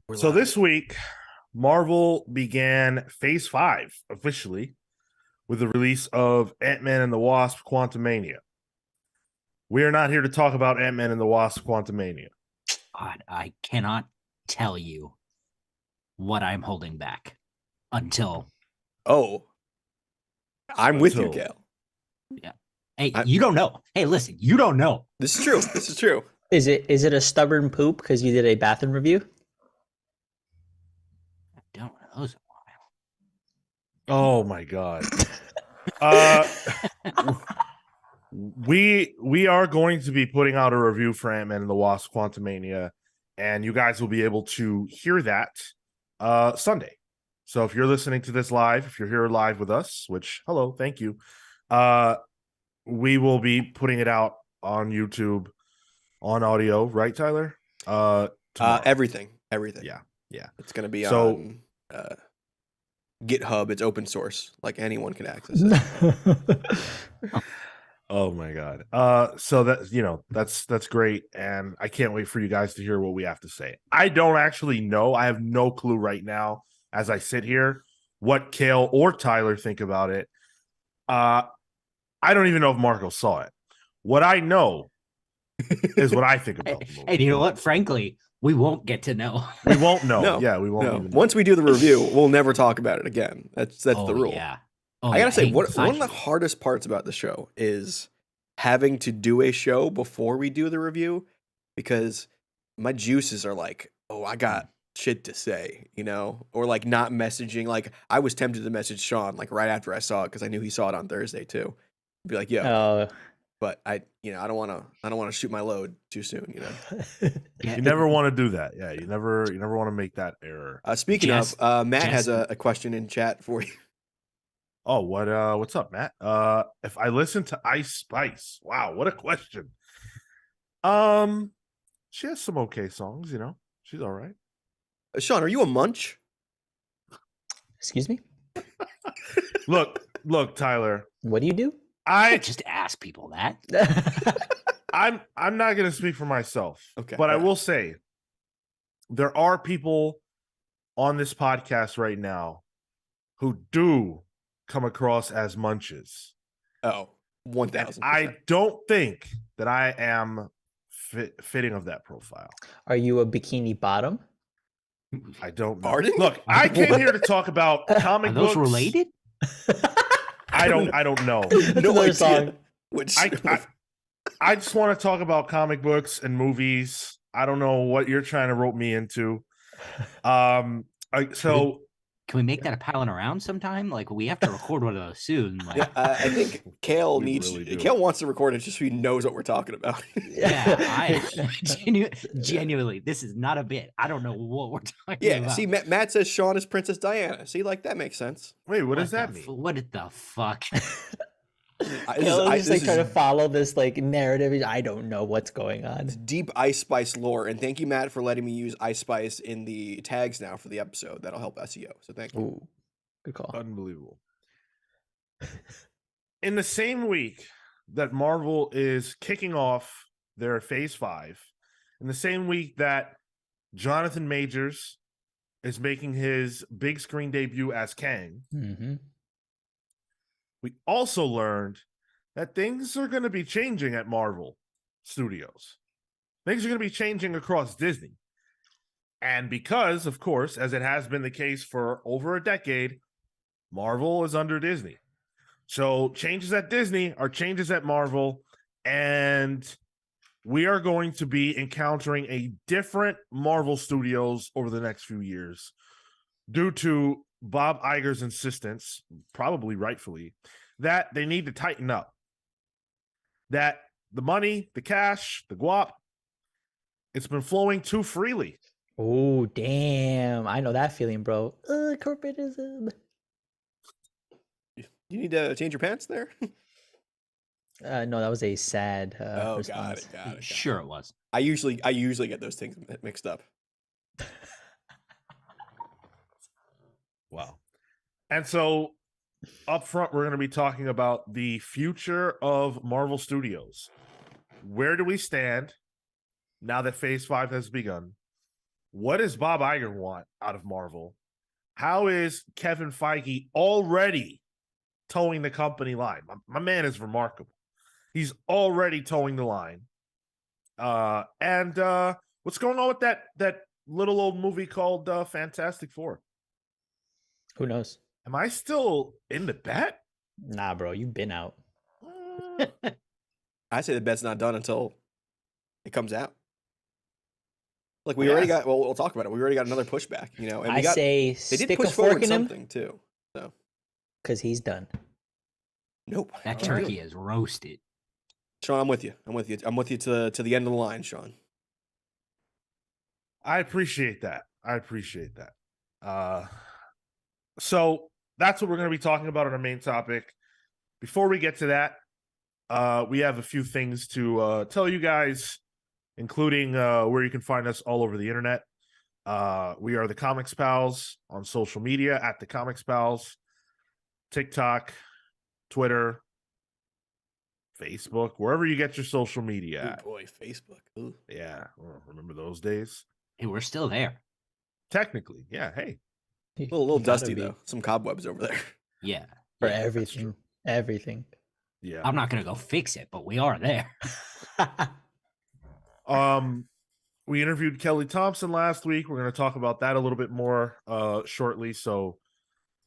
We're So live. this week, Marvel began Phase 5 officially with the release of Ant-Man and the Wasp: Quantumania. We are not here to talk about Ant-Man and the Wasp: Quantumania. God, I cannot tell you what I'm holding back until Oh, I'm with you, Until Gail. yeah. Hey, I- you don't know. Hey, listen, you don't know. This is true. This is true. Is it a stubborn poop because you did a bathroom review? I don't know. Those Oh my god. Uh we are going to be putting out a review for Ant-Man and the Wasp: Quantumania, and you guys will be able to hear that Sunday. So if you're listening to this live, if you're here live with us, which hello, thank you. We will be putting it out on YouTube on audio, right, Tyler? Tomorrow. Everything. Yeah. It's gonna be So- on GitHub. It's open source. Like anyone can access it. Oh my god. So that's great, and I can't wait for you guys to hear what we have to say. I don't actually know. I have no clue right now as I sit here what Kale or Tyler think about it. I don't even know if Marco saw it. What I know is what I think about the movie. and you know what? Frankly, we won't get to know. We won't know. No, Yeah, we won't No. even know. Once we do the review, we'll never talk about it again. That's Oh, the rule. Yeah. Oh, I gotta yeah. say, Hey, one of the actually, hardest parts about the show is having to do a show before we do the review because my juices are like, oh, I got shit to say, or like not messaging. Like I was tempted to message Sean like right after I saw it because I knew he saw it on Thursday too. Be like, yo, Oh, but I don't want to shoot my load too soon. yeah, You never want to do that. Yeah, you never want to make that error. Speaking Jess- of, Matt Jess- has a question in chat for you. Oh, what's up, Matt? If I listen to Ice Spice, wow, what a question. She has some okay songs, she's all right. Sean, are you a munch? excuse me. Look, Tyler, What do you do? I I just ask people that. I'm not gonna speak for myself, Okay, but I yeah. will say there are people on this podcast right now who do come across as munches. Oh, And 1,000%. I don't think that I am fitting of that profile. Are you a bikini bottom? I don't know. Pardon? Look, I came What? here to talk about Are comic those books. related? I don't know. That's No another idea. song. Which I just want to talk about comic books and movies. I don't know what you're trying to rope me into. So Can we make that a piling around sometime? Like we have to record one of those soon. Like, yeah, I think Kale We needs. really do. Kale wants to record it just so he knows what we're talking about. yeah, I genuinely, this is not a bit. I don't know what we're talking Yeah. about. See, Matt says Sean is Princess Diana. See, like that makes sense. wait, what does the that f- mean? What the fuck? Kayla's just like trying to follow this like narrative. I don't know what's going on. deep Ice Spice lore, and thank you, Matt, for letting me use Ice Spice in the tags now for the episode. That'll help SEO. So thank you. Ooh, good call. Unbelievable. In the same week that Marvel is kicking off their Phase 5, in the same week that Jonathan Majors is making his big screen debut as Kang, Mm-hmm. we also learned that things are going to be changing at Marvel Studios. Things are going to be changing across Disney. And because, of course, as it has been the case for over a decade, Marvel is under Disney. So changes at Disney are changes at Marvel, and we are going to be encountering a different Marvel Studios over the next few years due to Bob Iger's insistence, probably rightfully, that they need to tighten up. That the money, the cash, the guap, it's been flowing too freely. Oh, damn. I know that feeling, bro. Corporatism. You need to change your pants there. No, that was a sad Oh, response. got it. Sure, it was. I usually get those things mixed up. Wow. And so up front, we're going to be talking about the future of Marvel Studios. Where do we stand now that Phase 5 has begun? what does Bob Iger want out of Marvel? How is Kevin Feige already towing the company line? My man is remarkable. He's already towing the line. And what's going on with that little old movie called Fantastic Four? Who knows? Am I still in the bet? Nah, bro, you've been out. I say the bet's not done until it comes out. Like we already got. Well, we'll talk about it. We already got another pushback, you know. And we got. Say They did stick push a fork forward in him something too. So because he's done. nope. That turkey is roasted. Sean, I'm with you. I'm with you. I'm with you to the end of the line, Sean. I appreciate that. So that's what we're going to be talking about on our main topic. Before we get to that, we have a few things to tell you guys, including where you can find us all over the internet. We are the Comics Pals on social media at the Comics Pals, TikTok, Twitter, Facebook, wherever you get your social media at. Oh boy, Facebook. Ooh. Yeah, remember those days? Hey, we're still there. Technically, yeah. Hey, A little You gotta dusty be though. Some cobwebs over there. Yeah. for yeah. everything. Everything. yeah. I'm not gonna go fix it, but we are there. We interviewed Kelly Thompson last week. We're going to talk about that a little bit more shortly. So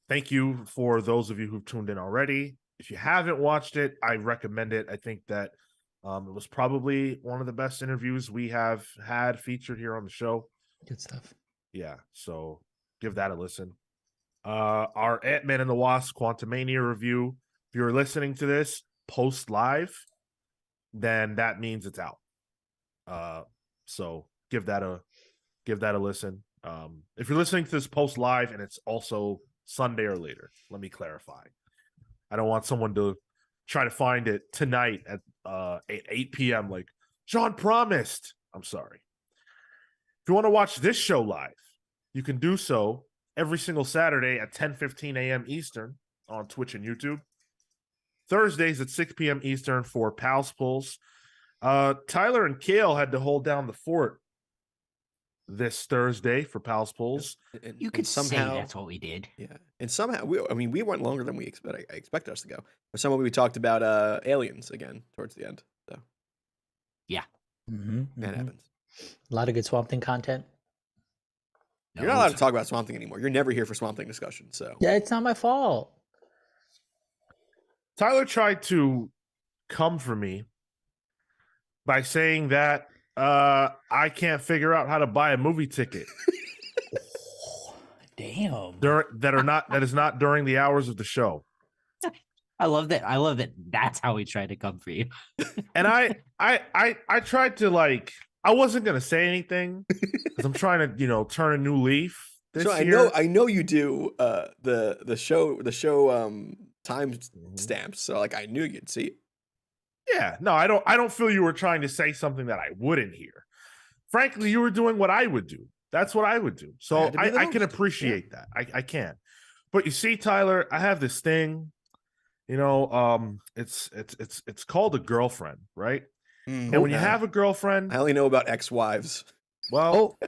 thank you for those of you who've tuned in already. If you haven't watched it, I recommend it. I think that it was probably one of the best interviews we have had featured here on the show. Good stuff. Yeah, so give that a listen. Our Ant-Man and the Wasp Quantumania review. If you're listening to this post live, then that means it's out. So give that a listen. If you're listening to this post live and it's also Sunday or later, let me clarify. I don't want someone to try to find it tonight at 8 p.m. like John promised. I'm sorry. If you want to watch this show live, you can do so every single Saturday at 10:15 a.m. Eastern on Twitch and YouTube. Thursdays at 6 p.m. Eastern for Pals Pulls. Tyler and Kale had to hold down the fort this Thursday for Pals Pulls. You could somehow say that's what we did. Yeah, and somehow we went longer than we expected us to go. But somehow we talked about aliens again towards the end. So yeah, that happens. A lot of good Swamp Thing content. You're not allowed to talk about Swamp Thing anymore. You're never here for Swamp Thing discussion. So Yeah, it's not my fault. Tyler tried to come for me by saying that I can't figure out how to buy a movie ticket. Damn. That is not during the hours of the show. I love that. That's how we tried to come for you. And I tried to I wasn't gonna say anything because I'm trying to turn a new leaf. This so I know you do the show time stamps. So I knew you'd see it. Yeah, no, I don't feel you were trying to say something that I wouldn't hear. Frankly, you were doing what I would do. That's what I would do. So I can appreciate that. I can. But you see, Tyler, I have this thing. It's called a girlfriend, right? And when you have a girlfriend, I only know about ex-wives. Well,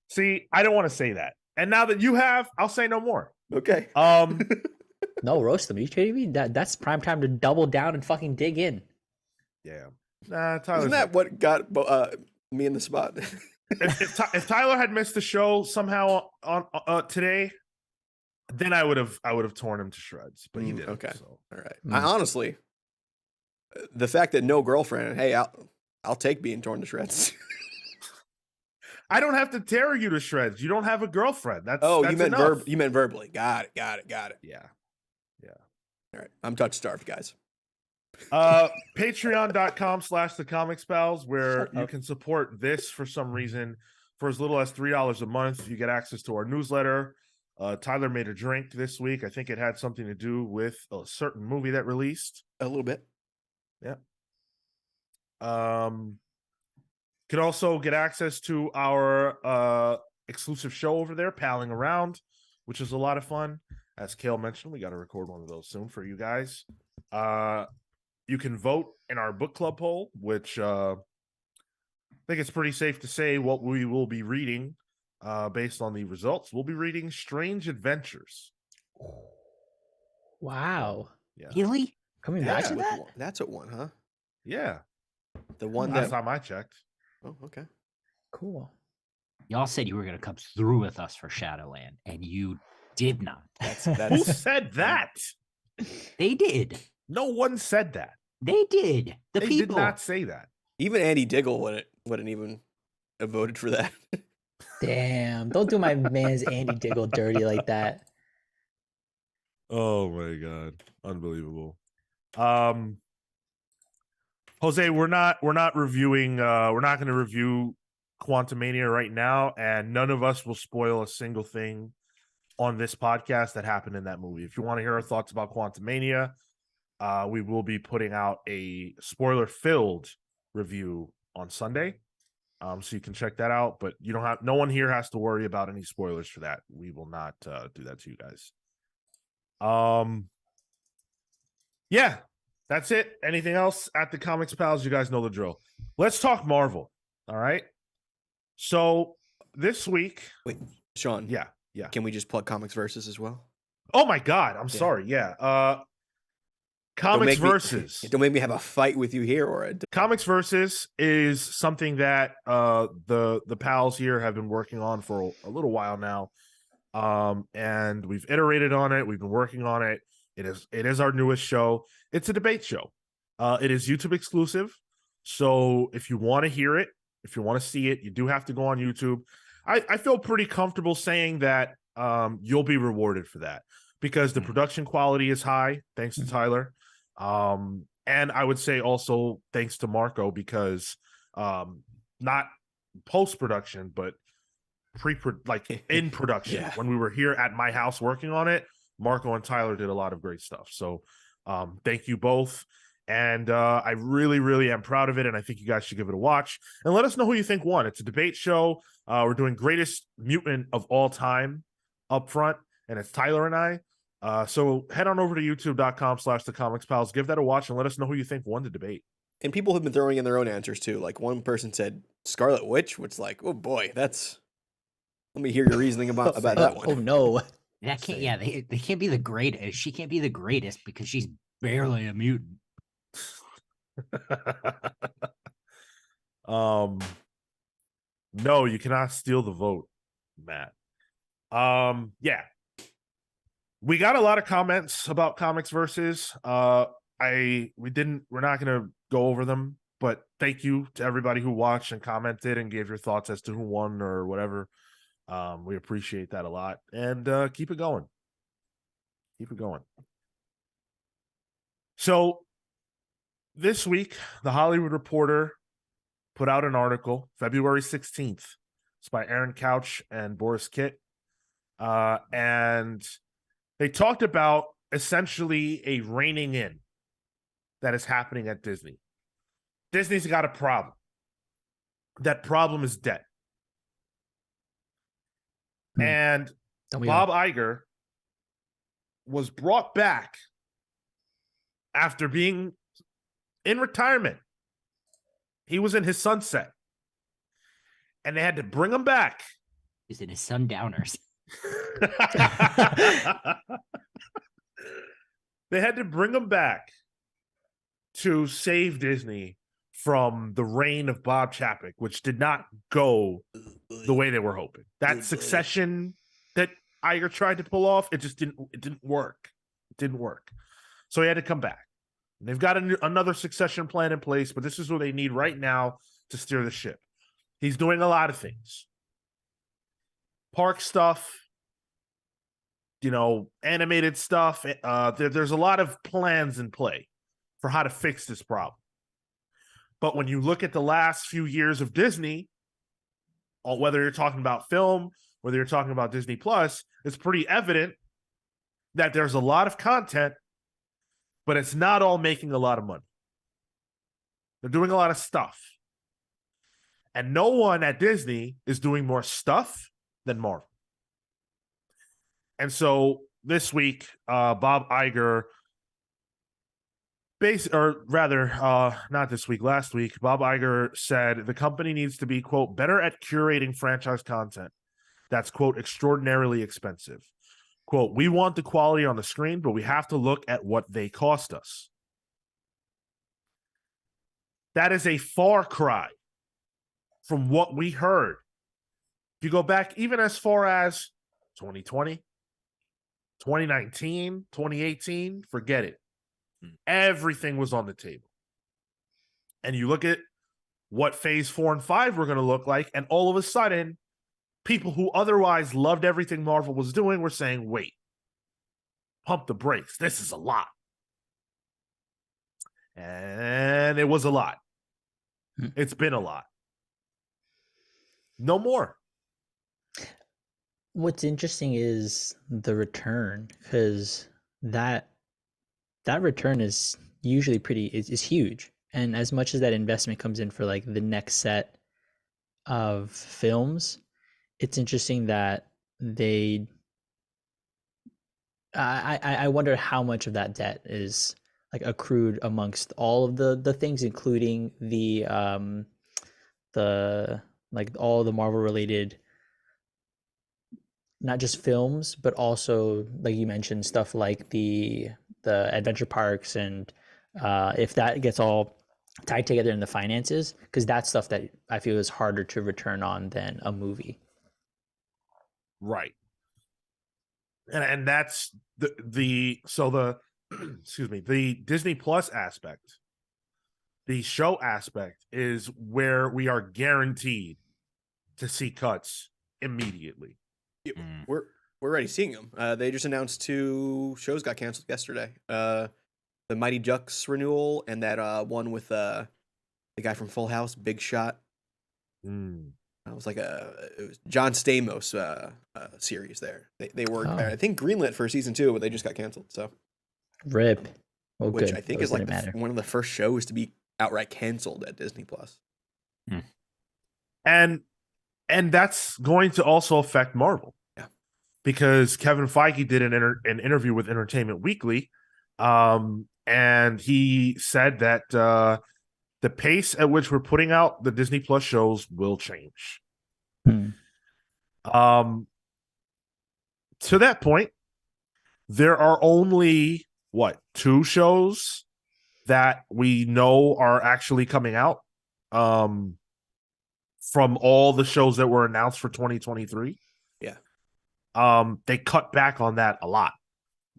see, I don't want to say that. And now that you have, I'll say no more. Okay. No, roast them. Are you kidding me? That's prime time to double down and fucking dig in. Yeah. Nah, Tyler. Isn't that what got me in the spot? if Tyler had missed the show somehow on today, then I would have torn him to shreds. But he didn't. Okay. So. All right. I honestly, the fact that no girlfriend, hey, I'll take being torn to shreds. I don't have to tear you to shreds. You don't have a girlfriend. That's you meant enough. You meant verbally. Got it. Yeah. All right. I'm touch starved, guys. Patreon.com/the Comics Pals, where you can support this for some reason for as little as $3 a month. You get access to our newsletter. Tyler made a drink this week. I think it had something to do with a certain movie that released. A little bit. Yeah. Could also get access to our exclusive show over there, Palling Around, which is a lot of fun. As Kale mentioned, we got to record one of those soon for you guys. You can vote in our book club poll, which think it's pretty safe to say what we will be reading based on the results. We'll be reading Strange Adventures. Wow. Yeah. Really? Can we Yeah. imagine that? That's what won, huh? Yeah. The one Last that. time I checked. Oh, okay. Cool. Y'all said you were going to come through with us for Shadowland, and you did not. Who said that? They did. No one said that. They did. The They people did not say that. Even Andy Diggle wouldn't even have voted for that. Damn. Don't do my man's Andy Diggle dirty like that. Oh my god. Unbelievable. Jose, we're not reviewing we're not going to review Quantumania right now, and none of us will spoil a single thing on this podcast that happened in that movie. If you want to hear our thoughts about Quantumania, we will be putting out a spoiler-filled review on Sunday. So you can check that out, but no one here has to worry about any spoilers for that. We will not do that to you guys. Yeah, that's it. Anything else at the Comics Pals? You guys know the drill. Let's talk Marvel. All right. So this week, Wait, Sean. yeah. Can we just plug Comics Versus as well? Oh my God, I'm sorry. Yeah. Comics Versus. Don't make me have a fight with you here, or Comics Versus is something that the pals here have been working on for a little while now. And we've iterated on it. We've been working on it. It is our newest show. It's a debate show. It is YouTube exclusive. So if you want to hear it, if you want to see it, you do have to go on YouTube. I feel pretty comfortable saying that you'll be rewarded for that because the production quality is high, thanks to Tyler. And I would say also thanks to Marco because not post-production, but in production. Yeah. When we were here at my house working on it, Marco and Tyler did a lot of great stuff. So thank you both. And I really, really am proud of it. And I think you guys should give it a watch and let us know who you think won. It's a debate show. We're doing greatest mutant of all time up front. And it's Tyler and I. So head on over to youtube.com/thecomicspals. Give that a watch and let us know who you think won the debate. And people have been throwing in their own answers too. Like one person said Scarlet Witch, which oh boy, let me hear your reasoning about that one. Oh no. That can't. Yeah, they can't be the greatest. She can't be the greatest because she's barely a mutant. No, you cannot steal the vote, Matt. Yeah. We got a lot of comments about Comics Versus. We're not gonna go over them, but thank you to everybody who watched and commented and gave your thoughts as to who won or whatever. We appreciate that a lot. And keep it going. Keep it going. So this week, The Hollywood Reporter put out an article, February 16th. It's by Aaron Couch and Boris Kitt. And they talked about essentially a reining in that is happening at Disney. Disney's got a problem. That problem is debt. And Bob Iger was brought back after being in retirement. He was in his sunset. And they had to bring him back. He's in his sundowners. They had to bring him back to save Disney from the reign of Bob Chapek, which did not go the way they were hoping. That succession that Iger tried to pull off, it didn't work. It didn't work. So he had to come back. And they've got another succession plan in place, but this is what they need right now to steer the ship. He's doing a lot of things. Park stuff, animated stuff. There's a lot of plans in play for how to fix this problem. But when you look at the last few years of Disney, whether you're talking about film, whether you're talking about Disney Plus, it's pretty evident that there's a lot of content, but it's not all making a lot of money. They're doing a lot of stuff. And no one at Disney is doing more stuff than Marvel. And so this week, Bob Iger or rather, not this week, last week, Bob Iger said the company needs to be, quote, better at curating franchise content that's, quote, extraordinarily expensive. Quote, we want the quality on the screen, but we have to look at what they cost us. That is a far cry from what we heard. If you go back even as far as 2020, 2019, 2018, forget it. Everything was on the table. And you look at what phase 4 and 5 were going to look like, and all of a sudden, people who otherwise loved everything Marvel was doing were saying, wait, pump the brakes. This is a lot. And it was a lot. It's been a lot. No more. What's interesting is the return, because that return is usually is huge. And as much as that investment comes in for like the next set of films, it's interesting that I wonder how much of that debt is like accrued amongst all of the things, including the like all the Marvel related, not just films, but also, like you mentioned, stuff like the adventure parks, and if that gets all tied together in the finances, because that's stuff that I feel is harder to return on than a movie. Right. And that's the excuse me, the Disney Plus aspect, the show aspect is where we are guaranteed to see cuts immediately. We're already seeing them. They just announced 2 shows got canceled yesterday. The Mighty Ducks renewal and that one with the guy from Full House, Big Shot. It was like it was John Stamos series there. They were I think greenlit for season 2, but they just got canceled. So rip. Well, which good. I think is like one of the first shows to be outright canceled at Disney Plus. And that's going to also affect Marvel. Yeah. Because Kevin Feige did an interview with Entertainment Weekly, and he said that the pace at which we're putting out the Disney Plus shows will change. To that point, there are only 2 shows that we know are actually coming out from all the shows that were announced for 2023. Yeah. They cut back on that a lot.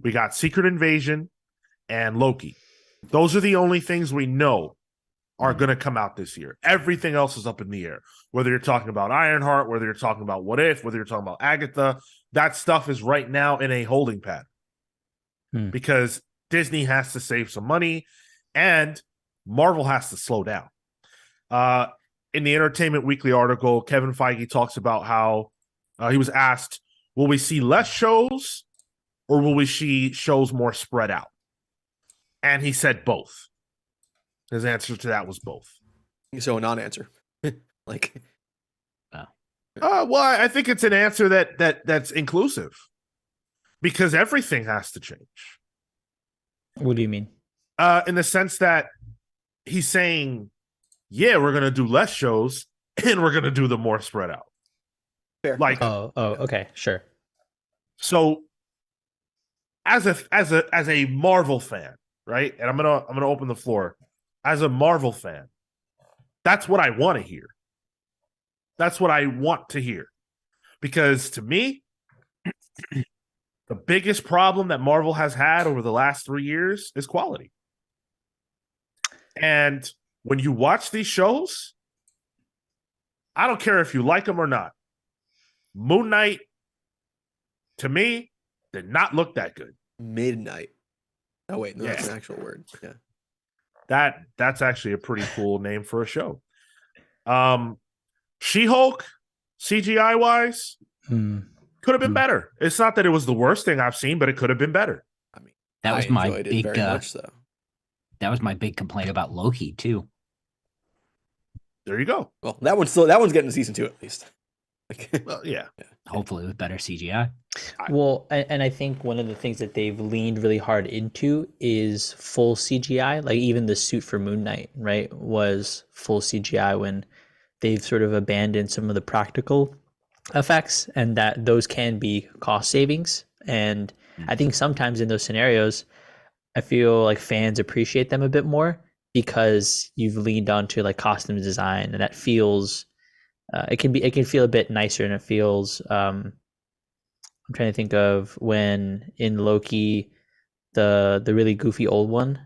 We got Secret Invasion and Loki. Those are the only things we know are going to come out this year. Everything else is up in the air. Whether you're talking about Ironheart, whether you're talking about What If, whether you're talking about Agatha, that stuff is right now in a holding pattern. Because Disney has to save some money and Marvel has to slow down. In the Entertainment Weekly article, Kevin Feige talks about how he was asked, will we see less shows or will we see shows more spread out? And he said both. His answer to that was both. So a non-answer. Well, I think it's an answer that's inclusive because everything has to change. What do you mean? In the sense that he's saying, yeah, we're going to do less shows and we're going to do them more spread out. Fair. Like, okay, sure. So as a Marvel fan, right? And I'm gonna open the floor. As a Marvel fan, that's what I want to hear. That's what I want to hear. Because to me, the biggest problem that Marvel has had over the last 3 years is quality. And when you watch these shows, I don't care if you like them or not. Moon Knight, to me, did not look that good. Midnight. Oh wait, no, that's an actual word. Yeah. That's actually a pretty cool name for a show. She-Hulk, CGI wise, could have been better. It's not that it was the worst thing I've seen, but it could have been better. I mean, that was my big very much so. That was my big complaint about Loki too. There you go. Well, that one's getting to season 2 at least. Like, Well, yeah. Hopefully with better CGI. Well, and I think one of the things that they've leaned really hard into is full CGI. Like even the suit for Moon Knight, right, was full CGI when they've sort of abandoned some of the practical effects, and that those can be cost savings. And I think sometimes in those scenarios, I feel like fans appreciate them a bit more because you've leaned onto like costume design, and that feels it can feel a bit nicer, and it feels I'm trying to think of when in Loki, the really goofy old one,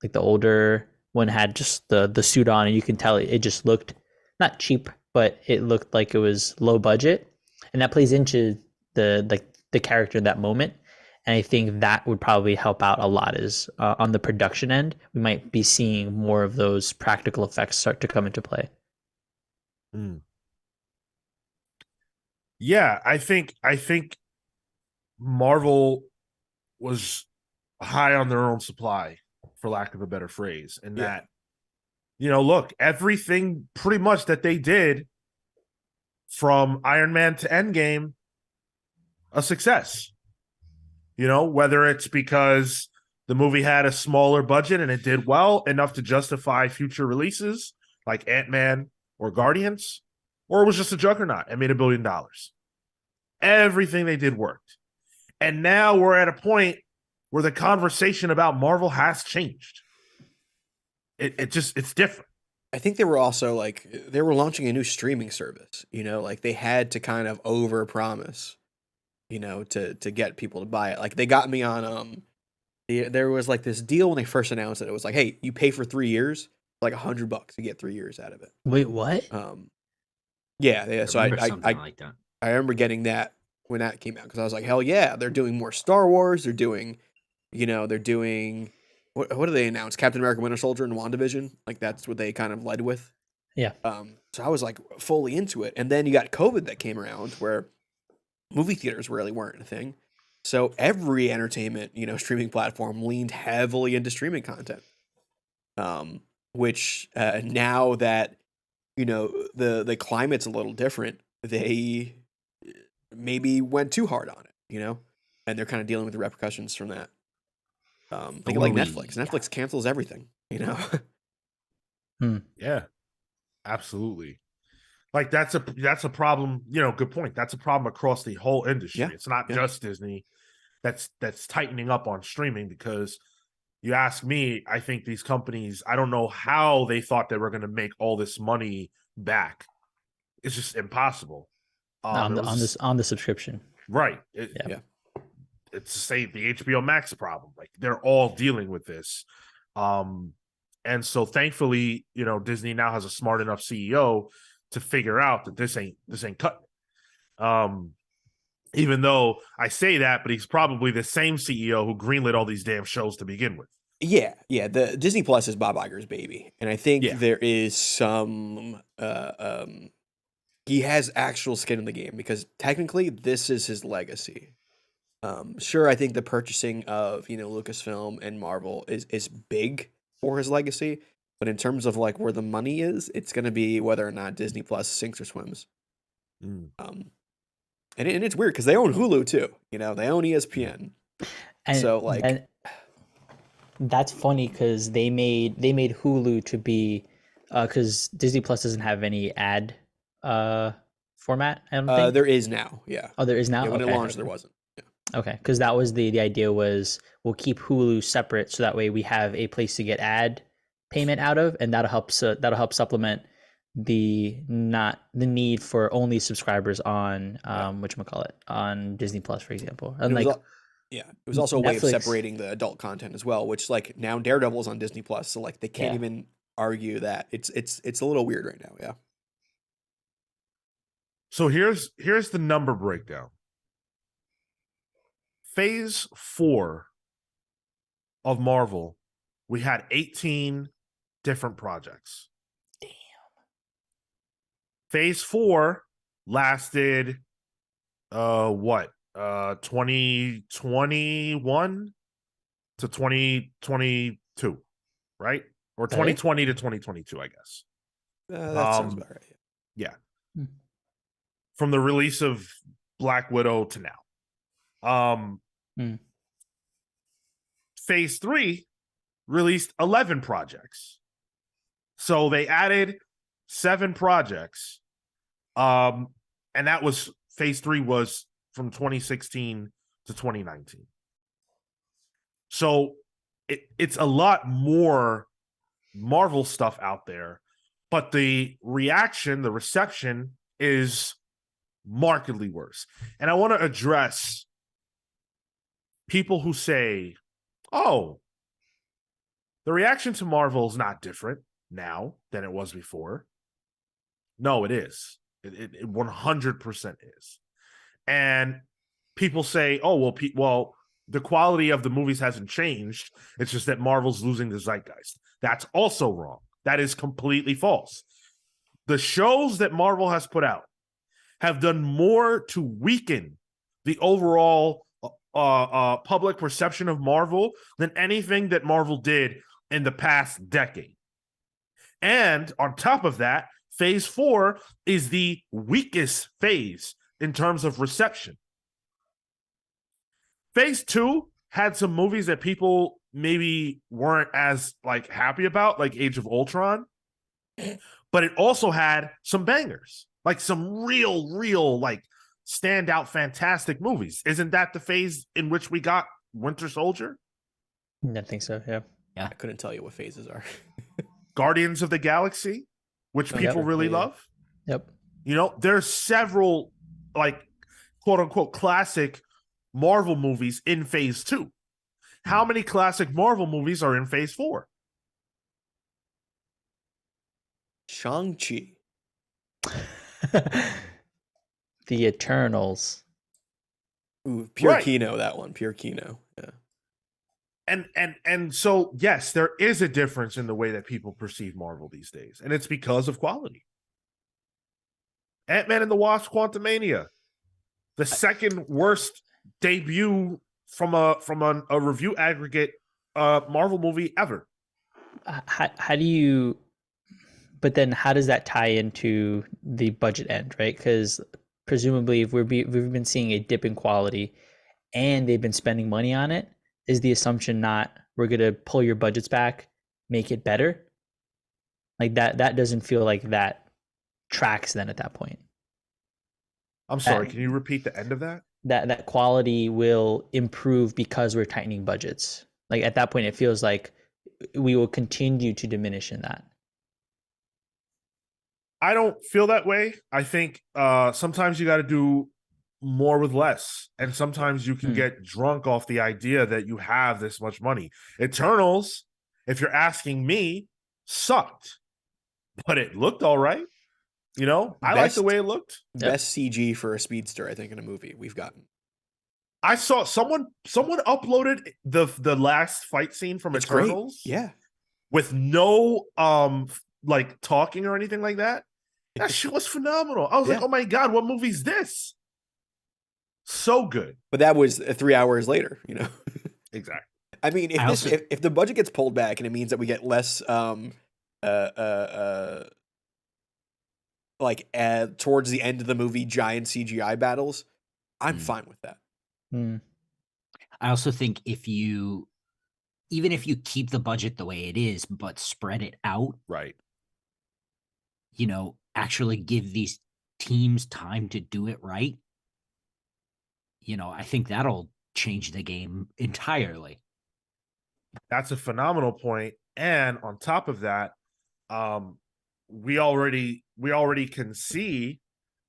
like the older one had just the suit on, and you can tell it just looked not cheap, but it looked like it was low budget, and that plays into the character in that moment. And I think that would probably help out a lot. Is on the production end, we might be seeing more of those practical effects start to come into play. Mm. Yeah, I think Marvel was high on their own supply, for lack of a better phrase, and Yeah. that, look, everything pretty much that they did from Iron Man to Endgame, a success. Whether it's because the movie had a smaller budget and it did well enough to justify future releases like Ant-Man or Guardians, or it was just a juggernaut and made $1 billion. Everything they did worked. And now we're at a point where the conversation about Marvel has changed. It's different. I think they were also like they were launching a new streaming service, like they had to kind of overpromise, to get people to buy it. Like they got me on there was like this deal when they first announced it. It was like, hey, you pay for 3 years, like $100, you get 3 years out of it. Wait, what? Yeah. So Remember something like that. I remember getting that when that came out because I was like, hell yeah, they're doing more Star Wars. They're doing, they're doing what do they announce? Captain America: Winter Soldier and WandaVision. Like that's what they kind of led with. Yeah. So I was like fully into it, and then you got COVID that came around where movie theaters really weren't a thing. So every entertainment, streaming platform leaned heavily into streaming content. Which now that the climate's a little different, they maybe went too hard on it, and they're kind of dealing with the repercussions from that. Think of like Netflix. Netflix cancels everything, Yeah, absolutely. Like that's a problem. Good point. That's a problem across the whole industry. Yeah, It's not yeah. just Disney that's tightening up on streaming, because you ask me, I think these companies, I don't know how they thought they were going to make all this money back. It's just impossible. on the subscription. Right. Yeah. It's the same, the HBO Max problem. Like they're all dealing with this. And so thankfully, Disney now has a smart enough CEO to figure out that this ain't cutting. Even though I say that, but he's probably the same CEO who greenlit all these damn shows to begin with. Yeah. The Disney Plus is Bob Iger's baby, and I think there is some. He has actual skin in the game because technically this is his legacy. Sure, I think the purchasing of Lucasfilm and Marvel is big for his legacy, but in terms of like where the money is, it's going to be whether or not Disney Plus sinks or swims. And it's weird because they own Hulu too. They own ESPN. And so like, and that's funny because they made Hulu to be because Disney Plus doesn't have any ad format. I don't think there is now. Yeah. Oh, there is now. Yeah, when Okay. it launched, there wasn't. Yeah. Okay, because that was the idea was we'll keep Hulu separate so that way we have a place to get ad payment out of, and that'll help supplement the need for only subscribers on whatchamacallit, on Disney Plus, for example. And it like it was also a way of Netflix- separating the adult content as well, which like now Daredevil's on Disney Plus, so like they can't even argue that. It's a little weird right now. Yeah. So here's the number breakdown. Phase 4 of Marvel, we had 18 different projects. Damn. Phase 4 lasted 2021 to 2022, right? Or 2020 to 2022, I guess. That sounds about right. Yeah. from the release of Black Widow to now. Phase 3 released 11 projects. So they added 7 projects. And that was phase 3 was from 2016 to 2019. So it's a lot more Marvel stuff out there, but the reception is markedly worse. And I want to address people who say, oh, the reaction to Marvel is not different now than it was before. No, it is. It 100% is. And people say, oh, well, the quality of the movies hasn't changed. It's just that Marvel's losing the zeitgeist. That's also wrong. That is completely false. The shows that Marvel has put out have done more to weaken the overall public perception of Marvel than anything that Marvel did in the past decade. And on top of that, phase 4 is the weakest phase in terms of reception. Phase 2 had some movies that people maybe weren't as happy about, like Age of Ultron, but it also had some bangers, like some real standout fantastic movies. Isn't that the phase in which we got Winter Soldier? I think so. Yeah. I couldn't tell you what phases are. Guardians of the Galaxy, which people really love. Yep. There's several quote unquote classic Marvel movies in phase 2. How many classic Marvel movies are in phase 4? Shang-Chi. The Eternals. Ooh, pure Right. Kino, that one. Pure Kino. Yeah. And so, yes, there is a difference in the way that people perceive Marvel these days, and it's because of quality. Ant-Man and the Wasp: Quantumania, the second worst debut from a review aggregate Marvel movie ever. How do you? But then, how does that tie into the budget end, right? Because presumably, if we've been seeing a dip in quality, and they've been spending money on it, is the assumption not we're gonna pull your budgets back, make it better? Like that doesn't feel like that tracks then at that point. I'm sorry, can you repeat the end of that? That quality will improve because we're tightening budgets. Like at that point, it feels like we will continue to diminish in that. I don't feel that way. I think sometimes you got to do more with less, and sometimes you can get drunk off the idea that you have this much money. Eternals, if you're asking me, sucked, but it looked all right. I like the way it looked. Best CG for a speedster, I think, in a movie we've gotten. I saw someone uploaded the last fight scene from It's Eternals. Great. Yeah. With no talking or anything like that. That shit was phenomenal. I was like, oh my God, what movie's this? So good. But that was 3 hours later, Exactly. I mean, if the budget gets pulled back and it means that we get less towards the end of the movie giant CGI battles, I'm fine with that. I also think even if you keep the budget the way it is but spread it out, right, actually give these teams time to do it right, I think that'll change the game entirely. That's a phenomenal point. And on top of that, we already can see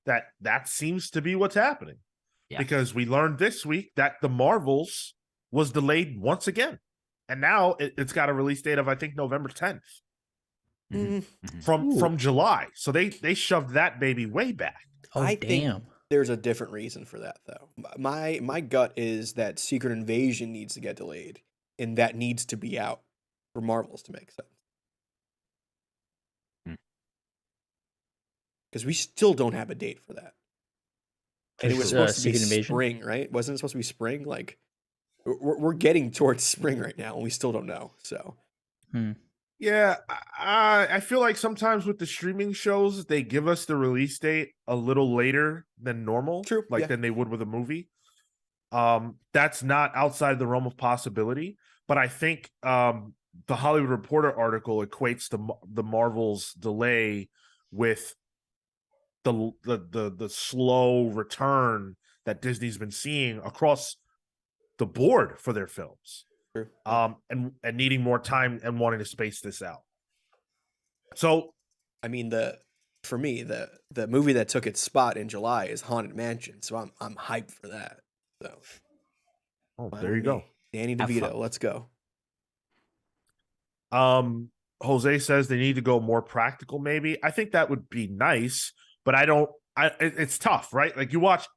that seems to be what's happening. Yeah. Because we learned this week that the Marvels was delayed once again. And now it's got a release date of, I think, November 10th. From July. So they shoved that baby way back. Oh, I think there's a different reason for that, though. My gut is that Secret Invasion needs to get delayed, and that needs to be out for Marvels to make sense. Because we still don't have a date for that. And it was supposed to be spring, right? Wasn't it supposed to be spring? Like, we're getting towards spring right now, and we still don't know. So, Yeah, I feel like sometimes with the streaming shows, they give us the release date a little later than normal, True, like yeah. than they would with a movie. That's not outside the realm of possibility, but I think the Hollywood Reporter article equates the Marvel's delay with the slow return that Disney's been seeing across the board for their films. True. Yeah. And needing more time and wanting to space this out. So, I mean, for me, the movie that took its spot in July is Haunted Mansion, so I'm hyped for that. So, there you me. go. Danny Have DeVito, fun. let's go. Jose says they need to go more practical. Maybe I think that would be nice, but it's tough, right? Like you watch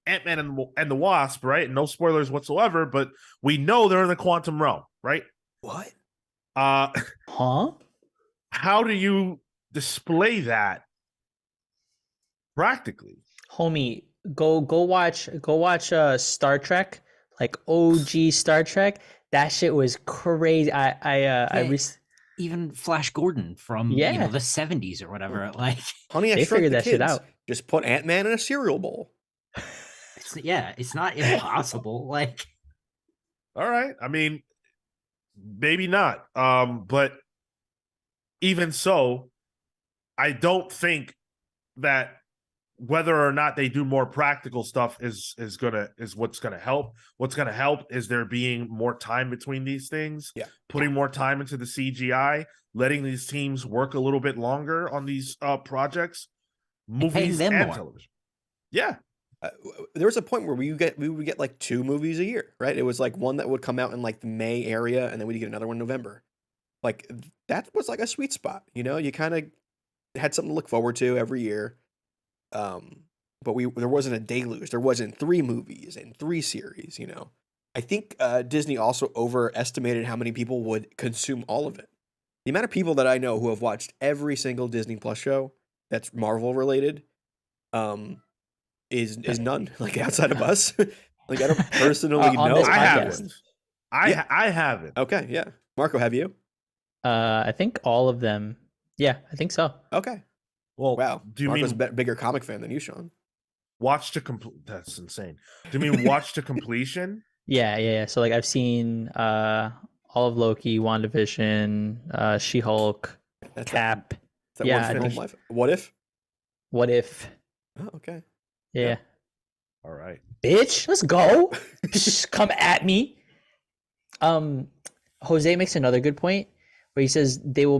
Ant-Man and the Wasp, right? No spoilers whatsoever, but we know they're in the quantum realm, right? What? Huh? How do you display that practically? Homie, go watch Star Trek, like OG Star Trek. That shit was crazy. Even Flash Gordon from Yeah. the 70s or whatever. Like, Honey, I They Shrunk figured the that shit Kids. out. Just put Ant-Man in a cereal bowl. it's not impossible. Like, All right. I mean, maybe not. But even so, I don't think that whether or not they do more practical stuff is what's gonna help. What's gonna help is there being more time between these things, putting more time into the CGI, letting these teams work a little bit longer on these projects, movies and more. television. Yeah. There was a point where we would get like 2 movies a year, right? It was like one that would come out in like the May area, and then we'd get another one in November. Like that was like a sweet spot, you kind of had something to look forward to every year. But there wasn't a deluge. There wasn't 3 movies and 3 series. I think Disney also overestimated how many people would consume all of it. The amount of people that I know who have watched every single Disney Plus show that's Marvel related, is none. Like outside of us, like I don't personally On know. this I podcast. haven't. I haven't. Okay, yeah. Marco, have you? I think all of them. Yeah, I think so. Okay. Well, Wow. do you Marco's mean a bigger comic fan than you, Sean? watch to complete? That's insane. Do you mean watch to completion? Yeah. So like I've seen all of Loki, WandaVision, She-Hulk, Cap. That Yeah, one I for home think- life. What if? What if? Oh, okay. Yeah. All right. Bitch, let's go. Psh, come at me. Jose makes another good point where he says they'll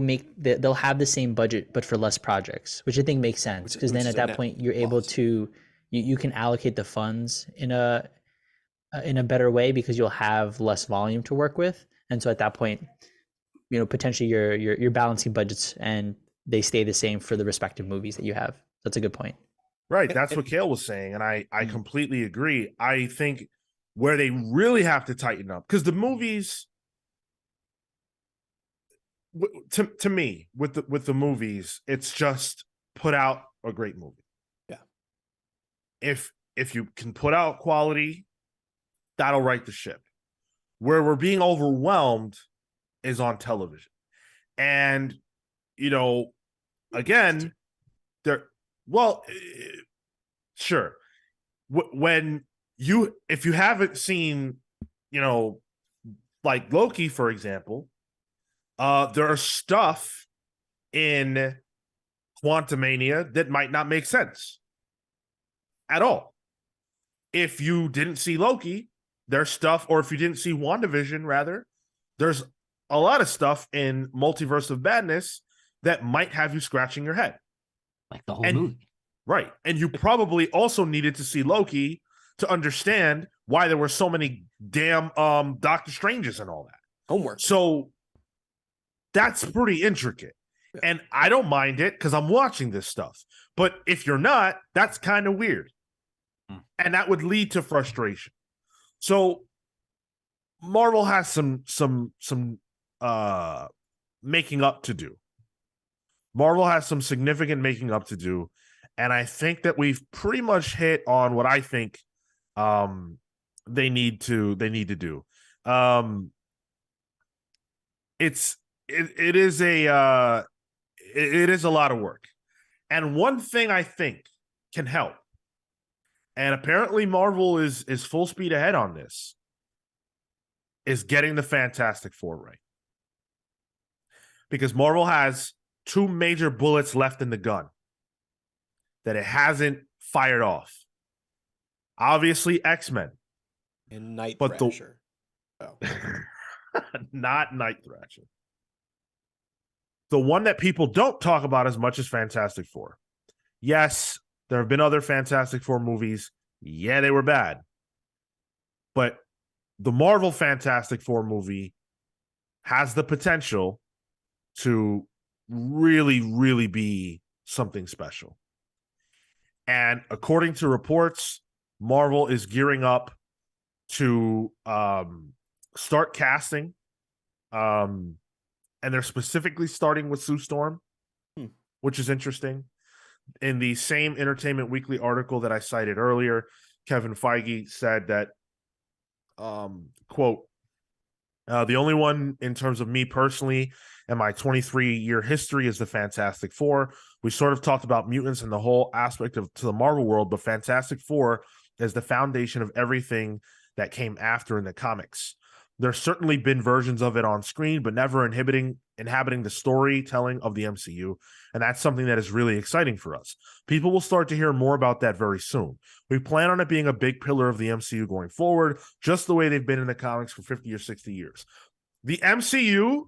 have the same budget but for less projects, which I think makes sense because then which at is that a point you're able loss. to you can allocate the funds in a better way because you'll have less volume to work with, and so at that point, potentially you're balancing budgets and they stay the same for the respective movies that you have. That's a good point. Right. That's what Kale was saying. And I completely agree. I think where they really have to tighten up, because the movies, to me, with the movies, it's just put out a great movie. Yeah. If you can put out quality, that'll right the ship. Where we're being overwhelmed is on television. And, again, sure. If you haven't seen, like Loki, for example, there are stuff in Quantumania that might not make sense at all. If you didn't see Loki, there's stuff, or if you didn't see WandaVision, rather, there's a lot of stuff in Multiverse of Madness that might have you scratching your head. Like the whole movie. Right. And you probably also needed to see Loki to understand why there were so many damn Doctor Stranges and all that. Homework. So that's pretty intricate. Yeah. And I don't mind it because I'm watching this stuff. But if you're not, that's kind of weird. And that would lead to frustration. So Marvel has some making up to do. Marvel has some significant making up to do. And I think that we've pretty much hit on what I think they need to do. It's it is it is a lot of work. And one thing I think can help, and apparently Marvel is full speed ahead on this, is getting the Fantastic Four right. Because Marvel has two major bullets left in the gun that it hasn't fired off. Obviously, X-Men. And Night But Thrasher. Not Night Thrasher. The one that people don't talk about as much is Fantastic Four. Yes, there have been other Fantastic Four movies. Yeah, they were bad. But the Marvel Fantastic Four movie has the potential to really, really be something special. And according to reports, Marvel is gearing up to start casting. And they're specifically starting with Sue Storm, which is interesting. In the same Entertainment Weekly article that I cited earlier, Kevin Feige said that, quote, the only one in terms of me personally and my 23-year history is the Fantastic Four. We sort of talked about mutants and the whole aspect of to the Marvel world, but Fantastic Four is the foundation of everything that came after in the comics. There's certainly been versions of it on screen, but never inhabiting the storytelling of the MCU. And that's something that is really exciting for us. People will start to hear more about that very soon. We plan on it being a big pillar of the MCU going forward, just the way they've been in the comics for 50 or 60 years. The MCU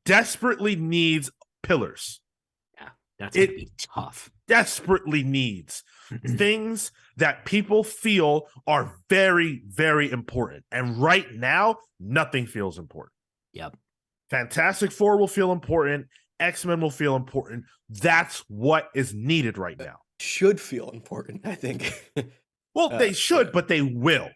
desperately needs pillars. Yeah, that's going to be tough. Desperately needs things that people feel are very, very important. And right now, nothing feels important. Yep. Fantastic Four will feel important. X-Men will feel important. That's what is needed right now. Should feel important, I think. Well, they should, but they will.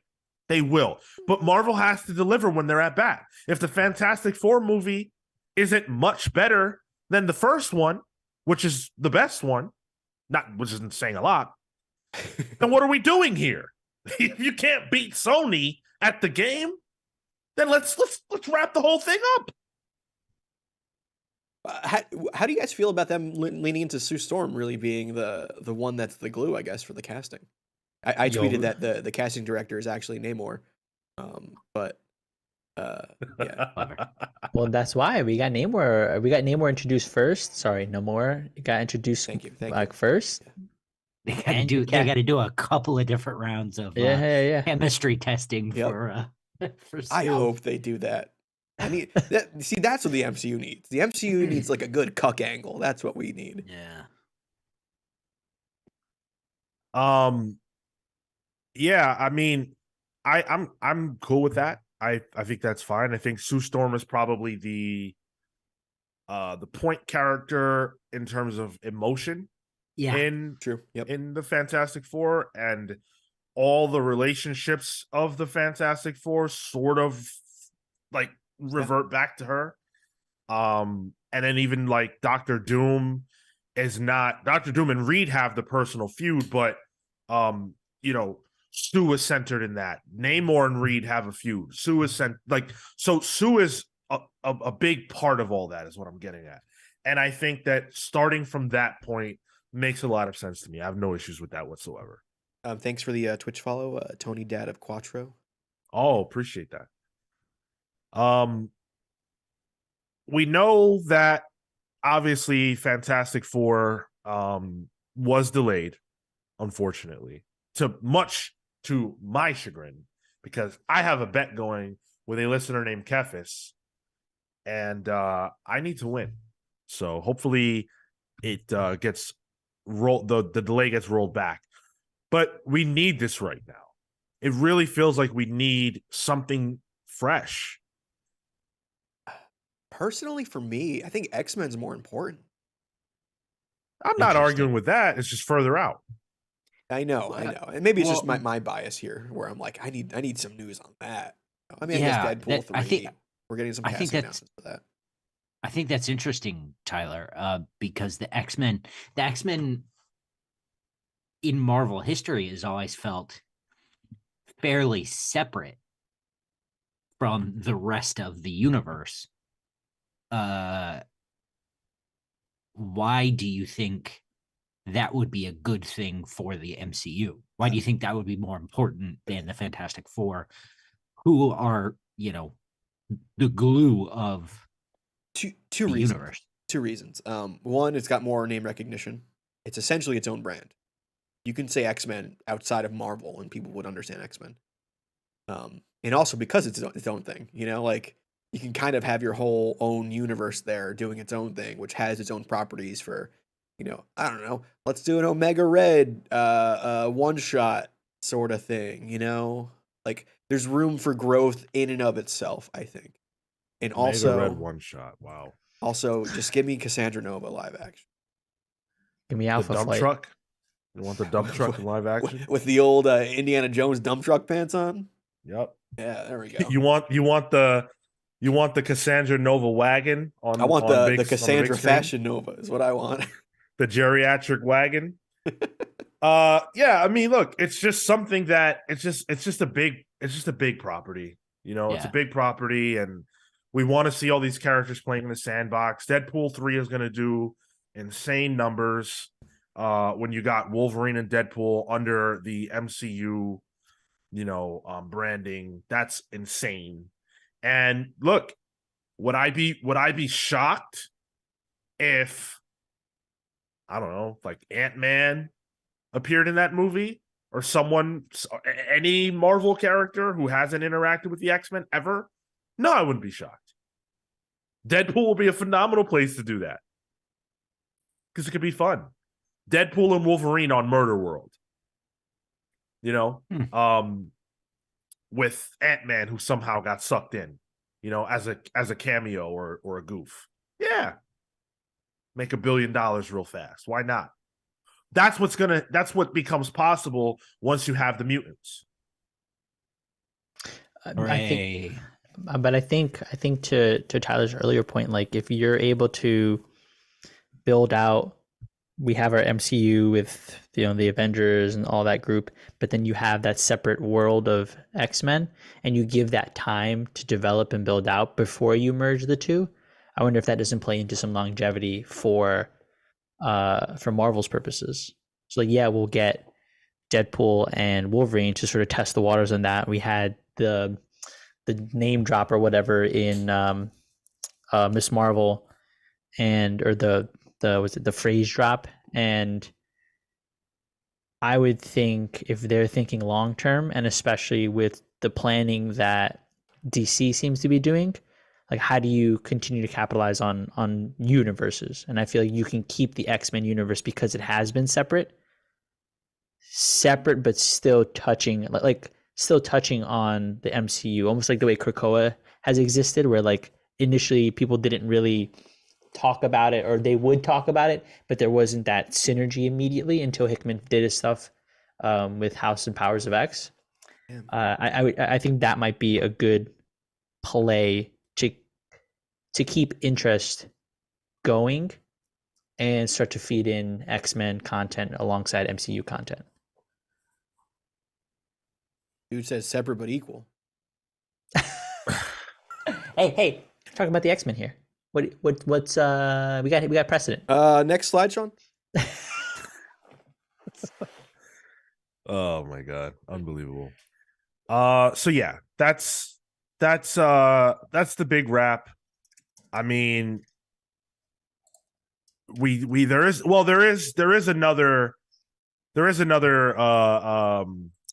They will. But Marvel has to deliver when they're at bat. If the Fantastic Four movie isn't much better than the first one, which is the best one, which isn't saying a lot, then what are we doing here? If you can't beat Sony at the game, then let's wrap the whole thing up. How do you guys feel about them leaning into Sue Storm really being the one that's the glue, I guess, for the casting? I tweeted that the casting director is actually Namor, but yeah. Well, that's why we got Namor. We got Namor introduced first. Sorry, Namor got introduced. Thank you. First. They got to do a couple of different rounds of chemistry testing for Sue. I hope they do that. I need that. See, that's what the MCU needs. The MCU needs like a good cuck angle. That's what we need. Yeah. Yeah, I mean, I'm cool with that. I think that's fine. I think Sue Storm is probably the point character in terms of emotion. Yeah. In the Fantastic Four, and all the relationships of the Fantastic Four sort of like revert back to her. And then even like Doctor Doom and Reed have the personal feud, but Sue is centered in that. Namor and Reed have a feud. Sue is Sue is a big part of all that, is what I'm getting at. And I think that starting from that point makes a lot of sense to me. I have no issues with that whatsoever. Thanks for the Twitch follow, Tony Dad of Quattro. Oh, appreciate that. We know that obviously Fantastic Four was delayed, unfortunately, much to my chagrin, because I have a bet going with a listener named Kefis, and I need to win. So hopefully it gets rolled. The delay gets rolled back, but we need this right now. It really feels like we need something fresh. Personally, for me, I think X-Men's more important. I'm not arguing with that. It's just further out. I know. And maybe it's just my bias here, where I'm like, I need some news on that. I mean, I guess Deadpool 3, we're getting some casting announcements for that. I think that's interesting, Tyler, because the X-Men in Marvel history has always felt fairly separate from the rest of the universe. why do you think that would be a good thing for the MCU? Why do you think that would be more important than the Fantastic Four, who are, you know, the glue of Two the reasons. universe? Two reasons. One, it's got more name recognition. It's essentially its own brand. You can say X-Men outside of Marvel, and people would understand X-Men. And also because it's its own thing, you know, like you can kind of have your whole own universe there doing its own thing, which has its own properties for, you know, I don't know, let's do an Omega Red one shot sort of thing, you know, like there's room for growth in and of itself, I think. And Mega Red also, one shot. Wow. also just give me Cassandra Nova live action Give me The Alpha dump Flight. truck. You want the dump truck in live action? with the old Indiana Jones dump truck pants on. Yep. Yeah, there we go. You want the Cassandra Nova wagon on I want on the big, on the Cassandra big screen? Fashion Nova is what I want. The geriatric wagon. Yeah, I mean, look, it's just something that it's just a big property. You know, it's a Yeah. big property, and we want to see all these characters playing in the sandbox. Deadpool 3 is gonna do insane numbers. When you got Wolverine and Deadpool under the MCU, branding, that's insane. And look, would I be shocked if, I don't know, like Ant-Man appeared in that movie, or any Marvel character who hasn't interacted with the X-Men ever? No, I wouldn't be shocked. Deadpool will be a phenomenal place to do that, because it could be fun. Deadpool and Wolverine on Murder World, with Ant-Man, who somehow got sucked in, as a cameo or a goof. Yeah, make $1 billion real fast. Why not? That's what becomes possible once you have the mutants. I think, but I think to Tyler's earlier point, like if you're able to build out, we have our MCU with the Avengers and all that group, but then you have that separate world of X-Men, and you give that time to develop and build out before you merge the two. I wonder if that doesn't play into some longevity for Marvel's purposes. So like, yeah, we'll get Deadpool and Wolverine to sort of test the waters on that. We had the name drop or whatever in Miss Marvel, or the phrase drop. And I would think if they're thinking long term, and especially with the planning that DC seems to be doing, like how do you continue to capitalize on universes? And I feel like you can keep the X-Men universe because it has been separate, but still touching on the MCU, almost like the way Krakoa has existed, where like initially people didn't really talk about it, or they would talk about it, but there wasn't that synergy immediately until Hickman did his stuff with House and Powers of X. Yeah. I think that might be a good play to keep interest going and start to feed in X-Men content alongside MCU content. Dude says separate but equal. Hey, talking about the X-Men here. What's we got precedent. Next slide, Sean. Oh my god, unbelievable. So yeah, that's the big wrap. I mean, there is another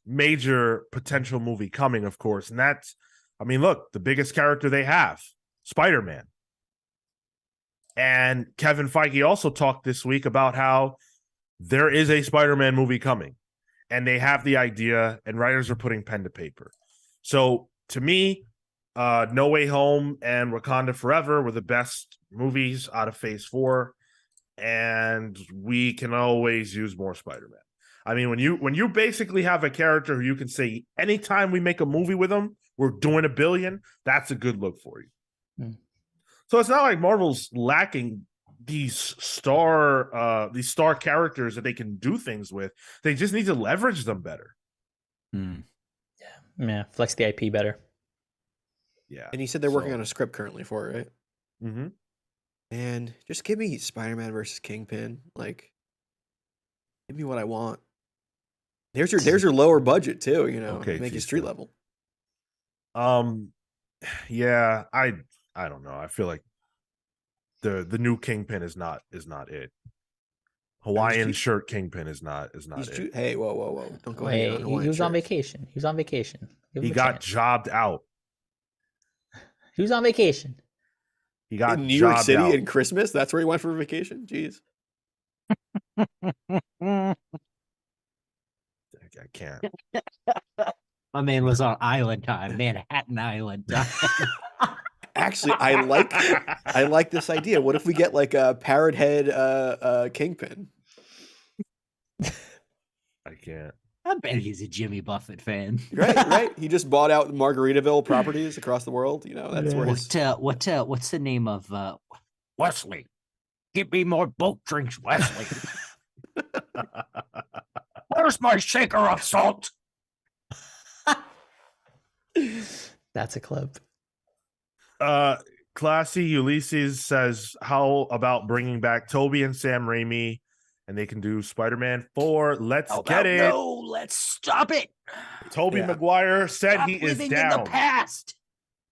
major potential movie coming, of course, and that's, I mean, look, the biggest character they have, Spider-Man. And Kevin Feige also talked this week about how there is a Spider-Man movie coming, and they have the idea, and writers are putting pen to paper. So to me, No Way Home and Wakanda Forever were the best movies out of Phase 4, and we can always use more Spider-Man. I mean, when you basically have a character who you can say, anytime we make a movie with them, we're doing $1 billion, that's a good look for you. Mm. So it's not like Marvel's lacking these star characters that they can do things with. They just need to leverage them better. Mm. Yeah, flex the IP better. Yeah. And you said they're working on a script currently for it, right? Mm-hmm. And just give me Spider-Man versus Kingpin. Like, give me what I want. There's your lower budget too. You know, Okay, make it Tista. street level. Yeah, I don't know. I feel like the new Kingpin is not it. Hawaiian ju- shirt Kingpin is not it. Hey, whoa! Don't go Wait, hate on he Hawaiian was on shirts. vacation. He was on vacation. Give He him a got chance. jobbed out. He was on vacation. He got In New York jobbed City out. in Christmas, that's where he went for vacation. Jeez. I can't. My man was on island time, Manhattan Island time. Actually, I like this idea. What if we get like a parrot head Kingpin? I can't. I bet he's a Jimmy Buffett fan. Right. He just bought out Margaritaville properties across the world. You know, that's where his What's the name of Wesley? Give me more boat drinks, Wesley. Where's my shaker of salt? That's a clip. Classy Ulysses says, how about bringing back Toby and Sam Raimi and they can do Spider-Man 4? Let's get it. No, let's stop it. Toby Yeah. Maguire said Stop he is living in the down. past.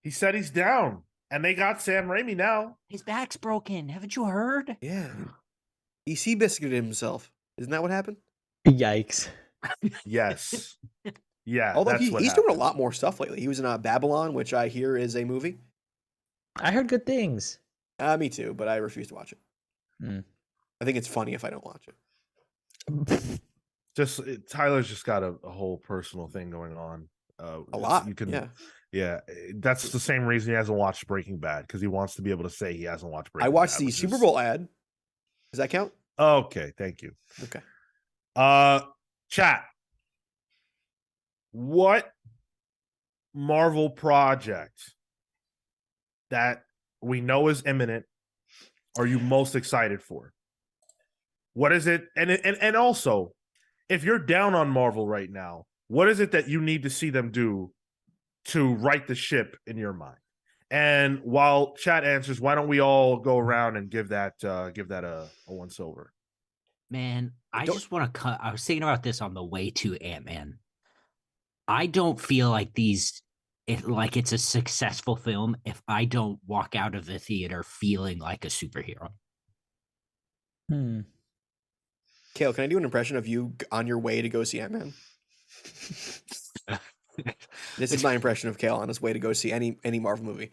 He said he's down. And they got Sam Raimi now. His back's broken. Haven't you heard? yeah. He sea biscuited himself. Isn't that what happened? Yikes. Yes. Yeah. Although that's he's what doing a happened. lot more stuff lately. He was in Babylon, which I hear is a movie. I heard good things. Me too, but I refuse to watch it. Hmm. I think it's funny if I don't watch it. Tyler's just got a whole personal thing going on. A lot. You can, yeah. That's the same reason he hasn't watched Breaking Bad, because he wants to be able to say he hasn't watched Breaking Bad. I watched the which Super is- Bowl ad. Does that count? Okay, thank you. Okay. Chat. What Marvel project that we know is imminent are you most excited for? What is it? And also, if you're down on Marvel right now, what is it that you need to see them do to right the ship in your mind? And while chat answers, why don't we all go around and give that a once over? Man, I Don't- just want to cut. I was thinking about this on the way to Ant-Man. I don't feel like it's a successful film if I don't walk out of the theater feeling like a superhero. Hmm. Kale, can I do an impression of you on your way to go see Ant-Man? This is my impression of Kale on his way to go see any Marvel movie.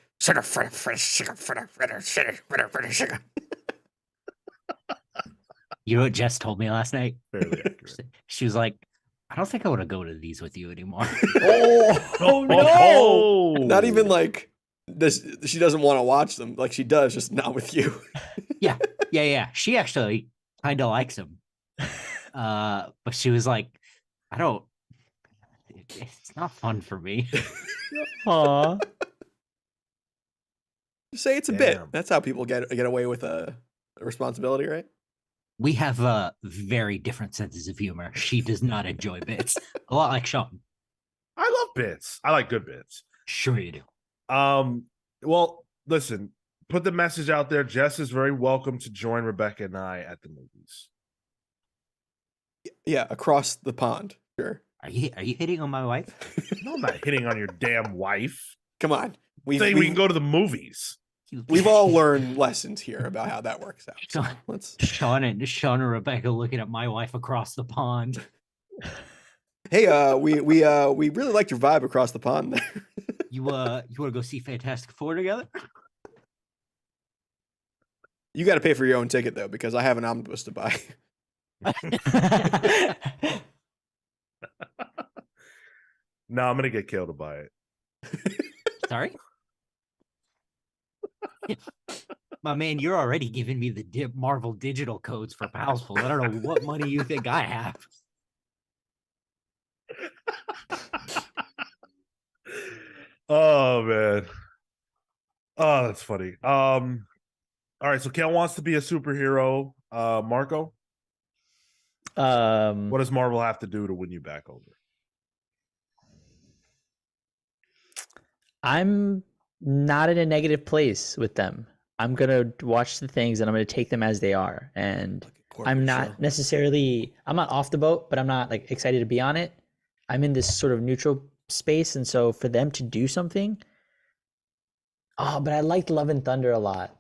You know what Jess told me last night? Fairly accurate. She was like, I don't think I want to go to these with you anymore. Oh, Not even like this. She doesn't want to watch them. Like she does, just not with you. Yeah. She actually kind of likes him. But she was like, it's not fun for me. Aw. Just say it's a bit. Damn. That's how people get away with a responsibility, right? We have very different senses of humor. She does not enjoy bits. A lot like Sean. I love bits. I like good bits. Sure you do. Well, listen, put the message out there. Jess is very welcome to join Rebecca and I at the movies. Yeah, across the pond. Sure. Are you hitting on my wife? No, I'm not hitting on your damn wife. Come on. We can go to the movies. We've all learned lessons here about how that works out. So Sean, let's. Sean and Rebecca looking at my wife across the pond. Hey, we really liked your vibe across the pond there. You want to go see Fantastic Four together? You got to pay for your own ticket though, because I have an omnibus to buy. No, I'm gonna get killed to buy it. Sorry? My man, you're already giving me the Marvel digital codes for Powerful. I don't know what money you think I have. Oh man. Oh, that's funny. All right, so Kel wants to be a superhero. Marco, what does Marvel have to do to win you back over? I'm not in a negative place with them. I'm gonna watch the things and I'm gonna take them as they are. And Like a corporate I'm show. not necessarily I'm not off the boat, but I'm not like excited to be on it. I'm in this sort of neutral space, and so for them to do something, but I liked Love and Thunder a lot.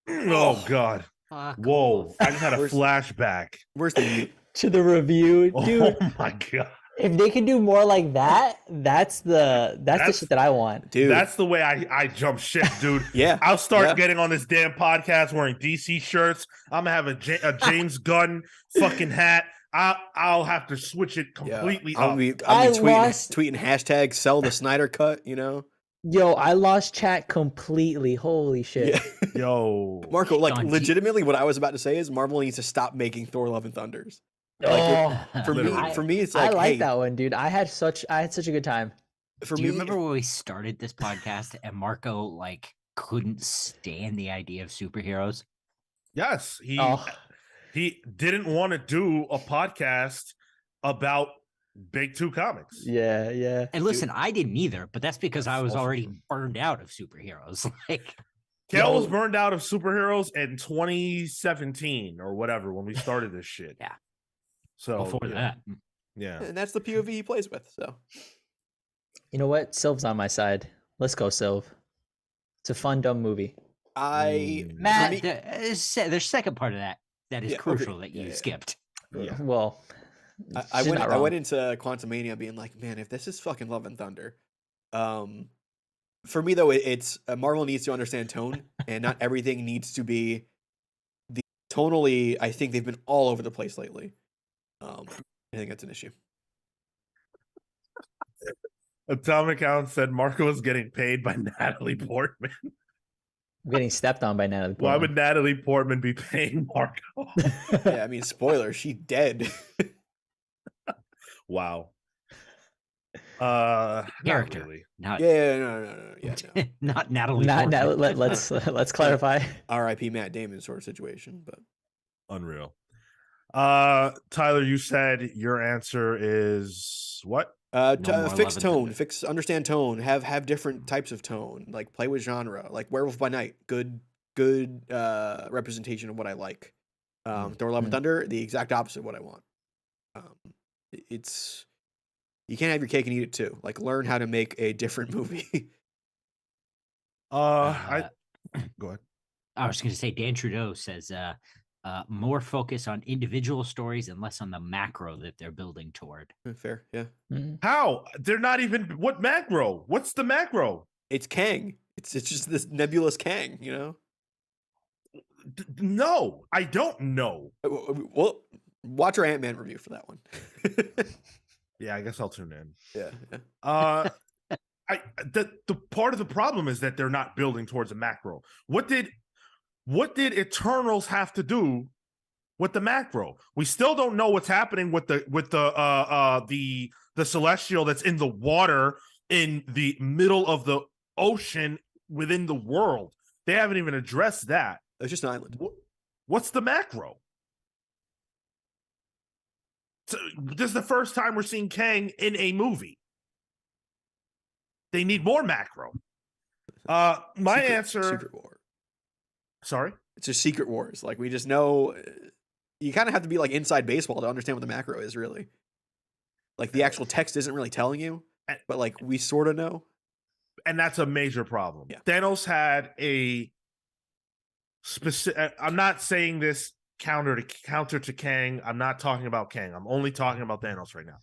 Oh God. Fuck Whoa. off. I just had a Where's- flashback. Where's the mute? To the review, dude. Oh my God. If they can do more like that, that's the That's- shit that I want. Dude. That's the way I jump ship, dude. Yeah. I'll start yeah. getting on this damn podcast wearing DC shirts. I'm gonna have a James Gunn fucking hat. I'll have to switch it completely I'll up. be I tweeting hashtag sell the Snyder cut, you know? Yo, I lost chat completely. Holy shit. Yeah. Yo, Marco, like Sean, legitimately what I was about to say is Marvel needs to stop making Thor Love and Thunders. Oh, For Literally. me it's I like, like hey, that one, dude. I had such a good time. for Do me you remember when we started this podcast and Marco like couldn't stand the idea of superheroes? yes, Oh, he didn't want to do a podcast about Big Two comics. yeah, yeah. And listen, I didn't either, but that's because I was Also already true. burned out of superheroes. Like, Kel was Yo. burned out of superheroes in 2017 or whatever when we started this shit. Yeah. So before yeah, that, yeah. and that's the POV he plays with. So You know what? Sylv's on my side. Let's go, Sylv. It's a fun, dumb movie. Mm. Matt, me- there's second part of that is Yeah, okay. crucial that you Yeah. skipped. Yeah. Well, I she's went not I wrong. went into Quantumania being like, man, if this is fucking Love and Thunder, for me though, it's Marvel needs to understand tone, and not everything needs to be the tonally. I think they've been all over the place lately. I think that's an issue. Atomic Hound said Marco was getting paid by Natalie Portman. I'm getting stepped on by Natalie Why Portman. would Natalie Portman be paying Marco? Yeah, I mean, spoiler, she dead. Wow. Not Character, really. not Yeah, no, yeah, no. not Natalie. Not, Portman. let's clarify. R.I.P. Matt Damon sort of situation, but Unreal. Tyler, you said your answer is what? No more fix Love and tone, Thunder. understand tone, have different types of tone, like play with genre, like Werewolf by Night, good representation of what I like. Thor: Love and Thunder, the exact opposite of what I want. It's you can't have your cake and eat it too. Like learn how to make a different movie. I go ahead. I was going to say Dan Trudeau says more focus on individual stories and less on the macro that they're building toward. Fair, yeah. Mhm. How? They're not even what macro? What's the macro? It's Kang. It's just this nebulous Kang, you know. No, I don't know. Well, watch our Ant-Man review for that one. Yeah, I guess I'll tune in. yeah. The part of the problem is that they're not building towards a macro. What did Eternals have to do with the macro? We still don't know what's happening with the celestial that's in the water in the middle of the ocean within the world. They haven't even addressed that. It's just an island. What's the macro? So, this is the first time we're seeing Kang in a movie. They need more macro. My answer. Secret War. Sorry. It's just Secret Wars. Like we just know. You kind of have to be like inside baseball to understand what the macro is, really. Like the actual text isn't really telling you, but like we sort of know. And that's a major problem. Yeah. Thanos had a specific. I'm not saying this counter to Kang. I'm not talking about Kang. I'm only talking about Thanos right now.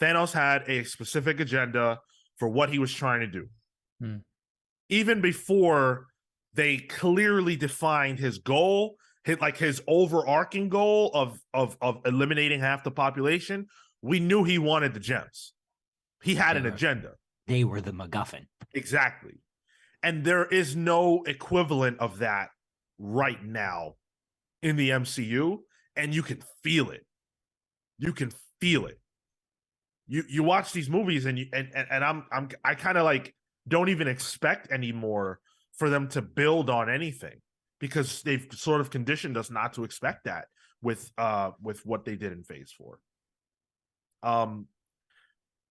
Thanos had a specific agenda for what he was trying to do. Even before they clearly defined his goal, his overarching goal of eliminating half the population, we knew he wanted the gems. He had an agenda. They were the MacGuffin. Exactly. And there is no equivalent of that right now in the MCU, and you can feel it. You can feel it. You watch these movies and I kind of like don't even expect anymore for them to build on anything because they've sort of conditioned us not to expect that with what they did in Phase 4.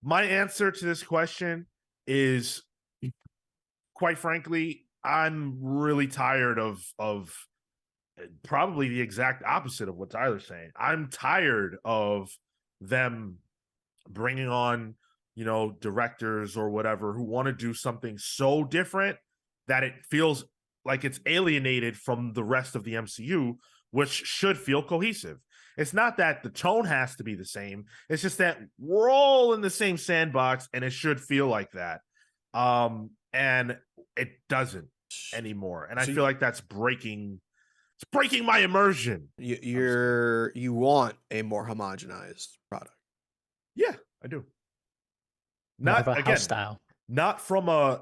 My answer to this question is, quite frankly, I'm really tired of probably the exact opposite of what Tyler's saying. I'm tired of them bringing on, directors or whatever who want to do something so different that it feels like it's alienated from the rest of the MCU, which should feel cohesive. It's not that the tone has to be the same. It's just that we're all in the same sandbox and it should feel like that. And it doesn't anymore. And I feel like that's breaking my immersion. You want a more homogenized product. Yeah, I do. More Not of a again, house style. not from a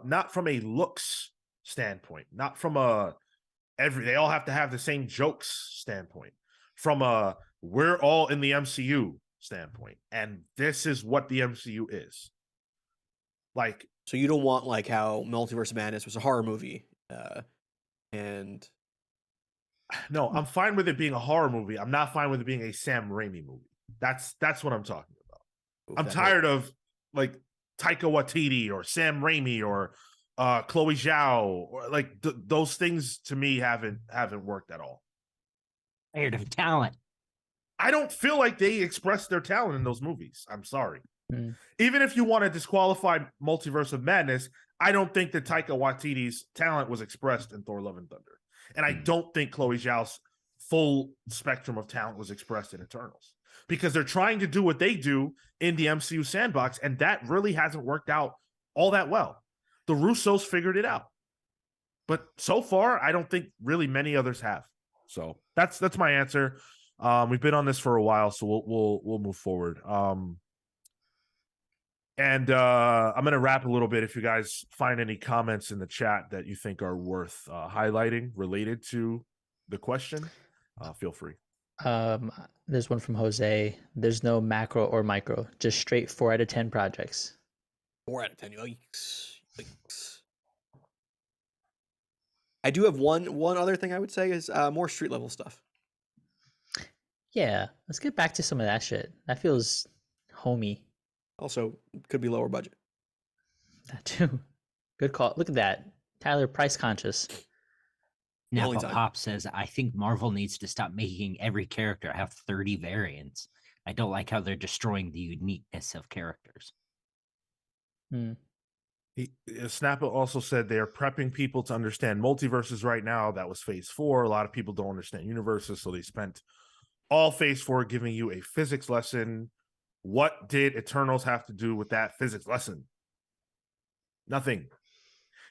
looks standpoint, not from they all have to have the same jokes standpoint, from a we're all in the MCU standpoint, and this is what the MCU is. Like, so you don't want like how Multiverse of Madness was a horror movie, and no, I'm fine with it being a horror movie. I'm not fine with it being a Sam Raimi movie. That's what I'm talking about. I'm tired of like Taika Waititi or Sam Raimi or Chloe Zhao, or like those things to me haven't worked at all. Tired of talent. I don't feel like they expressed their talent in those movies. I'm sorry. Mm. Even if you want to disqualify Multiverse of Madness, I don't think that Taika Waititi's talent was expressed in Thor: Love and Thunder, and I don't think Chloe Zhao's full spectrum of talent was expressed in Eternals, because they're trying to do what they do in the MCU sandbox, and that really hasn't worked out all that well. The Russos figured it out, but so far, I don't think really many others have. So that's my answer. We've been on this for a while, so we'll move forward. And I'm going to wrap a little bit. If you guys find any comments in the chat that you think are worth highlighting related to the question, feel free. There's one from Jose. There's no macro or micro, just straight 4 out of 10 projects. 4 out of 10. Yikes. I do have one other thing I would say is more street level stuff. Yeah, let's get back to some of that shit. That feels homey. Also, could be lower budget. That too. Good call. Look at that. Tyler, price conscious. Napa Pop says, I think Marvel needs to stop making every character have 30 variants. I don't like how they're destroying the uniqueness of characters. Snappa also said they are prepping people to understand multiverses right now. That was phase 4. A lot of people don't understand universes, so they spent all phase 4 giving you a physics lesson. What did Eternals have to do with that physics lesson? Nothing.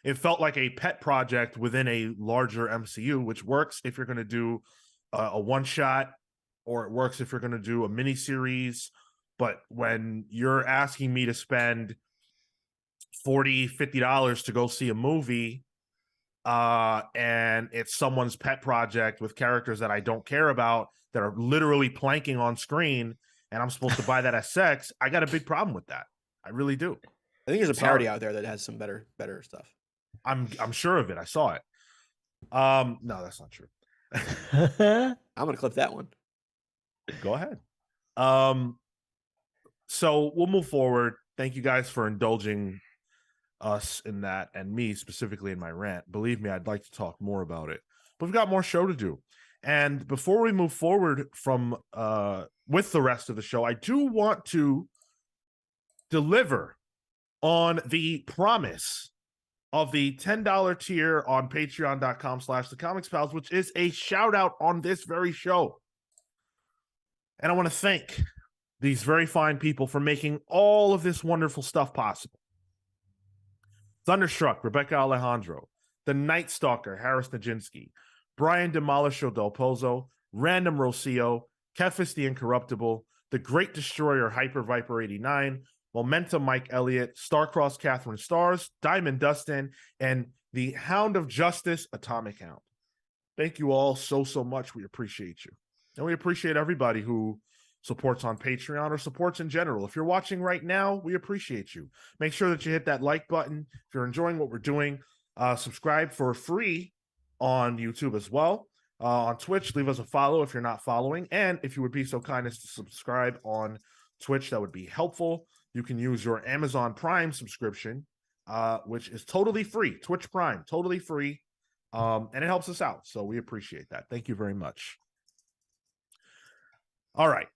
It felt like a pet project within a larger MCU, which works if you're going to do a one-shot, or it works if you're going to do a miniseries. But when you're asking me to spend $40, $50 to go see a movie, and it's someone's pet project with characters that I don't care about that are literally planking on screen, and I'm supposed to buy that as sex, I got a big problem with that. I really do. I think there's a parody out there that has some better stuff. I'm sure of it. I saw it. No, that's not true. I'm gonna clip that one. Go ahead. So we'll move forward. Thank you guys for indulging us in that, and me specifically in my rant. Believe me, I'd like to talk more about it, but we've got more show to do. And before we move forward from with the rest of the show, I do want to deliver on the promise of the $10 tier on patreon.com/thecomics-pals, which is a shout out on this very show. And I want to thank these very fine people for making all of this wonderful stuff possible. Thunderstruck, Rebecca Alejandro, The Night Stalker, Harris Nijinsky, Brian Demolisho Del Pozo, Random Rocio, Kefis the Incorruptible, The Great Destroyer, Hyper Viper 89, Momentum Mike Elliott, Starcross Catherine Stars, Diamond Dustin, and the Hound of Justice, Atomic Hound. Thank you all so much. We appreciate you. And we appreciate everybody who supports on Patreon or supports in general. If you're watching right now, we appreciate you. Make sure that you hit that like button. If you're enjoying what we're doing, subscribe for free on YouTube as well. On Twitch, leave us a follow if you're not following. And if you would be so kind as to subscribe on Twitch, that would be helpful. You can use your Amazon Prime subscription which is totally free. Twitch Prime, totally free. And it helps us out. So we appreciate that. Thank you very much. All right.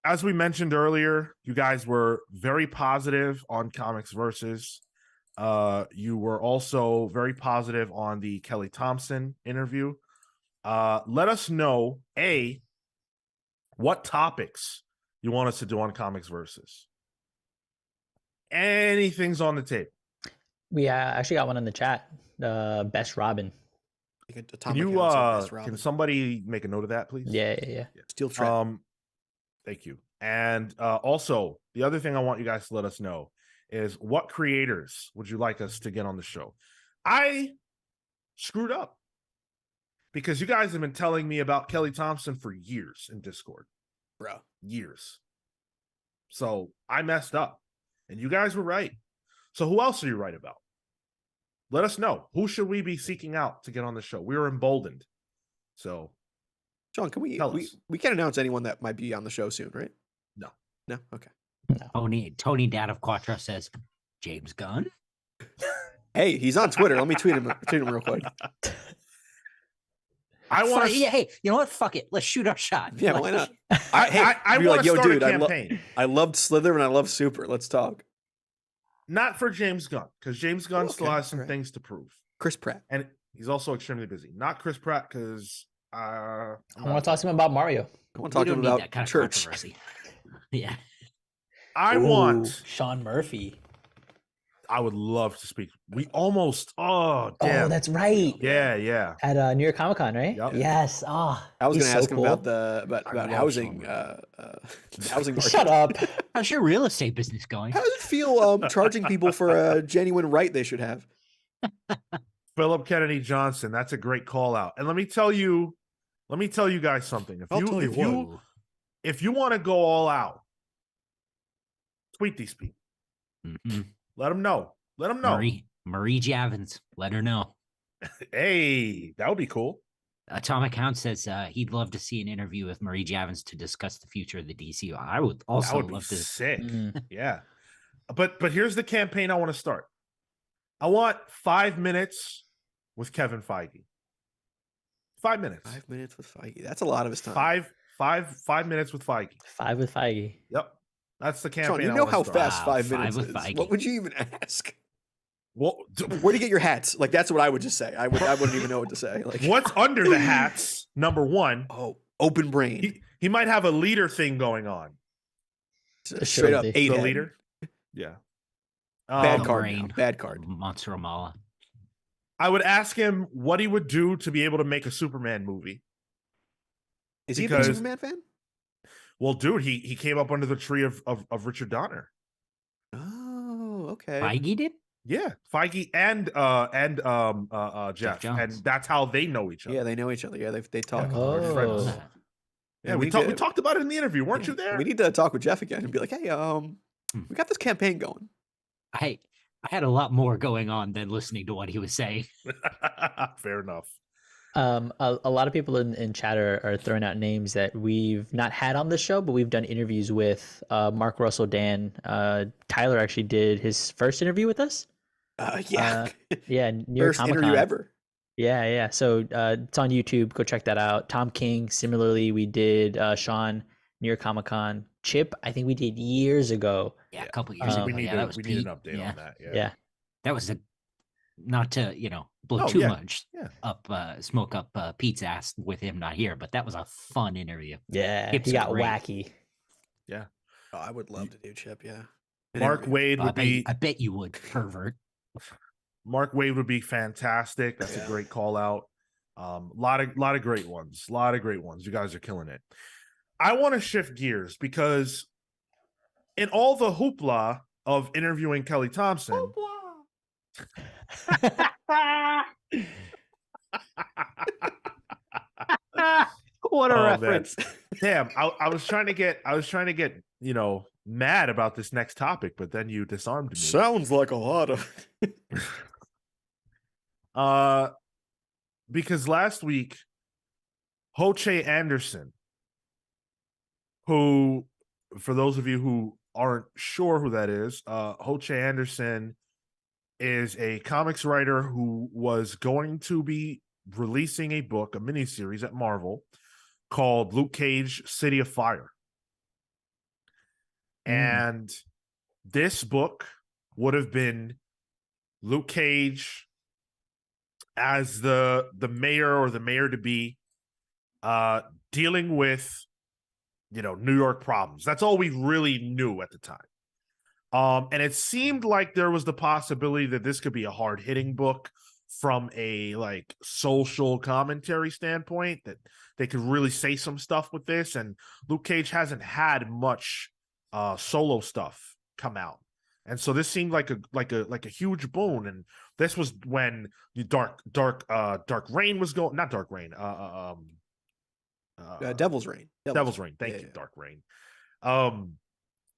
As we mentioned earlier, you guys were very positive on Comics Versus. You were also very positive on the Kelly Thompson interview. Let us know, A, what topics you want us to do on Comics Versus. Anything's on the table. We actually got one in the chat. Best Robin. Can you can somebody make a note of that, please? Yeah. Steel Trap. Thank you. And also, the other thing I want you guys to let us know is what creators would you like us to get on the show? I screwed up because you guys have been telling me about Kelly Thompson for years in Discord. Bro. Years. So I messed up. And you guys were right. So who else are you right about? Let us know. Who should we be seeking out to get on the show? We were emboldened. So, Sean, can we can't announce anyone that might be on the show soon, right? No. Okay. Tony Dad of Quattro says James Gunn. Hey, he's on Twitter. Let me tweet him real quick. I want to. Hey, you know what? Fuck it. Let's shoot our shot. Yeah, Like, why not? I want to start a campaign. I loved Slither and I love Super. Let's talk. Not for James Gunn, because James Gunn still has some right. things to prove. Chris Pratt. And he's also extremely busy. Not Chris Pratt, because I want to talk to him about Mario. I want to talk to him about that kind church. Of controversy. Yeah. I want Sean Murphy. I would love to speak. We almost. Oh, damn. Oh, that's right. Yeah. At New York Comic Con, right? Yep. Yes. Oh, I was going to so ask him cool. about housing. Housing market. Shut up. How's your real estate business going? How does it feel charging people for a genuine right they should have? Philip Kennedy Johnson. That's a great call out. And let me tell you guys something. If you want to go all out, tweet these people. Mm-hmm. Let them know. Marie Javins. Let her know. Hey, that would be cool. Atomic Hound says he'd love to see an interview with Marie Javins to discuss the future of the DCU. I would also love to. Sick. Yeah. But here's the campaign I want to start. I want 5 minutes with Kevin Feige. 5 minutes. 5 minutes with Feige. That's a lot of his time. 5 minutes with Feige. 5 with Feige. Yep. That's the campaign. Sean, you know how start. fast 5 minutes with is. Feige. What would you even ask? Well, where do you get your hats? Like, that's what I would just say. I wouldn't even know what to say. Like, what's under the hats? Number one. Oh, open brain. He might have a leader thing going on. Straight up 8 the leader. Yeah. Bad card. Now. Bad card. Monster Amala. I would ask him what he would do to be able to make a Superman movie. Is he a big Superman fan? Well, dude, he came up under the tree of Richard Donner. Oh, okay. Feige did? Yeah, Feige and Jeff, and that's how they know each other. Yeah, they know each other. Yeah, they talk. Oh. Yeah, we talked about it in the interview. Weren't you there? We need to talk with Jeff again and be like, hey, we got this campaign going. I had a lot more going on than listening to what he was saying. Fair enough. A lot of people in chat are throwing out names that we've not had on the show, but we've done interviews with. Mark Russell, Dan, Tyler actually did his first interview with us. Yeah, New York first interview ever. Yeah. So it's on YouTube. Go check that out. Tom King. Similarly, we did Sean, New York Comic Con. Chip, I think we did years ago. Yeah, a couple years ago. We need an update on that. Yeah. That was not to blow too much up smoke up Pete's ass with him not here, but that was a fun interview. Yeah, he got wacky. Yeah. Oh, I would love to do Chip. Yeah. Mark Wade would be. I bet you would, pervert. Mark Wade would be fantastic. That's a great call out. Lot of great ones. You guys are killing it. I want to shift gears because in all the hoopla of interviewing Kelly Thompson. What a reference. Damn, I was trying to get mad about this next topic, but then you disarmed me. Sounds like a lot of because last week Ho Che Anderson, who, for those of you who aren't sure who that is, Hoche Anderson is a comics writer who was going to be releasing a book, a miniseries at Marvel called Luke Cage City of Fire. And this book would have been Luke Cage as the mayor or the mayor to be, dealing with, New York problems. That's all we really knew at the time. And it seemed like there was the possibility that this could be a hard-hitting book from a like social commentary standpoint, that they could really say some stuff with this. And Luke Cage hasn't had much solo stuff come out. And so this seemed like a huge boon. And this was when the Dark Reign was going, not Dark Reign, Devil's Reign. Devil's Reign. Thank you, Dark Reign.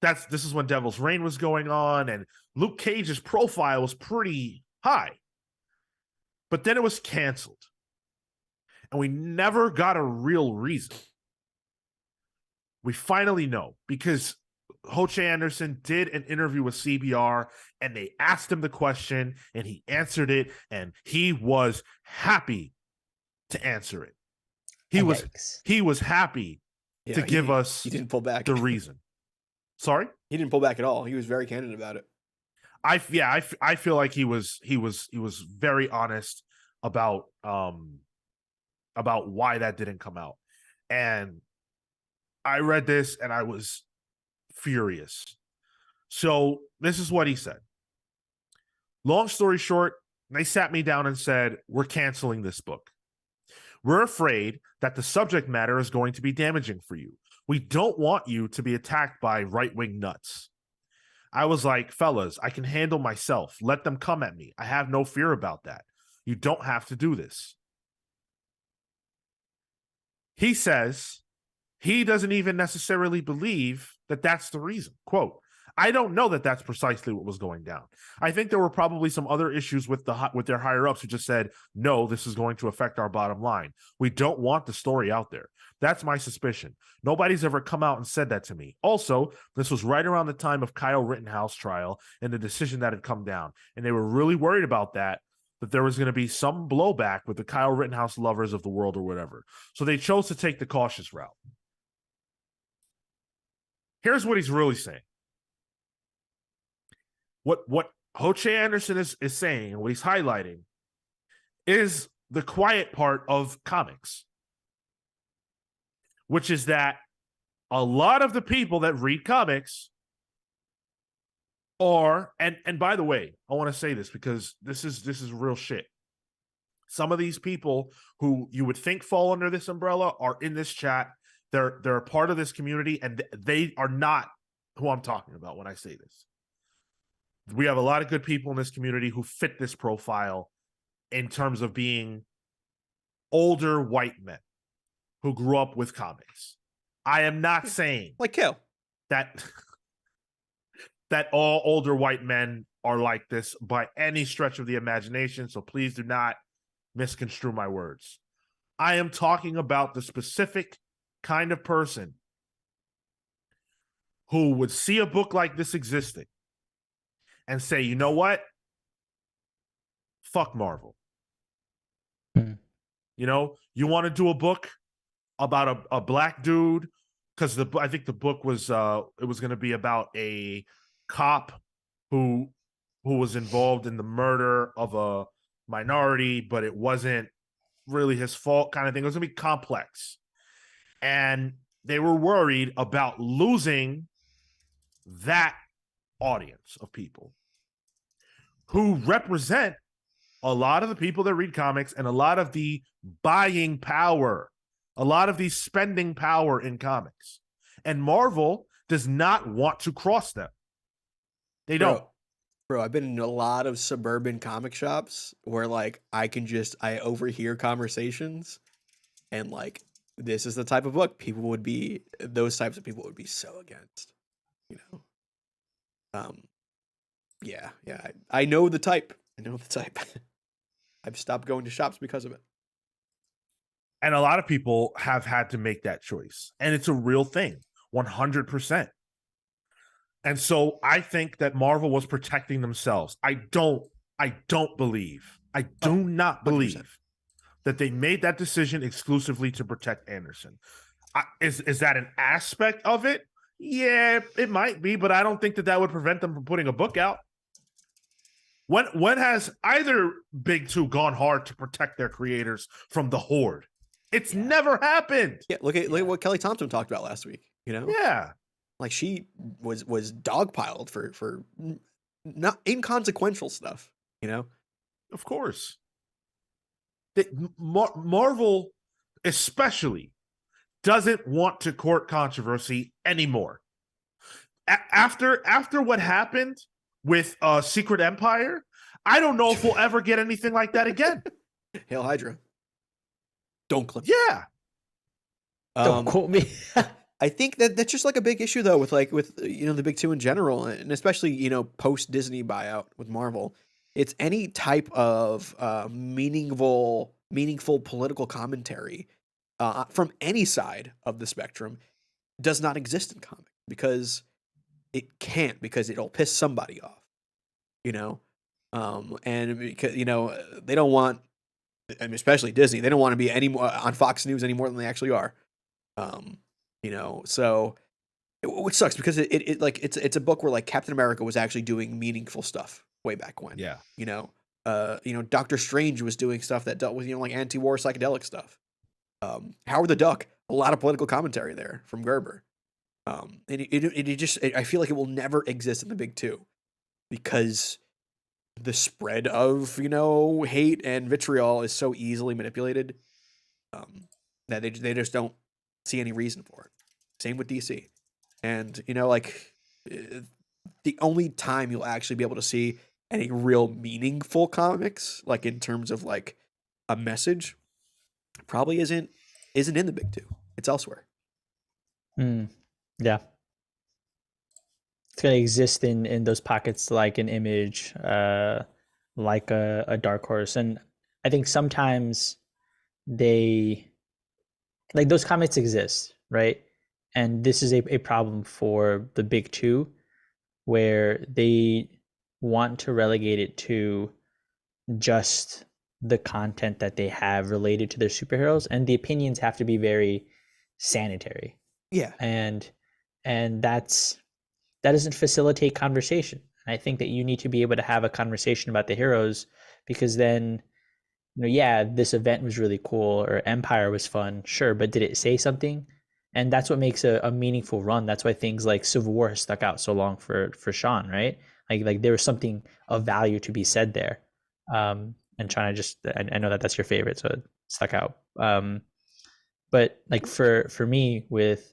This is when Devil's Reign was going on, and Luke Cage's profile was pretty high. But then it was canceled. And we never got a real reason. We finally know, because Hoche Anderson did an interview with CBR, and they asked him the question, and he answered it, and he was happy to answer it. He was happy to give us he didn't pull back the reason. Sorry? He didn't pull back at all. He was very candid about it. I feel like he was very honest about why that didn't come out. And I read this and I was furious. So this is what he said. Long story short, they sat me down and said, "We're canceling this book. We're afraid that the subject matter is going to be damaging for you. We don't want you to be attacked by right-wing nuts." I was like, "Fellas, I can handle myself. Let them come at me. I have no fear about that. You don't have to do this." He says he doesn't even necessarily believe that that's the reason. Quote, "I don't know that that's precisely what was going down. I think there were probably some other issues with their higher ups who just said, no, this is going to affect our bottom line. We don't want the story out there. That's my suspicion. Nobody's ever come out and said that to me. Also, this was right around the time of Kyle Rittenhouse trial and the decision that had come down. And they were really worried about that there was going to be some blowback with the Kyle Rittenhouse lovers of the world or whatever. So they chose to take the cautious route." Here's what he's really saying. What Hoche Anderson is saying, and what he's highlighting, is the quiet part of comics, which is that a lot of the people that read comics are, and by the way, I want to say this because this is real shit. Some of these people who you would think fall under this umbrella are in this chat. They're a part of this community, and they are not who I'm talking about when I say this. We have a lot of good people in this community who fit this profile in terms of being older white men who grew up with comics. I am not saying like Kale that all older white men are like this by any stretch of the imagination, so please do not misconstrue my words. I am talking about the specific kind of person who would see a book like this existing and say, you know what? Fuck Marvel. You know, you want to do a book about a black dude, because I think the book was it was going to be about a cop who was involved in the murder of a minority, but it wasn't really his fault, kind of thing. It was going to be complex. And they were worried about losing that audience of people who represent a lot of the people that read comics and a lot of the buying power, a lot of the spending power in comics. And Marvel does not want to cross them. They don't. Bro, I've been in a lot of suburban comic shops where like I overhear conversations, and like this is the type of book those types of people would be so against, you know. Yeah. I know the type. I've stopped going to shops because of it. And a lot of people have had to make that choice. And it's a real thing, 100%. And so I think that Marvel was protecting themselves. I do not 100%. believe that they made that decision exclusively to protect Anderson. Is that an aspect of it? Yeah, it might be, but I don't think that would prevent them from putting a book out. When has either big two gone hard to protect their creators from the Horde? It's never happened. Yeah, look at what Kelly Thompson talked about last week. Yeah, Like she was dogpiled for not inconsequential stuff. of course. Marvel, especially, doesn't want to court controversy anymore. After what happened with Secret Empire, I don't know if we'll ever get anything like that again. Hail Hydra. Don't clip. Yeah. Don't quote me. I think that's just like a big issue though with the big two in general, and especially post Disney buyout with Marvel. It's any type of meaningful political commentary from any side of the spectrum does not exist in comics because it can't, because it'll piss somebody off, and because they don't want, I mean, especially Disney, they don't want to be any more on Fox News any more than they actually are. So which sucks because it's a book where like Captain America was actually doing meaningful stuff way back when. Yeah. Doctor Strange was doing stuff that dealt with like anti-war psychedelic stuff. Howard the Duck, a lot of political commentary there from Gerber. I feel like it will never exist in the big two because the spread of hate and vitriol is so easily manipulated that they just don't see any reason for it. Same with DC. And the only time you'll actually be able to see any real meaningful comics, like in terms of like a message, probably isn't in the big two. It's elsewhere. Yeah. It's going to exist in those pockets like an Image, like a Dark Horse. And I think sometimes they, like, those comics exist, right? And this is a problem for the big two, where they want to relegate it to just the content that they have related to their superheroes, and the opinions have to be very sanitary. Yeah. And that doesn't facilitate conversation. And I think that you need to be able to have a conversation about the heroes, because then, yeah, this event was really cool, or Empire was fun, sure, but did it say something? And that's what makes a meaningful run. That's why things like Civil War has stuck out so long for Sean, right? Like there was something of value to be said there. And trying to just, I know that that's your favorite, so it stuck out. But like for me with,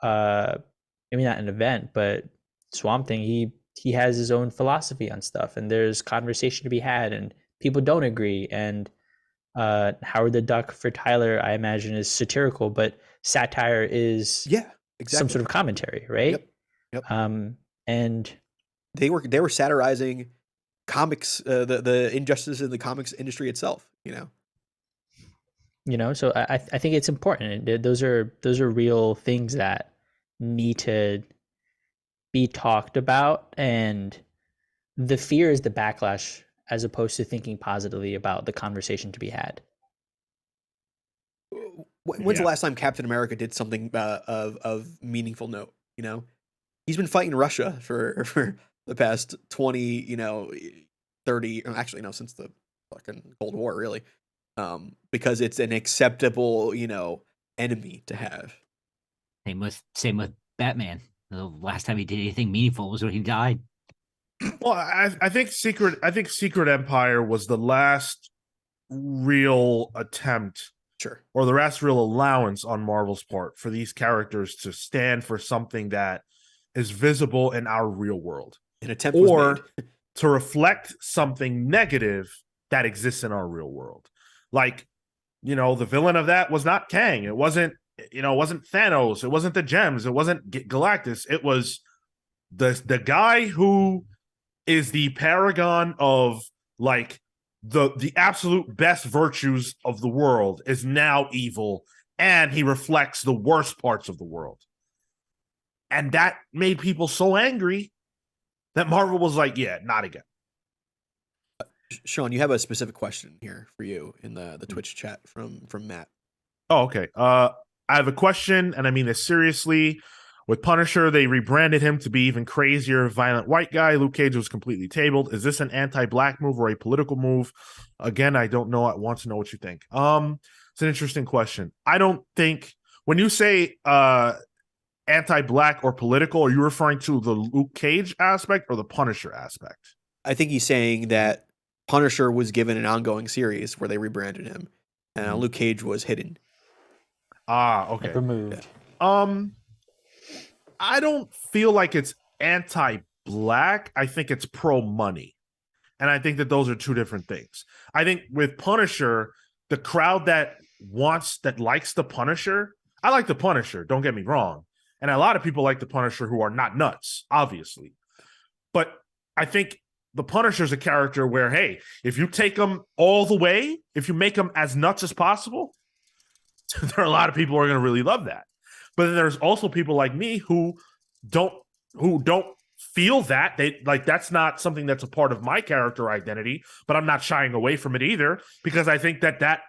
maybe not an event, but Swamp Thing, he has his own philosophy on stuff, and there's conversation to be had, and people don't agree. And Howard the Duck for Tyler, I imagine, is satirical, but satire is exactly some sort of commentary, right? Yep. And they were satirizing comics, the injustices in the comics industry itself. So I think it's important. Those are real things that need to be talked about, and the fear is the backlash, as opposed to thinking positively about the conversation to be had. When's the last time Captain America did something of meaningful note? He's been fighting Russia for the past 20, 30, actually no, since the fucking Cold War, really, because it's an acceptable, enemy to have. Same with Batman. The last time he did anything meaningful was when he died. Well, I think Secret Empire was the last real attempt, sure, or the last real allowance on Marvel's part for these characters to stand for something that is visible in our real world, an attempt was made to reflect something negative that exists in our real world. Like, the villain of that was not Kang. It wasn't, it wasn't Thanos. It wasn't the gems. It wasn't Galactus. It was the guy who is the paragon of like the absolute best virtues of the world is now evil, and he reflects the worst parts of the world. And that made people so angry that Marvel was like, yeah, not again. Sean, you have a specific question here for you in the Twitch chat from Matt. Oh, okay. I have a question, and I mean this seriously. With Punisher, they rebranded him to be even crazier, violent white guy. Luke Cage was completely tabled. Is this an anti-black move or a political move? Again, I don't know. I want to know what you think. It's an interesting question. I don't think when you say anti-black or political, are you referring to the Luke Cage aspect or the Punisher aspect? I think he's saying that Punisher was given an ongoing series where they rebranded him, and Luke Cage was hidden. Ah, okay. Like removed. I don't feel like it's anti-black. I think it's pro-money. And I think that those are two different things. I think with Punisher, the crowd that likes the Punisher, I like the Punisher, don't get me wrong. And a lot of people like the Punisher who are not nuts, obviously. But I think the Punisher's a character where, hey, if you take him all the way, if you make him as nuts as possible, there are a lot of people who are going to really love that. But then there's also people like me who don't feel that. They like that's not something that's a part of my character identity, but I'm not shying away from it either because I think that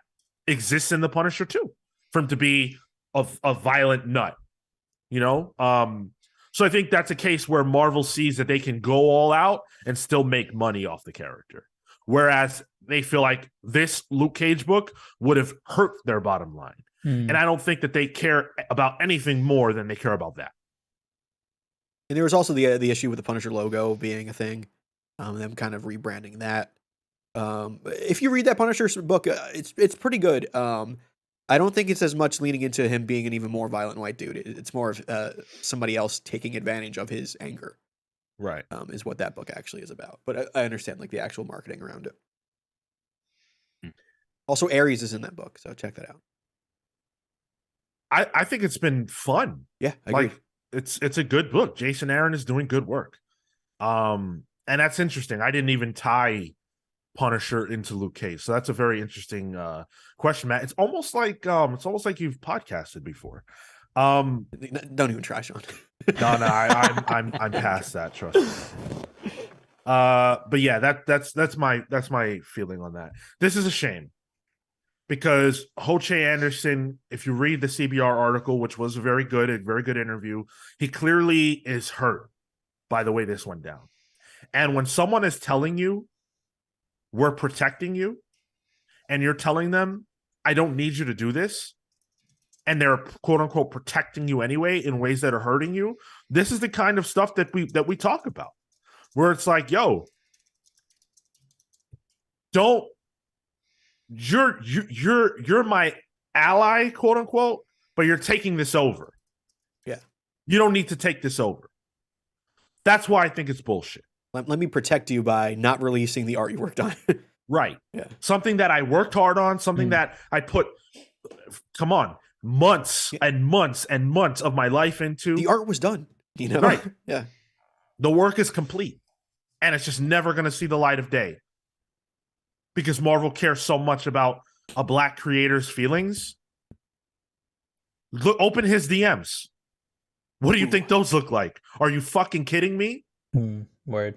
exists in the Punisher too, for him to be a violent nut, you know? So I think that's a case where Marvel sees that they can go all out and still make money off the character. Whereas they feel like this Luke Cage book would have hurt their bottom line. And I don't think that they care about anything more than they care about that. And there was also the issue with the Punisher logo being a thing, them kind of rebranding that. If you read that Punisher book, it's pretty good. I don't think it's as much leaning into him being an even more violent white dude. It's more of somebody else taking advantage of his anger. Right. Is what that book actually is about. But I understand like the actual marketing around it. Also, Ares is in that book, so check that out. I think it's been fun. Yeah, I agree. Like it's a good book. Jason Aaron is doing good work. And that's interesting. I didn't even tie Punisher into Luke Cage. So that's a very interesting question, Matt. It's almost like you've podcasted before. Don't even try, Sean. No, I'm past that, trust me. But yeah, that's my feeling on that. This is a shame. Because Ho-Che Anderson, if you read the CBR article, which was a very good interview, he clearly is hurt by the way this went down. And when someone is telling you, we're protecting you, and you're telling them, I don't need you to do this, and they're quote unquote protecting you anyway in ways that are hurting you, this is the kind of stuff that we talk about. Where it's like, yo, you're my ally, quote unquote, but you're taking this over. Yeah. You don't need to take this over. That's why I think it's bullshit. Let me protect you by not releasing the art you worked on. Right. Yeah. Something that I worked hard on, something that I put, months and months and months of my life into. The art was done, you know? Right. Yeah. The work is complete. And it's just never going to see the light of day. Because Marvel cares so much about a black creator's feelings. Look, open his DMs. What do you think those look like? Are you fucking kidding me? Word.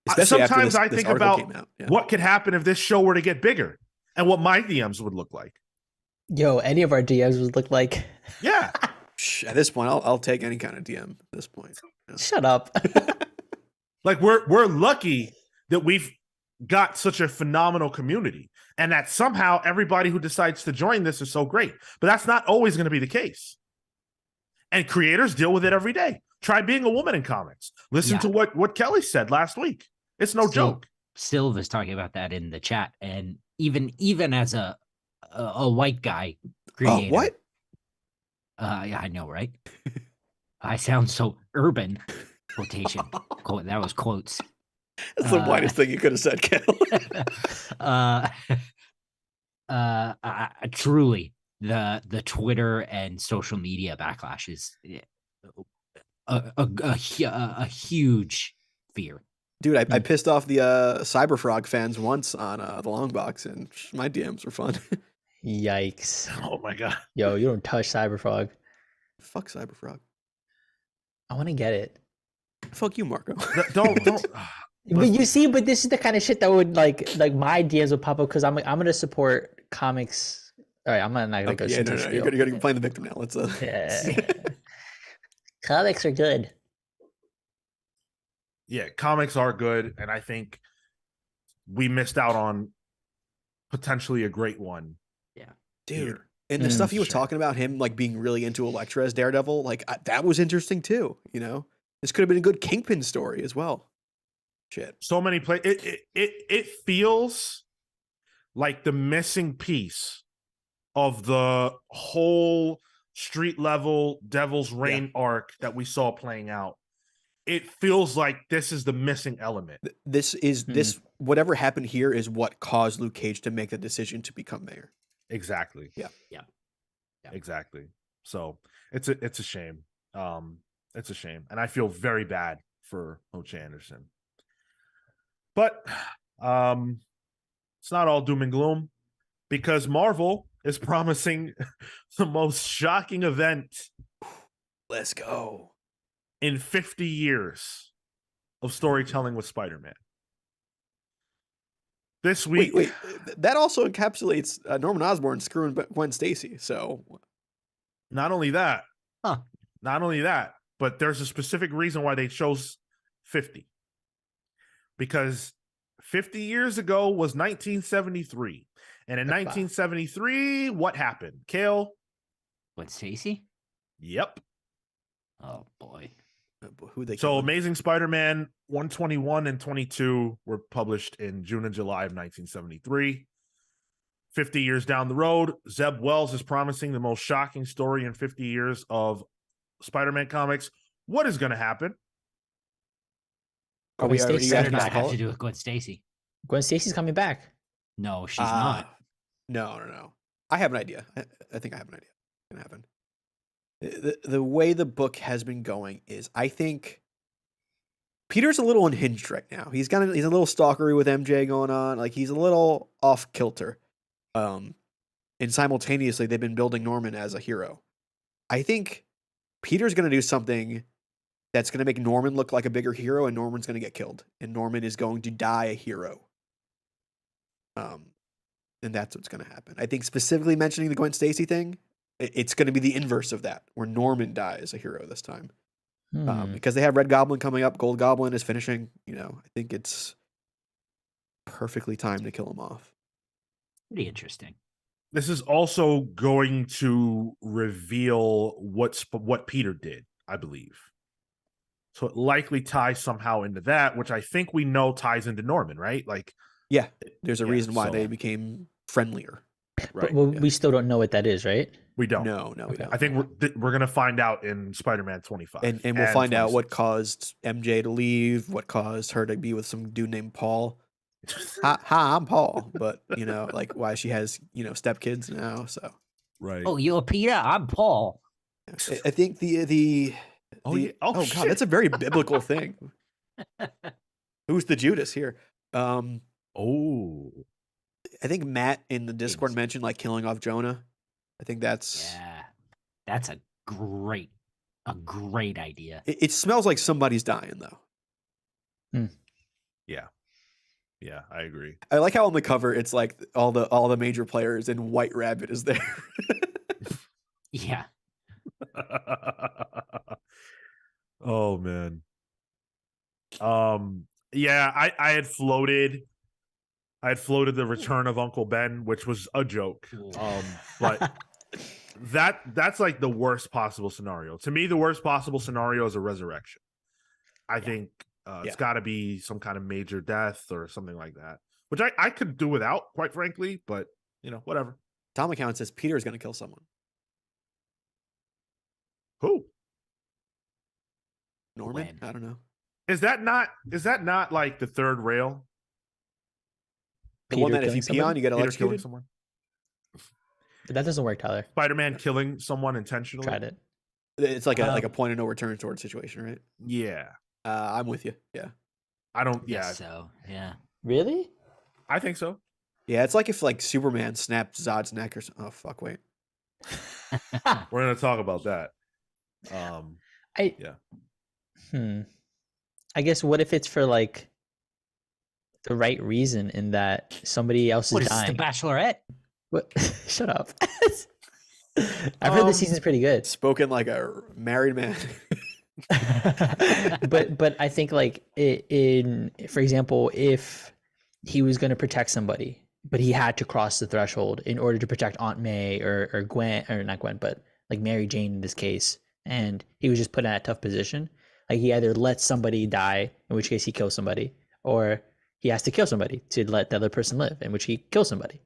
Especially sometimes after this I think article about came out. Yeah. what could happen if this show were to get bigger and what my DMs would look like. Yo, any of our DMs would look like. Yeah. At this point, I'll take any kind of DM at this point. Yeah. Shut up. Like we're lucky that we've got such a phenomenal community and that somehow everybody who decides to join this is so great. But that's not always going to be the case. And creators deal with it every day. Try being a woman in comics. Listen to what Kelly said last week. It's no joke. Sylv is talking about that in the chat. And even as a white guy creator. What? Yeah, I know, right? I sound so urban. Quotation. That was quotes. That's the whitest thing you could have said, Kel. Truly, the Twitter and social media backlash is a huge fear. Dude, I pissed off the Cyberfrog fans once on the long box, and my DMs were fun. Yikes. Oh my God. Yo, you don't touch Cyberfrog. Fuck Cyberfrog. I want to get it. Fuck you, Marco. Don't. But you see, but this is the kind of shit that would like my DMs would pop up because I'm gonna support comics. All right, I'm not gonna Okay, go yeah, into no, you're gonna be playing the victim now. Let's Yeah. Comics are good. Yeah, comics are good, and I think we missed out on potentially a great one. dude. Here. And the stuff you were Sure. talking about, him like being really into Elektra as Daredevil, like that was interesting too. You know, this could have been a good Kingpin story as well. Shit. So many play. It feels like the missing piece of the whole street level Devil's Reign arc that we saw playing out. It feels like this is the missing element. This whatever happened here is what caused Luke Cage to make the decision to become mayor. Exactly. Yeah. Exactly. So it's a shame. It's a shame, and I feel very bad for H. Anderson. But it's not all doom and gloom, because Marvel is promising the most shocking event Let's go. in 50 years of storytelling with Spider-Man. This week, Wait. That also encapsulates Norman Osborn screwing Gwen Stacy. So not only that, Huh. but there's a specific reason why they chose 50. Because 50 years ago was 1973. And in 1973, what happened? Kale? What, Stacy? Yep. Oh boy. who they? So killing? Amazing Spider-Man 121 and 22 were published in June and July of 1973. 50 years down the road, Zeb Wells is promising the most shocking story in 50 years of Spider-Man comics. What is going to happen? Are we Gwen already Stacy Better asking us not to have call to it? do with Gwen Stacy. Gwen Stacy's coming back. No, she's not. No. I have an idea. I think I have an idea. What's gonna happen? The way the book has been going is, I think Peter's a little unhinged right now. He's a little stalkery with MJ going on. Like he's a little off kilter. And simultaneously they've been building Norman as a hero. I think Peter's gonna do something that's gonna make Norman look like a bigger hero, and Norman's gonna get killed, and Norman is going to die a hero. And that's what's gonna happen. I think specifically mentioning the Gwen Stacy thing, it's gonna be the inverse of that, where Norman dies a hero this time. Because they have Red Goblin coming up, Gold Goblin is finishing. You know, I think it's perfectly timed to kill him off. Pretty interesting. This is also going to reveal what Peter did, I believe. So it likely ties somehow into that, which I think we know ties into Norman, right? Like, Yeah, there's a Yeah, reason why so- they became friendlier. right? But we still don't know what that is, right? We don't. No, we Okay. don't. I think we're gonna find out in Spider-Man 25, And we'll find out what 26. caused MJ to leave, what caused her to be with some dude named Paul. Hi, I'm Paul, but you know, like why she has stepkids now. So Right. Oh, you're Peter? I'm Paul. I think the Oh, yeah. Oh, God, shit. that's a very biblical thing. Who's the Judas here? Oh. I think Matt in the Discord James. mentioned like killing off Jonah. I think that's Yeah. That's a great idea. it smells like somebody's dying though. Yeah, I agree. I like how on the cover it's like all the major players and White Rabbit is there. Yeah. Oh man. Yeah, I had floated the return of Uncle Ben, which was a joke. But that's like the worst possible scenario. To me, the worst possible scenario is a resurrection. I think it's got to be some kind of major death or something like that, which I could do without, quite frankly, but whatever. Tom account says Peter is going to kill someone. Who? Norman? When? I don't know. Is that not like the third rail? The one Peter that if you killing pee on, somebody? you get Peter killing electrocuted. someone? But that doesn't work, Tyler. Spider-Man killing someone intentionally? Tried it. It's like a point of no return sort of situation, right? Yeah. I'm with you. Yeah. I don't Guess yeah. so. Yeah. Really? I think so. Yeah, it's like if like Superman snapped Zod's neck or something. Oh fuck, wait. We're gonna talk about that. I Yeah. I guess what if it's for like the right reason in that somebody else What is is this, The dying? Bachelorette? What? Shut up. I've heard this season's pretty good. Spoken like a married man. but I think like in for example, if he was going to protect somebody, but he had to cross the threshold in order to protect Aunt May or Gwen, or not Gwen, but like Mary Jane in this case, and he was just put in that tough position. Like he either lets somebody die, in which case he kills somebody, or he has to kill somebody to let the other person live, in which he kills somebody.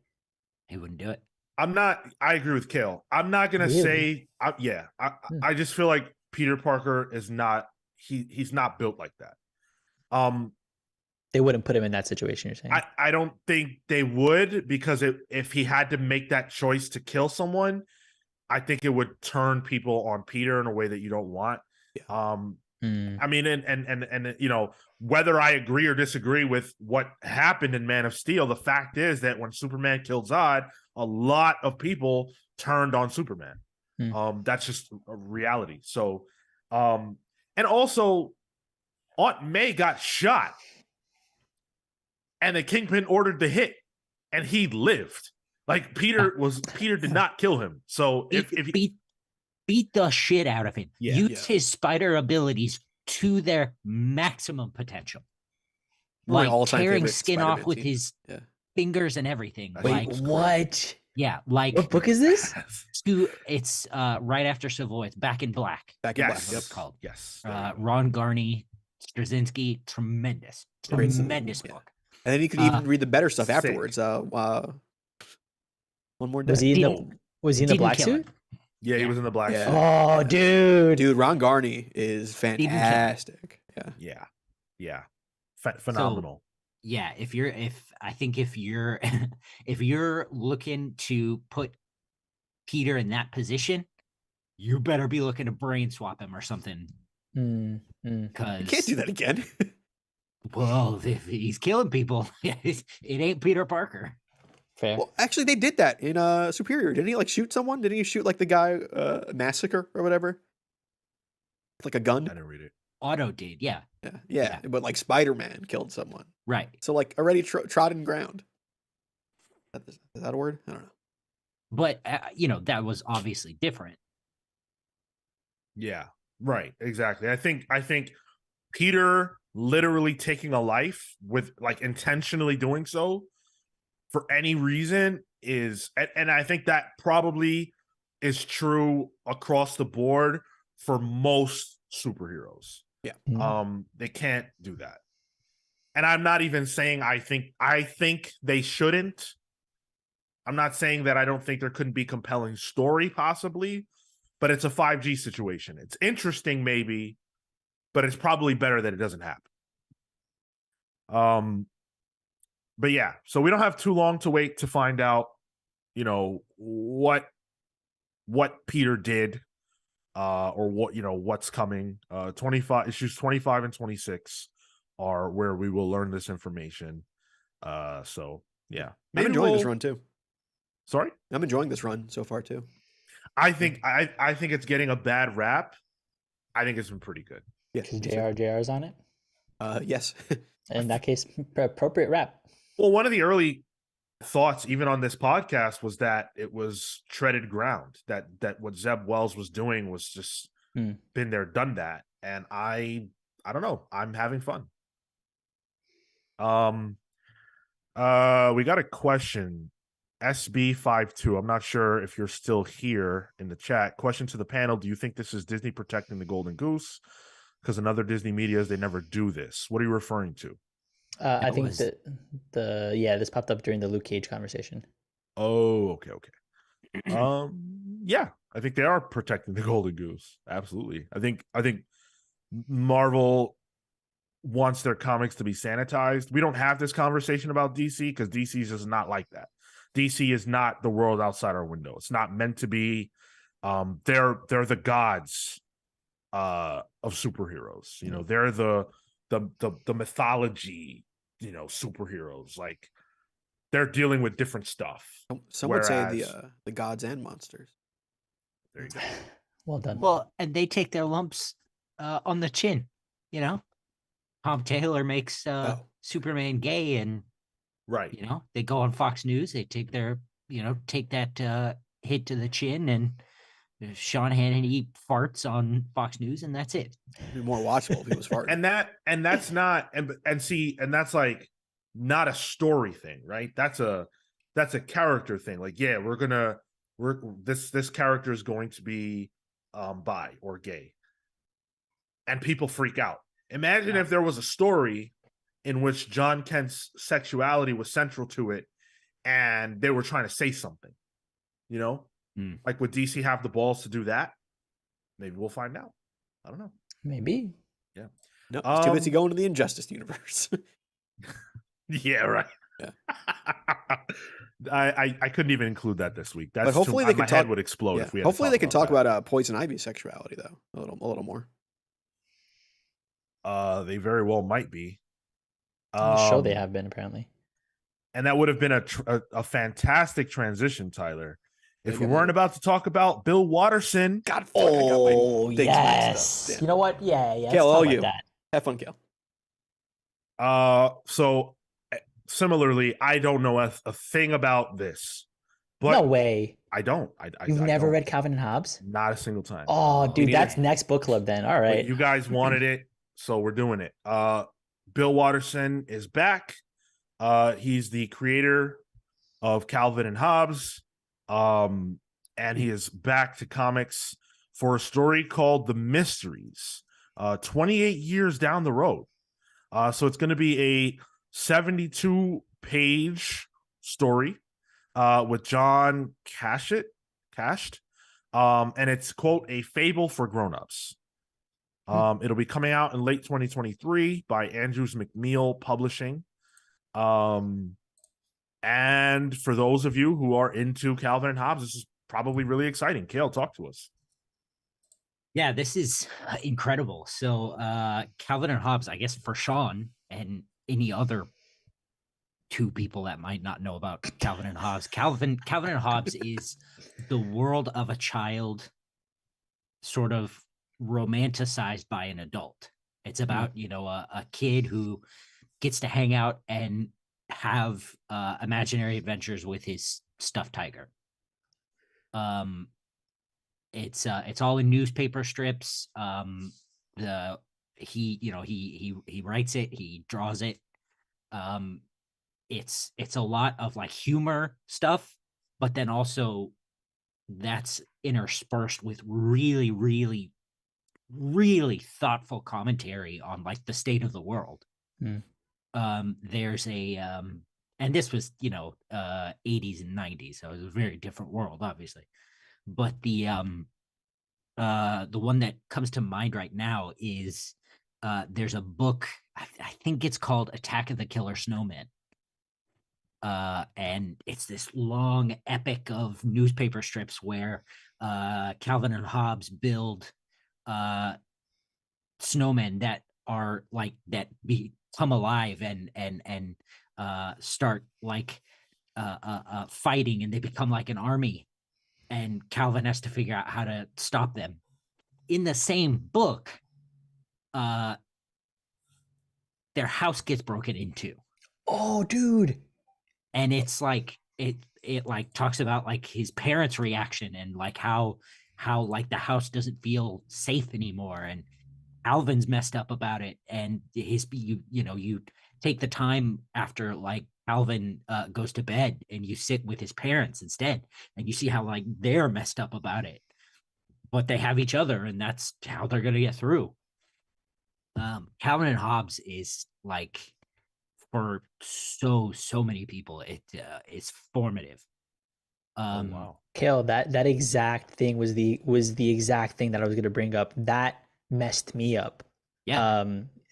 He wouldn't do it. I agree with Kale. I'm not gonna Really? say, I just feel like Peter Parker is not, he's not built like that. They wouldn't put him in that situation, you're saying? I don't think they would, because if he had to make that choice to kill someone, I think it would turn people on Peter in a way that you don't want. Yeah. I mean, and you know, whether I agree or disagree with what happened in Man of Steel, the fact is that when Superman killed Zod, a lot of people turned on Superman. That's just a reality. So, and also, Aunt May got shot, and the Kingpin ordered the hit, and he lived. Like Peter did not kill him. So if beat the shit out of him. Yeah. Use his spider abilities to their maximum potential. My Like all-time tearing favorite skin Spider-Man off with scene. his Yeah. fingers and everything. That Wait, Like was what? yeah, like What book is this? it's right after Civil War. It's Back in Black. Back in Yes, Black. Yep. It's called. Yes. Ron Garney, Straczynski, tremendous Great stuff. tremendous Yeah. book. And then you could even read the better stuff sick. afterwards. One more day. Was he in the Didn't black kill suit? him. Yeah, he Yeah. was in the black Yeah. suit. Oh, dude. Dude, Ron Garney is Kill. fantastic. Yeah. Yeah. Yeah. Phenomenal. Yeah, if you're if you're looking to put Peter in that position, you better be looking to brain swap him or something. You Because can't do that again. well, if he's killing people, it ain't Peter Parker. Fair. Well, actually, they did that in Superior. Didn't he like shoot someone? Didn't he shoot like the guy Massacre or whatever? Like a gun? I didn't read it. Otto did, yeah, Yeah. But like Spider-Man killed someone. right. So like already trodden ground. Is that a word? I don't know. But that was obviously different. Yeah. Right. Exactly. I think Peter literally taking a life with like intentionally doing so for any reason is, and I think that probably is true across the board for most superheroes. Yeah. They can't do that. And I'm not even saying I think they shouldn't. I'm not saying that I don't think there couldn't be compelling story possibly, but it's a 5G situation. It's interesting maybe, but it's probably better that it doesn't happen. But yeah, so we don't have too long to wait to find out, what Peter did, or what's coming. 25 issues 25 and 26 are where we will learn this information. So yeah, I'm enjoying this run too. Sorry, I'm enjoying this run so far too. I think it's getting a bad rap. I think it's been pretty good. Yeah, Because JR's on it. Yes. In that case, appropriate rap. Well, one of the early thoughts, even on this podcast, was that it was treaded ground. That what Zeb Wells was doing was just been there, done that, and I don't know. I'm having fun. We got a question. SB52. I'm not sure if you're still here in the chat. Question to the panel: do you think this is Disney protecting the Golden Goose? Because in other Disney medias, they never do this. What are you referring to? I think that this popped up during the Luke Cage conversation. Oh, okay. Yeah, I think they are protecting the Golden Goose. Absolutely. I think Marvel wants their comics to be sanitized. We don't have this conversation about DC because DC is just not like that. DC is not the world outside our window. It's not meant to be. They're the gods of superheroes. They're the mythology, superheroes. Like they're dealing with different stuff. Some would say the gods and monsters. There you go. Well done. Well, and they take their lumps on the chin, you know. Tom Taylor makes Oh. Superman gay, and Right. you know they go on Fox News. They take their take that hit to the chin, and Sean Hannity farts on Fox News, and that's it. It'd be more watchable if he was farting. And that's not and see, and that's like not a story thing, right? That's a character thing. Like, yeah, we're this character is going to be bi or gay, and people freak out. Imagine Yeah. if there was a story in which John Kent's sexuality was central to it, and they were trying to say something. You know, like would DC have the balls to do that? Maybe we'll find out. I don't know. Maybe. Yeah. No, he's too busy going to the Injustice universe. Yeah, right. Yeah. I couldn't even include that this week. That's But hopefully they my can head talk. would explode Yeah. if we had Hopefully to they can talk that. about Poison Ivy's sexuality though a little more. They very well might be. On the show they have been apparently. And that would have been a fantastic transition, Tyler, if They we got weren't me. about to talk about Bill Watterson. God, fuck, I got my big yes. stuff. Damn. You know what? Yeah. Kale, Let's all talk about you. that. Have fun, Kale. So similarly, I don't know a thing about this, but No way. I don't. You've I never don't. read Calvin and Hobbes? Not a single time. Oh, dude, neither. that's next book club then. All But right. you guys wanted it, so we're doing it. Bill Watterson is back. He's the creator of Calvin and Hobbes, and he is back to comics for a story called The Mysteries, 28 years down the road. So it's going to be a 72-page story with John Cashed, and it's, quote, a fable for grown-ups. It'll be coming out in late 2023 by Andrews McMeel Publishing. And for those of you who are into Calvin and Hobbes, this is probably really exciting. Kale, talk to us. Yeah, this is incredible. So Calvin and Hobbes, I guess for Sean and any other two people that might not know about Calvin and Hobbes, Calvin and Hobbes is the world of a child sort of romanticized by an adult. It's about, a kid who gets to hang out and have imaginary adventures with his stuffed tiger. It's all in newspaper strips. He writes it, he draws it. It's a lot of like humor stuff, but then also that's interspersed with really, really, really thoughtful commentary on like the state of the world. There's a and this was 80s and 90s, so it was a very different world, obviously. But the one that comes to mind right now is there's a book, I think it's called Attack of the Killer Snowman. And it's this long epic of newspaper strips where Calvin and Hobbes build snowmen that are like that become alive and start like fighting, and they become like an army, and Calvin has to figure out how to stop them. In the same book, their house gets broken into. Oh, dude. And it's like it like talks about like his parents' reaction and like how like the house doesn't feel safe anymore, and Alvin's messed up about it, and you take the time after like Alvin goes to bed and you sit with his parents instead, and you see how like they're messed up about it, but they have each other, and that's how they're gonna get through. Calvin and Hobbes is like, for so many people, it is formative. Wow. Kale, that exact thing was the exact thing that I was going to bring up. That messed me up. Yeah.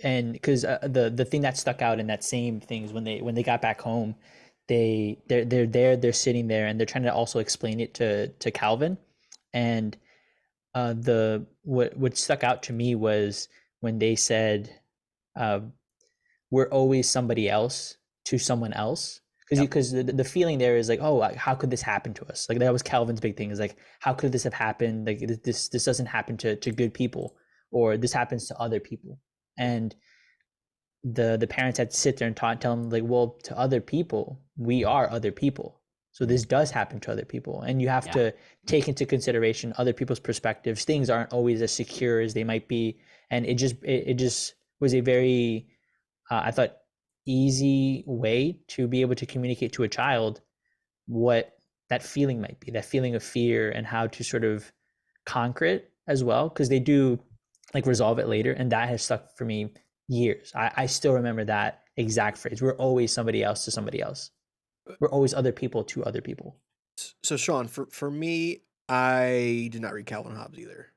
And because the thing that stuck out in that same thing is when they got back home, they're sitting there and they're trying to also explain it to Calvin, and what stuck out to me was when they said, we're always somebody else to someone else, because the feeling there is like, oh, how could this happen to us? Like that was Calvin's big thing, is like, how could this have happened? Like this doesn't happen to good people, or this happens to other people. And the parents had to sit there and tell them like, well, to other people, we are other people, so this does happen to other people, and you have to take into consideration other people's perspectives. Things aren't always as secure as they might be, and it just was a very I thought easy way to be able to communicate to a child what that feeling might be, that feeling of fear, and how to sort of conquer it as well, because they do like resolve it later, and that has stuck for me years. I still remember that exact phrase. We're always somebody else to somebody else. We're always other people to other people. So Sean, for me, I did not read Calvin Hobbes either.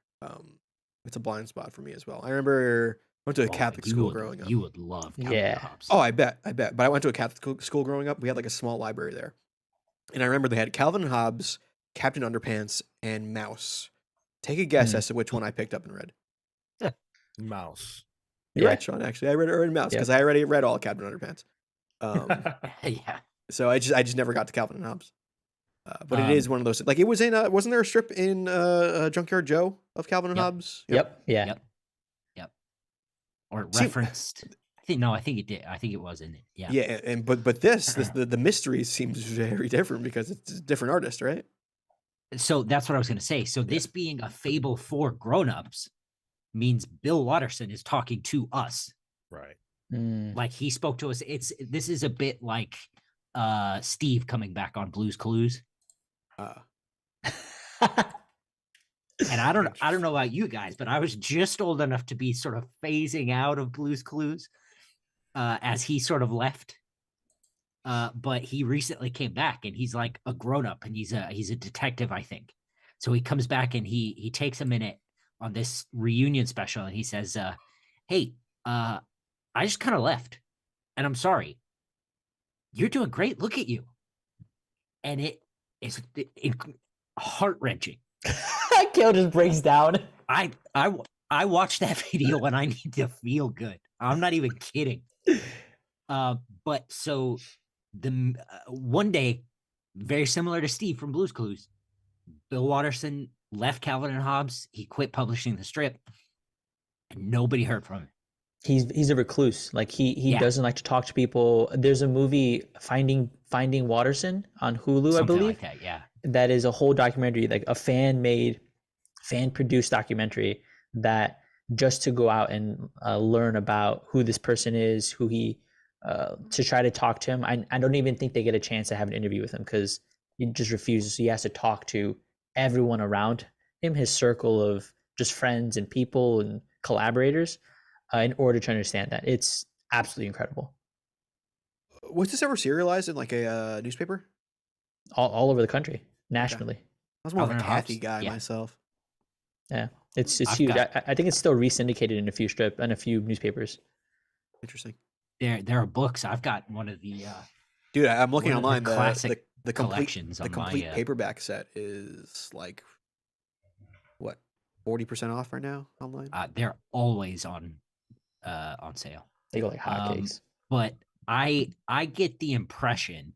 It's a blind spot for me as well. I remember I went to a Catholic school growing up. You would love Calvin Yeah. Hobbes. Oh, I bet. But I went to a Catholic school growing up. We had like a small library there, and I remember they had Calvin and Hobbes, Captain Underpants, and Mouse. Take a guess as to which one I picked up and read. Mouse. You're Yeah. right, Sean. Actually, I read Mouse because Yep. I already read all Captain Underpants. Yeah. So I just never got to Calvin and Hobbes. But it is Um, one of those, like it was in wasn't there a strip in Junkyard Joe of Calvin and Yep. Hobbes? Yep. Yeah. Yep. Or See- referenced. I think it did. I think it was in it. Yeah. Yeah, and but the mystery seems very different because it's a different artist, right? So that's what I was going to say. So this being a fable for grown-ups means Bill Watterson is talking to us. Right. Mm. Like he spoke to us. This is a bit like Steve coming back on Blue's Clues. And I don't know about you guys, but I was just old enough to be sort of phasing out of Blue's Clues as he sort of left. But he recently came back, and he's like a grown-up, and he's a detective, I think. So he comes back and he takes a minute on this reunion special, and he says, "Hey, I just kind of left, and I'm sorry. You're doing great. Look at you." And it is heart-wrenching. Kale just breaks down. I watched that video and I need to feel good. I'm not even kidding. But so the one day, very similar to Steve from Blue's Clues, Bill Watterson left Calvin and Hobbes. He quit publishing the strip, and nobody heard from him. He's a recluse. Like he Yeah. doesn't like to talk to people. There's a movie Finding Watterson on Hulu, I Something believe. like that. Yeah. That is a whole documentary, like a fan produced documentary, that just to go out and learn about who this person is, who he to try to talk to him. I don't even think they get a chance to have an interview with him because he just refuses. So he has to talk to everyone around him, his circle of just friends and people and collaborators, in order to understand that. It's absolutely incredible. Was this ever serialized in like a newspaper? All over the country, nationally. I was more of a Calvin and Kathy Hobbes, guy yeah. myself. Yeah, it's I've huge. got- I think it's still re-syndicated in a few newspapers. Interesting, There are books. I've got one of the dude. I'm looking One of the online. classic The complete collections the on my, complete paperback set is like what 40% off right now online. they're always on sale. They go like hotcakes. But I get the impression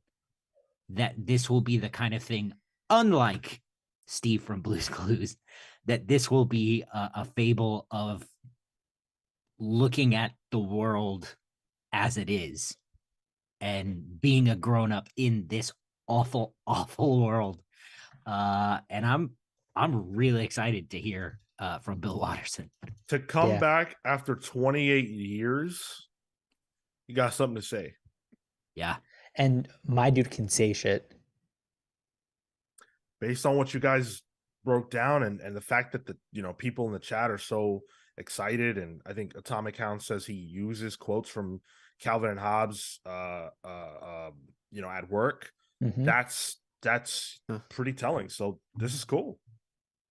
that this will be the kind of thing, unlike Steve from Blue's Clues, that this will be a fable of looking at the world as it is and being a grown-up in this awful, awful world. And I'm really excited to hear from Bill Watterson. To come Yeah. back after 28 years, you got something to say. Yeah. And my dude can say shit. Based on what you guys broke down and the fact that the people in the chat are so excited, and I think Atomic Hound says he uses quotes from Calvin and Hobbes at work. Mhm. That's Huh. pretty telling. So this is cool.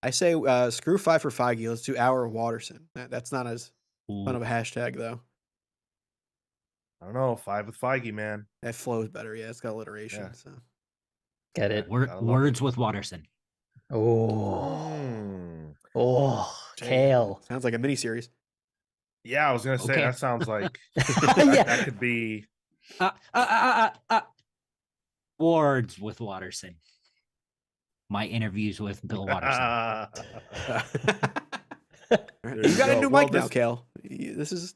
I say screw 5 for Feige. Let's do Hour of Watterson. That's not as fun of a hashtag though. I don't know, 5 with Feige, man. That flows better. Yeah, it's got alliteration. Yeah. So Get it? Gotta love Words with Watterson. Oh, Dang. Kale. Sounds like a miniseries. Yeah, I was gonna say Okay. that sounds like Yeah. that could be. Awards with Watterson. My interviews with Bill Watterson. There You got a go. new Well, mic now, Kale. This is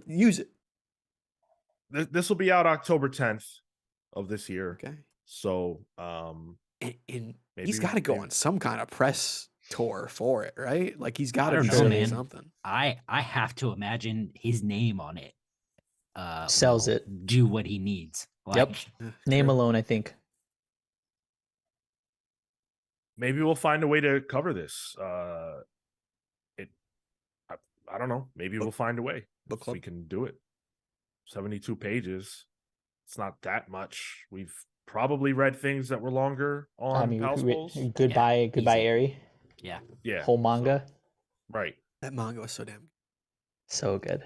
use it. This will be out October 10th of this year. Okay. So, And he's maybe- got to go maybe- on some kind of press tour for it, right? Like he's got I to don't be know, saying man. something. I have to imagine his name on it. Sells will it. Do what he needs. Yep. Yeah, Name true. alone, I think. maybe we'll find a way to cover this. I don't know. Maybe we'll find a way. Book If we club. can do it. 72 pages. It's not that much. We've probably read things that were longer on I mean, Pal Schools. goodbye, easy. Eri. Yeah. Yeah. Whole so- manga. right. That manga was so damn good. So good.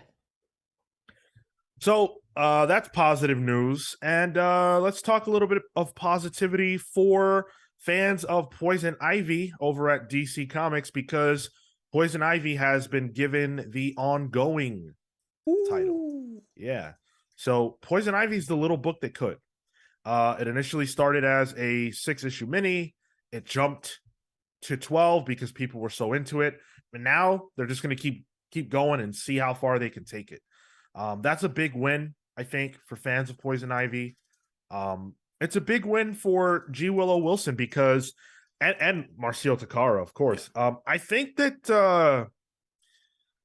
So that's positive news. And let's talk a little bit of positivity for fans of Poison Ivy over at DC Comics, because Poison Ivy has been given the ongoing title. Ooh. Yeah. So Poison Ivy is the little book that could. It initially started as a 6-issue mini. It jumped to 12 because people were so into it. But now they're just going to keep going and see how far they can take it. That's a big win, I think, for fans of Poison Ivy. It's a big win for G. Willow Wilson because, and Marcio Takara, of course. I think that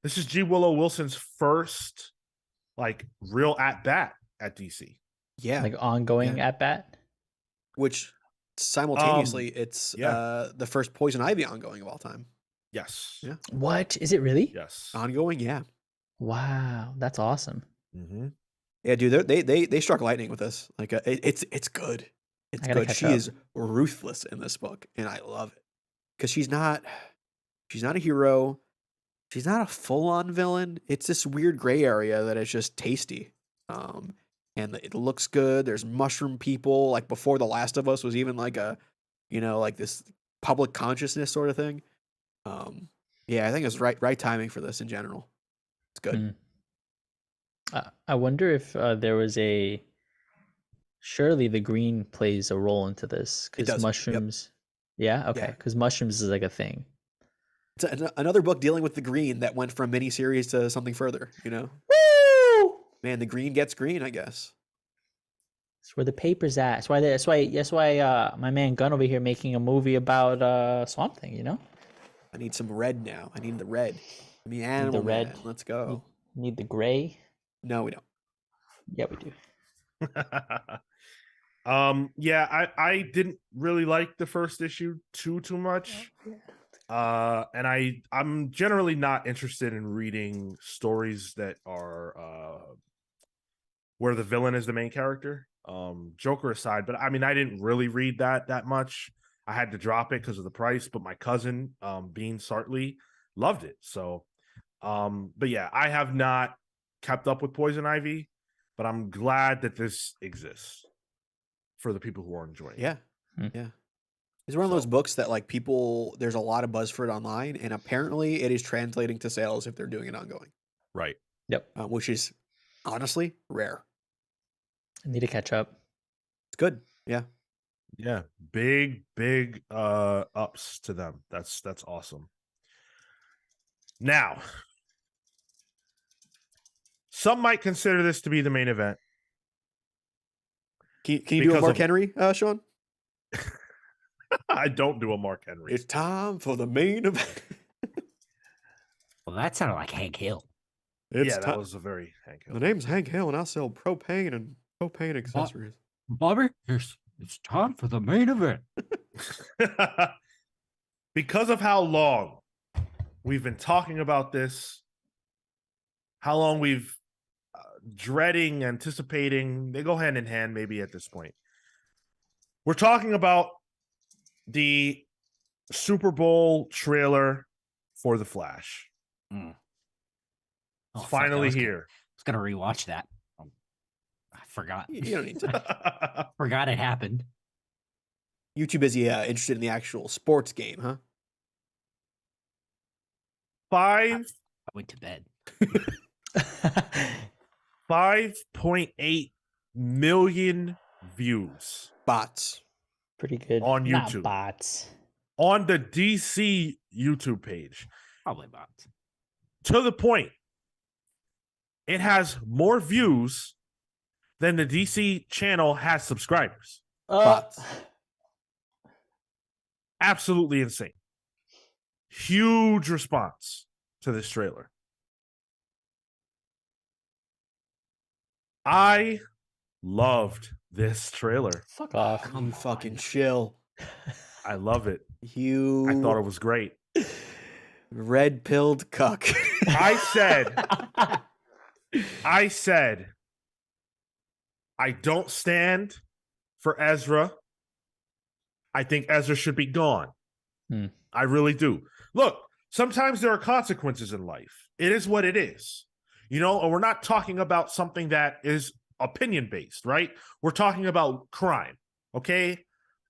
this is G. Willow Wilson's first like real at bat at DC. Yeah. Like ongoing at bat. Which simultaneously it's yeah. the first Poison Ivy ongoing of all time. Yes. Yeah. What is it really? Yes. Ongoing, yeah. Wow, that's awesome. Mm-hmm. Yeah, dude, they struck lightning with this. Like it's good. It's I gotta good. catch She up. is ruthless in this book, and I love it because she's not a hero. She's not a full-on villain. It's this weird gray area that is just tasty. And it looks good. There's mushroom people. Like before The Last of Us was even like a, like this public consciousness sort of thing. Yeah, I think it's right timing for this in general. It's good. I wonder if there was a. Surely the green plays a role into this It because does, yep. mushrooms. Yeah. Okay. Yeah. Because mushrooms is like a thing. It's another book dealing with the green that went from miniseries to something further. Woo! Man, the green gets green, I guess. That's where the paper's at. That's why my man Gunn over here making a movie about Swamp Thing. I need some red now. I need the red. I mean, Animal red. Man. Let's go. Need the gray. No, we don't. Yeah, we do. Yeah, I didn't really like the first issue too much. And I'm generally not interested in reading stories that are where the villain is the main character. Joker aside, but I mean I didn't really read that much. I had to drop it because of the price, but my cousin Bean Sartley loved it. So but yeah, I have not kept up with Poison Ivy, but I'm glad that this exists for the people who are enjoying it. Yeah. Yeah. It's one of those books that like people, there's a lot of buzz for it online, and apparently it is translating to sales if they're doing it ongoing. Right. Yep. Which is honestly rare. I need to catch up. It's good. Yeah. Yeah. Big ups to them. That's awesome. Now, some might consider this to be the main event. Can you do a Because Mark of- Henry, Sean? I don't do a Mark Henry. It's time for the main event. Well, that sounded like Hank Hill. It's yeah, that was a very Hank Hill. The name's Hank Hill, and I sell propane and propane accessories. Bobby, it's time for the main event. Because of how long we've been talking about this, how long we've dreading, anticipating, they go hand in hand maybe at this point. We're talking about the Super Bowl trailer for The Flash. Oh, It's fuck, finally I was here. gonna rewatch that. I forgot. You don't need to. Forgot it happened. You too busy interested in the actual sports game, huh? Five I went to bed. 5.8 million views Bots. Pretty good. On Not YouTube. bots. on the DC YouTube page, Probably bots. to the point it has more views than the DC channel has subscribers. Bots. Absolutely insane. Huge response to this trailer. I loved this trailer. Fuck off. Come You fucking on. chill. I love it. You I thought it was great. red-pilled cuck. I said, I don't stand for Ezra. I think Ezra should be gone. I really do. Look, sometimes there are consequences in life. It is what it is. You know, and we're not talking about something that is opinion-based, right? We're talking about crime, okay?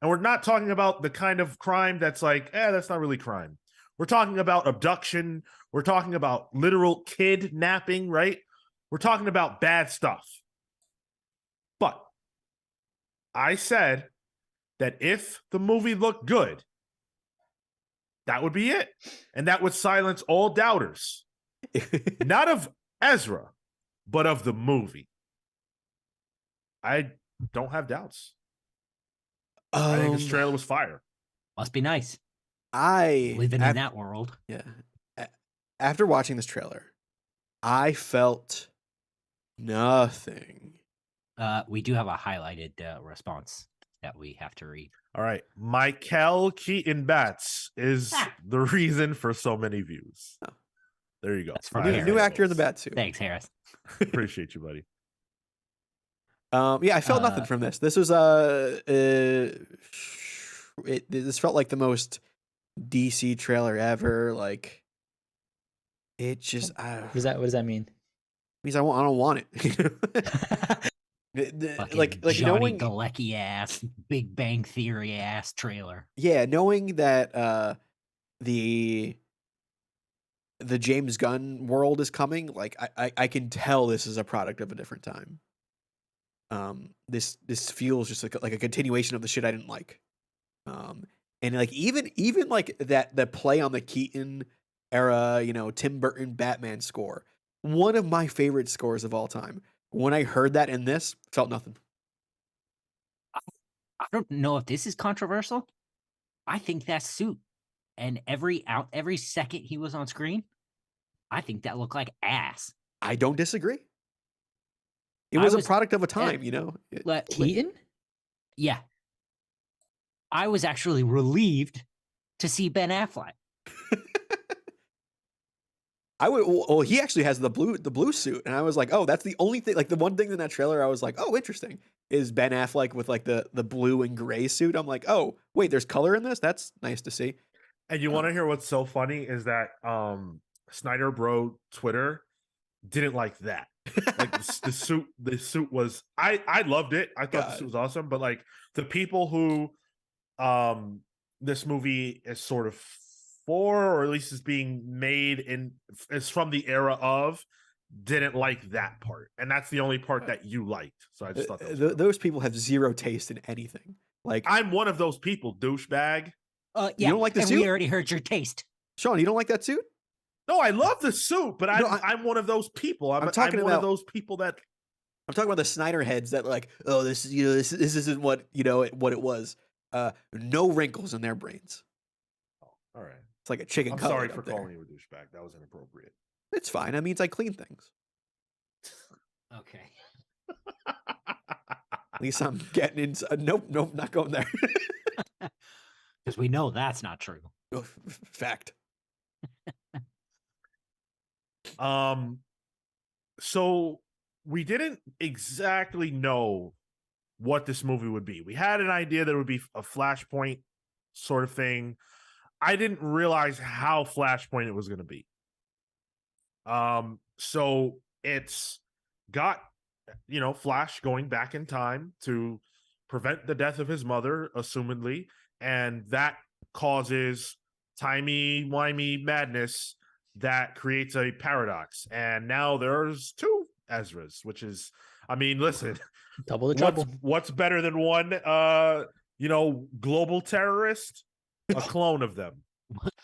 And we're not talking about the kind of crime that's like, that's not really crime. We're talking about abduction. We're talking about literal kidnapping, right? We're talking about bad stuff. But I said that if the movie looked good, that would be it. And that would silence all doubters. Not of Ezra, but of the movie. I don't have doubts. I think this trailer was fire. Must be nice I living in that world. Yeah. After watching this trailer, I felt nothing. We do have a highlighted response that we have to read. All right. Michael Keaton Batts is the reason for so many views. Oh. There you go. That's from New Harris. actor in the bat suit. Thanks, Harris. Appreciate you, buddy. Yeah, I felt nothing from this. This was this felt like the most DC trailer ever. Like, it just What does that mean? means I don't want it. Fucking Johnny knowing, Galecki ass, Big Bang Theory ass trailer. yeah, knowing that the James Gunn world is coming, like I can tell this is a product of a different time. This feels just like a continuation of the shit I didn't like. And like even like that play on the Keaton era, you know, Tim Burton Batman score, one of my favorite scores of all time. When I heard that in this, felt nothing. I don't know if this is controversial. I think that suit and every second he was on screen, I think that looked like ass. I don't disagree. It was a product of a time, you know. Keaton? Yeah. I was actually relieved to see Ben Affleck. Well, he actually has the blue suit, and I was like, oh, that's the only thing. Like the one thing in that trailer, I was like, oh, interesting, is Ben Affleck with like the blue and gray suit. I'm like, oh, wait, there's color in this. That's nice to see. And you want to hear what's so funny is that Snyder Bro Twitter didn't like that. Like the suit was I loved it. I thought the suit was awesome, but like the people who this movie is sort of for, or at least is being made is from the era of, didn't like that part, and that's the only part that you liked. So I just thought those people have zero taste in anything. Like, I'm one of those people, douchebag. Yeah, you don't like the and suit? we already heard your taste. Sean, you don't like that suit? No, I love the suit, but I'm one of those people. I'm one of those people that I'm talking about the Snyder heads that like, oh, this isn't what what it was. No wrinkles in their brains. Oh, all right. It's like a chicken. I'm sorry for calling you a douchebag. That was inappropriate. It's fine. That means I clean things. Okay. At least I'm getting inside. Nope, not going there. Because we know that's not true. Fact. So we didn't exactly know what this movie would be. We had an idea that it would be a Flashpoint sort of thing. I didn't realize how Flashpoint it was going to be. So it's got, Flash going back in time to prevent the death of his mother, assumedly, and that causes timey-wimey madness that creates a paradox. And now there's two Ezras, which is, listen, Double the trouble. What's better than one global terrorist? A clone of them.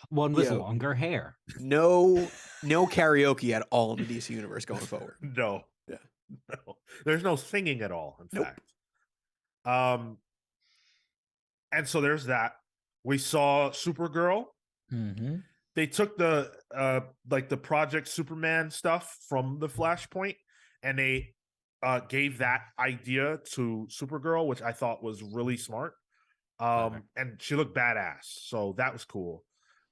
One with Yo. longer hair. No karaoke at all in the DC universe going forward. No. Yeah. No. There's no singing at all, in Nope. fact. And so there's that. We saw Supergirl. Mm-hmm. They took the the Project Superman stuff from the Flashpoint, and they gave that idea to Supergirl, which I thought was really smart. And she looked badass, so that was cool.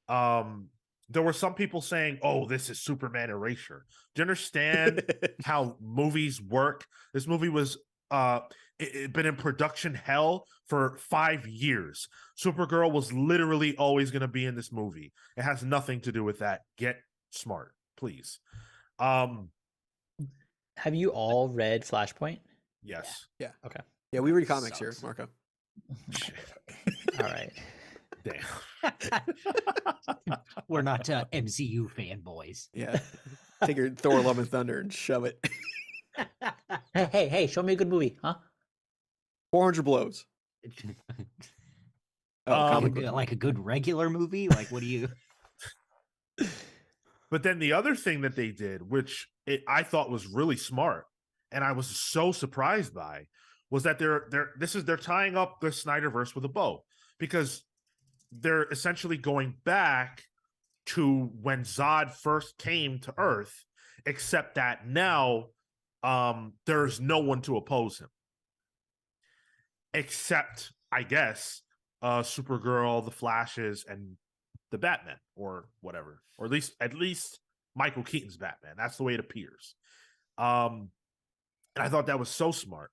There were some people saying, "Oh, this is Superman erasure." Do you understand how movies work? This movie was it been in production hell for 5 years. Supergirl was literally always going to be in this movie. It has nothing to do with that. Get smart, please. Have you all read Flashpoint? Yes. Yeah. Okay. Yeah, we read comics here, Sucks. Marco. All right. Damn. We're not MCU fanboys. Yeah. Take your Thor Love and Thunder and shove it. Hey, show me a good movie, huh? 400 blows. Comic book. Like a good regular movie? Like, what do you? But then the other thing that they did, which I thought was really smart, and I was so surprised by, was that they're tying up the Snyderverse with a bow, because they're essentially going back to when Zod first came to Earth, except that now there's no one to oppose him, except, I guess, Supergirl, the Flashes, and the Batman, or whatever, or at least Michael Keaton's Batman. That's the way it appears. And I thought that was so smart,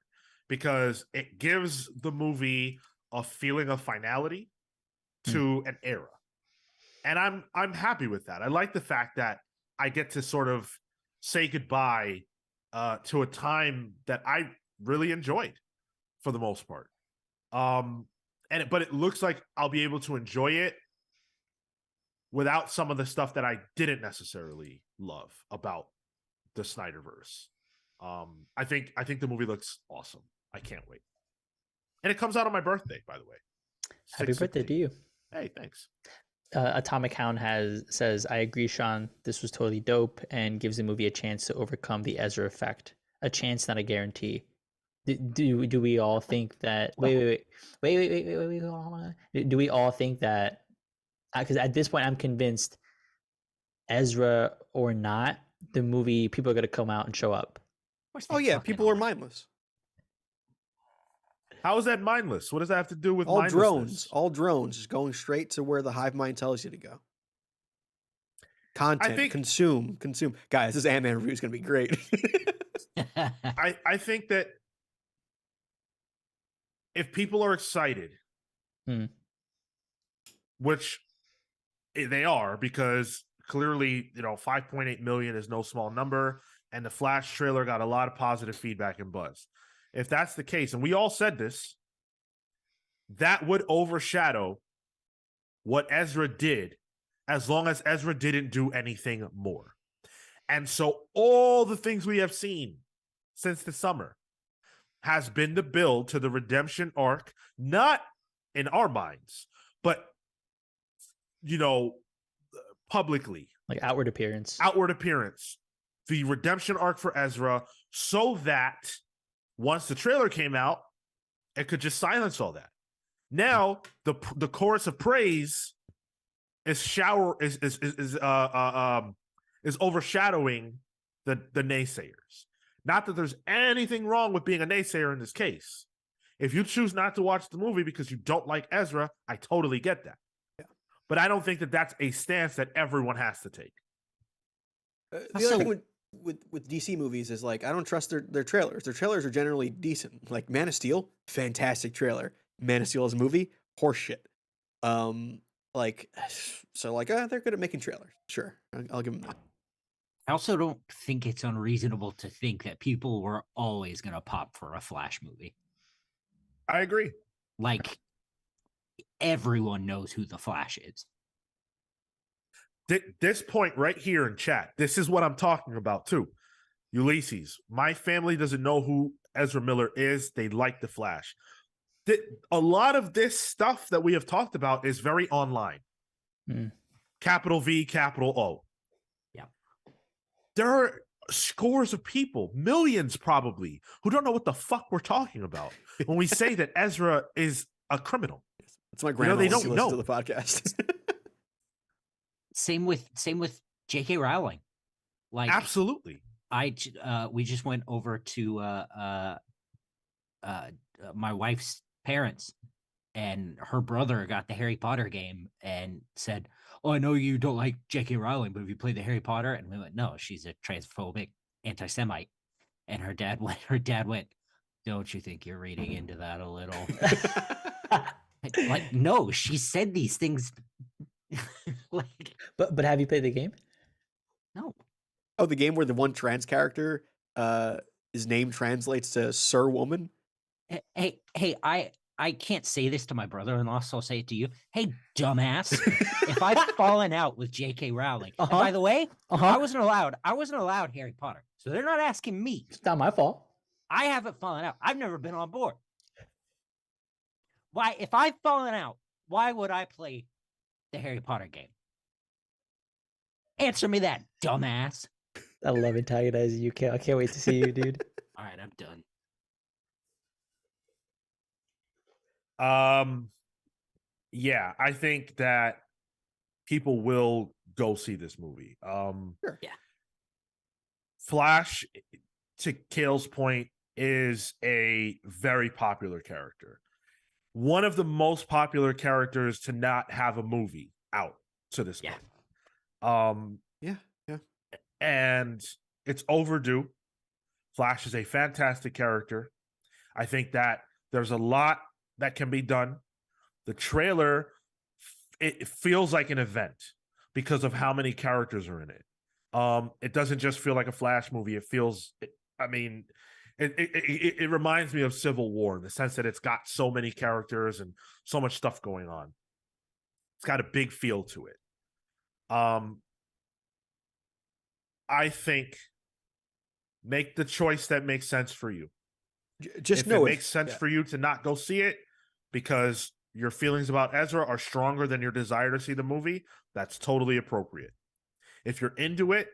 because it gives the movie a feeling of finality to an era, and I'm happy with that. I like the fact that I get to sort of say goodbye to a time that I really enjoyed for the most part. But it looks like I'll be able to enjoy it without some of the stuff that I didn't necessarily love about the Snyderverse. I think the movie looks awesome. I can't wait. And it comes out on my birthday, by the way. Happy birthday to you. Hey, thanks. Atomic Hound says, I agree, Sean. This was totally dope and gives the movie a chance to overcome the Ezra effect. A chance, not a guarantee. Do we all think that? Wait, hold on. Do we all think that? Because at this point, I'm convinced, Ezra or not, the movie, people are going to come out and show up. Oh yeah, people are mindless. How is that mindless? What does that have to do with All mindlessness? drones, just going straight to where the hive mind tells you to go. Content, consume. Guys, this Ant-Man review is going to be great. I think that if people are excited, which they are, because clearly, 5.8 million is no small number, and the Flash trailer got a lot of positive feedback and buzz. If that's the case, and we all said this, that would overshadow what Ezra did, as long as Ezra didn't do anything more. And so all the things we have seen since the summer has been the build to the redemption arc, not in our minds, but, publicly. Like outward appearance. The redemption arc for Ezra, so that once the trailer came out, it could just silence all that. Now the chorus of praise is overshadowing the naysayers. Not that there's anything wrong with being a naysayer in this case. If you choose not to watch the movie because you don't like Ezra, I totally get that. Yeah. But I don't think that that's a stance that everyone has to take. The other thing with DC movies is, like, I don't trust their trailers. Their trailers are generally decent. Like Man of Steel, fantastic trailer. Man of Steel as a movie, horseshit. They're good at making trailers. Sure, I'll give them that. I also don't think it's unreasonable to think that people were always going to pop for a Flash movie. I agree. Like, everyone knows who the Flash is. This point right here in chat, this is what I'm talking about too. Ulysses, my family doesn't know who Ezra Miller is. They like the Flash. A lot of this stuff that we have talked about is very online. Capital V, capital O. Yeah. There are scores of people, millions probably, who don't know what the fuck we're talking about when we say that Ezra is a criminal. It's my grandma. They She don't listens know to the podcast. Same with J.K. Rowling. Like, absolutely. We just went over to my wife's parents, and her brother got the Harry Potter game and said, "Oh, I know you don't like J.K. Rowling, but have you played the Harry Potter?" And we went, "No, she's a transphobic anti-Semite." And her dad went, "Don't you think you're reading into that a little?" Like, no, she said these things. Like, but have you played the game? no. Oh, the game where the one trans character, his name translates to Sir Woman. Hey, I can't say this to my brother-in-law, so I'll say it to you. Hey, dumbass! If I've fallen out with J.K. Rowling, and by the way, I wasn't allowed Harry Potter, so they're not asking me. It's not my fault. I haven't fallen out. I've never been on board. Why? If I've fallen out, why would I play the Harry Potter game? Answer me that, dumbass. I love antagonizing you. I can't wait to see you, dude. All right, I'm done. Yeah, I think that people will go see this movie. Sure. Yeah. Flash, to Kale's point, is a very popular character. One of the most popular characters to not have a movie out to this point. Yeah. And it's overdue. Flash is a fantastic character. I think that there's a lot that can be done. The trailer, it feels like an event because of how many characters are in it. It doesn't just feel like a Flash movie. It feels, it reminds me of Civil War in the sense that it's got so many characters and so much stuff going on. It's got a big feel to it. I think make the choice that makes sense for you. Just if know it makes sense for you to not go see it because your feelings about Ezra are stronger than your desire to see the movie, that's totally appropriate. If you're into it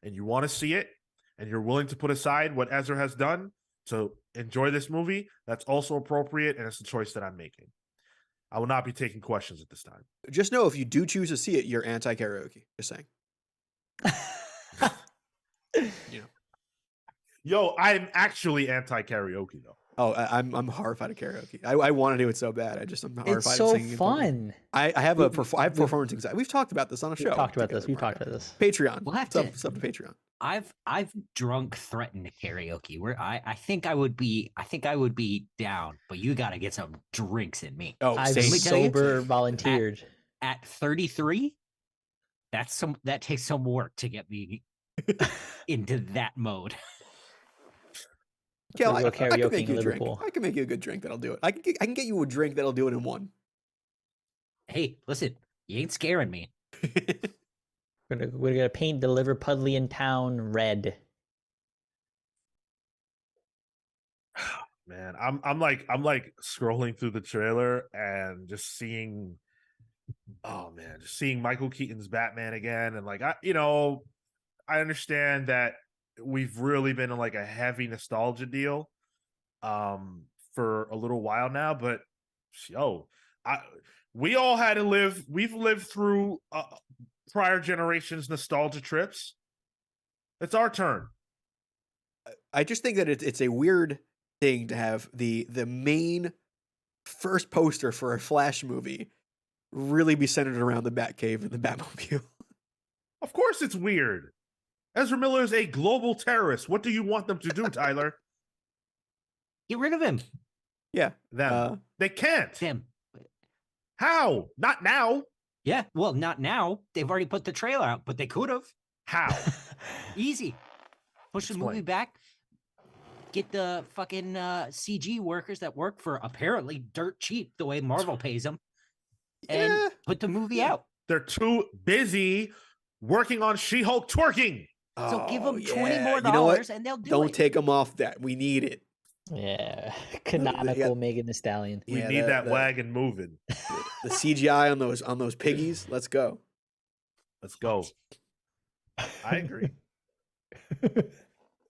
and you want to see it and you're willing to put aside what Ezra has done to enjoy this movie, that's also appropriate, and it's the choice that I'm making. I will not be taking questions at this time. Just know if you do choose to see it, you're anti-karaoke. Just saying. Yo, I'm actually anti-karaoke though. Oh, I'm horrified of karaoke. I want to do it so bad. I'm horrified. It's so of singing fun. I have performance anxiety. We've talked about this on a show. We've talked about this. Patreon. We'll have What's up to Patreon? I've drunk threatened karaoke where I think I would be down, but you got to get some drinks in me. Oh, I've same. sober volunteered. At 33, that takes some work to get me into that mode. Kel, We'll go I can karaoke make in you a drink. Liverpool. I can make you a good drink that'll do it. I can get you a drink that'll do it in one. Hey, listen, you ain't scaring me. We're gonna paint the Liverpudlian town red. Man, I'm like scrolling through the trailer and just seeing, just seeing Michael Keaton's Batman again, and like I understand that we've really been in like a heavy nostalgia deal, for a little while now, but we all had to live. We've lived through prior generations' nostalgia trips. It's our turn. I just think that it's a weird thing to have the main first poster for a Flash movie really be centered around the Batcave and the Batmobile. Of course it's weird. Ezra Miller is a global terrorist. What do you want them to do, Tyler? Get rid of him. Yeah. They can't. Them. How? Not now. Yeah, well, not now. They've already put the trailer out, but they could have. How? Easy. Push the movie back. Get the fucking CG workers that work for apparently dirt cheap the way Marvel pays them, and put the movie out. They're too busy working on She-Hulk twerking. So give them $20 more, you know what? and they'll do it. Don't take them off that. We need it. Yeah, canonical Megan Thee Stallion. We Yeah, need the- that the- wagon moving. The CGI on those piggies. Let's go. Let's go. I agree.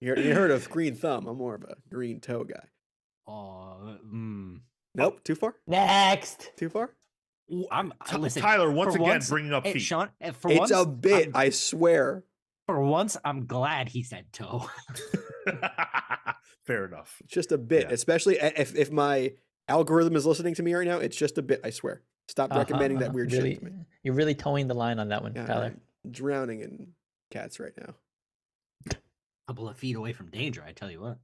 You heard of Green Thumb? I'm more of a Green Toe guy. Oh, Nope, too far. Next. Too far. listen. Tyler, once for again, once- bringing up hey, feet. Sean, for It's once, a bit. I'm- I swear. for once, I'm glad he said toe. Fair enough. It's just a bit, Yeah. especially if my algorithm is listening to me right now. It's just a bit. I swear. Stop recommending that weird really, shit to me. You're really towing the line on that one, Yeah, Tyler. I'm drowning in cats right now. Couple of feet away from danger, I tell you what.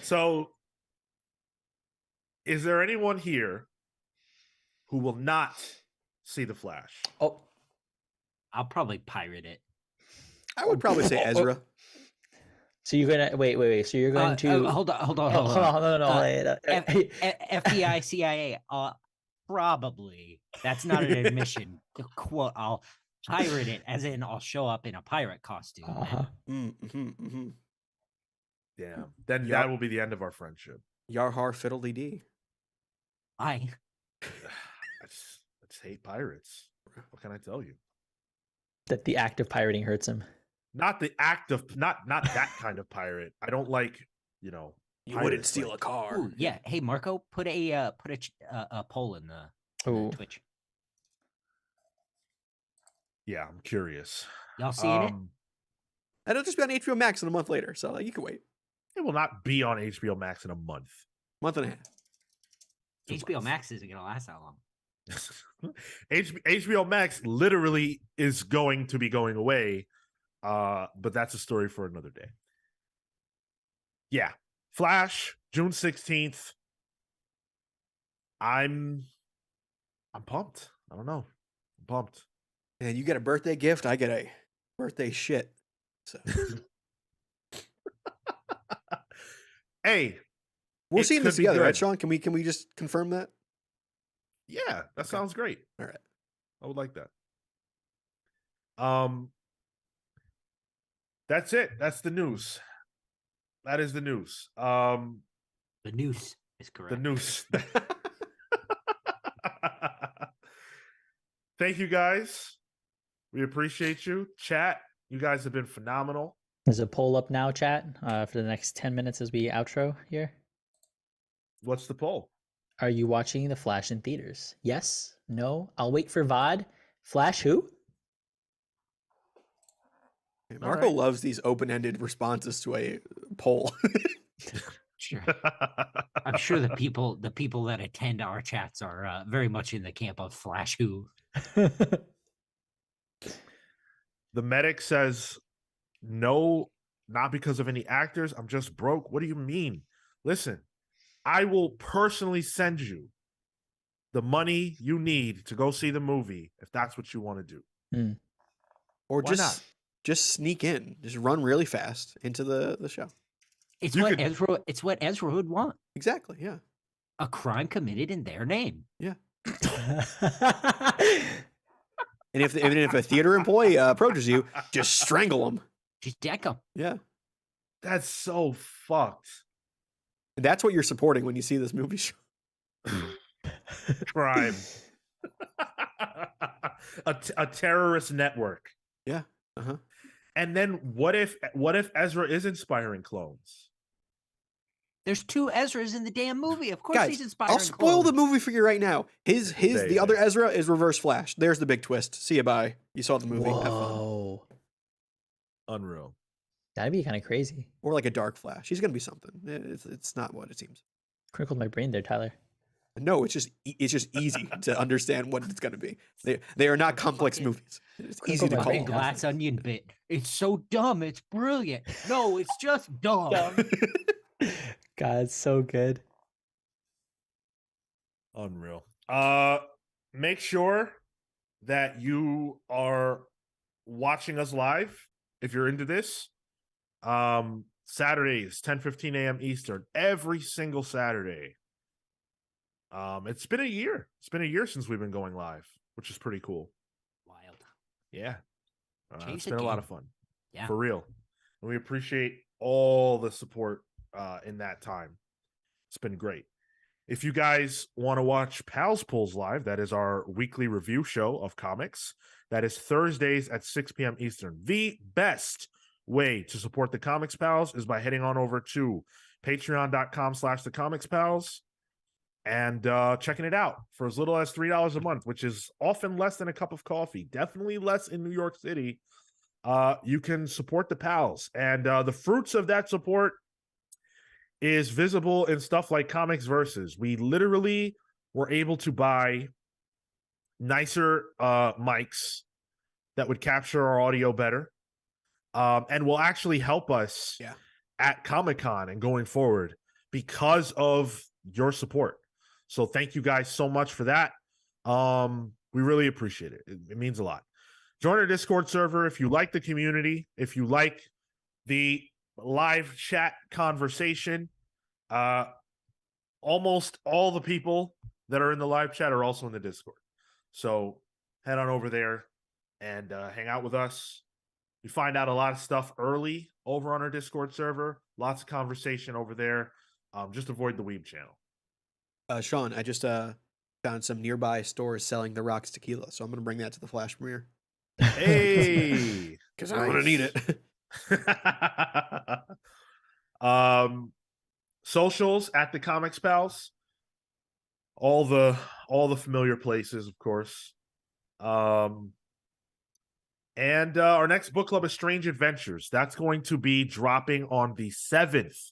So, is there anyone here who will not see the Flash? Oh, I'll probably pirate it. I would probably say Ezra. so you're gonna wait. So you're going to hold on. Oh, hold on. Uh, wait, FBI, CIA, probably. That's not an admission. Quote, I'll pirate it, as in I'll show up in a pirate costume. Uh-huh. Damn. Then Yup. that will be the end of our friendship. Yarhar fiddly dee. I I just hate pirates. What can I tell you? That the act of pirating hurts him. Not the act of not that kind of pirate. I don't like, You wouldn't pirates, steal a like- car. Ooh, yeah. Hey Marco, put a poll in the Oh, Twitch. Yeah, I'm curious. Y'all seeing it? And it'll just be on HBO Max in a month later, so you can wait. It will not be on HBO Max in a month. Month and a half. 2 HBO months. Max isn't gonna last that long. HBO Max literally is going to be going away, but that's a story for another day. Yeah, Flash, June 16th. I'm pumped. I don't know. I'm pumped. And you get a birthday gift, I get a birthday shit. So Hey, we're It seeing could this be together, right, good. Sean? Can we just confirm that? yeah, that Okay. sounds great. All right. I would like that. That's it. That's the news. That is the news. The noose is correct. The news. Thank you guys. We appreciate you. Chat, you guys have been phenomenal. there's a poll up now, chat, for the next 10 minutes as we outro here. What's the poll? Are you watching The Flash in theaters? Yes? No? I'll wait for VOD. Flash who? Marco right. loves these open-ended responses to a poll. Sure. I'm sure the people that attend our chats are very much in the camp of Flash who. The medic says, no, not because of any actors. I'm just broke. What do you mean? Listen, I will personally send you the money you need to go see the movie if that's what you want to do. Or Why not? just sneak in. Just run really fast into the show. It's You what could- Ezra. It's what Ezra would want. Exactly, yeah. A crime committed in their name. And even if a theater employee approaches you, just strangle them. Just deck them. Yeah. That's so fucked. And that's what you're supporting when you see this movie show. Crime. a terrorist network. Yeah. Uh-huh. And then what if Ezra is inspiring clones? There's 2 Ezras in the damn movie. Of course, Guys, he's inspiring. I'll spoil the clones. movie for you right now. There The you other go. Ezra is Reverse Flash. There's the big twist. See you, bye. You saw the movie. Have fun. Whoa. Unreal. That'd be kind of crazy. Or like a Dark Flash. He's gonna be something. It's not what it seems. Crinkled my brain there, Tyler. No, it's just easy to understand what it's gonna be. They are not complex Fucking movies. It's easy to my call. brain. Big glass onion bit. It's so dumb. It's brilliant. No, it's just dumb. God, it's so good. Unreal. Make sure that you are watching us live if you're into this. Saturdays, 10:15 a.m. Eastern, every single Saturday. It's been a year. It's been a year since we've been going live, which is pretty cool. Wild. Yeah. It's Chase been a lot again. of fun. Yeah. For real. And we appreciate all the support in that time. It's been great. If you guys want to watch Pals Pulls Live, that is our weekly review show of comics. That is Thursdays at 6 p.m. Eastern. The best way to support the Comics Pals is by heading on over to patreon.com/thecomicspals and checking it out for as little as $3 a month, which is often less than a cup of coffee. Definitely less in New York City. You can support the pals, and the fruits of that support is visible in stuff like Comics Versus. We literally were able to buy nicer mics that would capture our audio better, and will actually help us at Comic-Con and going forward because of your support. So thank you guys so much for that. We really appreciate it. It means a lot. Join our Discord server if you like the community, if you like the live chat conversation. Almost all the people that are in the live chat are also in the Discord. So head on over there and hang out with us. You find out a lot of stuff early over on our Discord server. Lots of conversation over there. Just avoid the Weeb channel. Sean, I just found some nearby stores selling the Rocks tequila, so I'm going to bring that to the Flash premiere. Hey, because I'm going to need it. Socials at the Comics Pals. All the familiar places, of course. And our next book club is Strange Adventures. That's going to be dropping on the 7th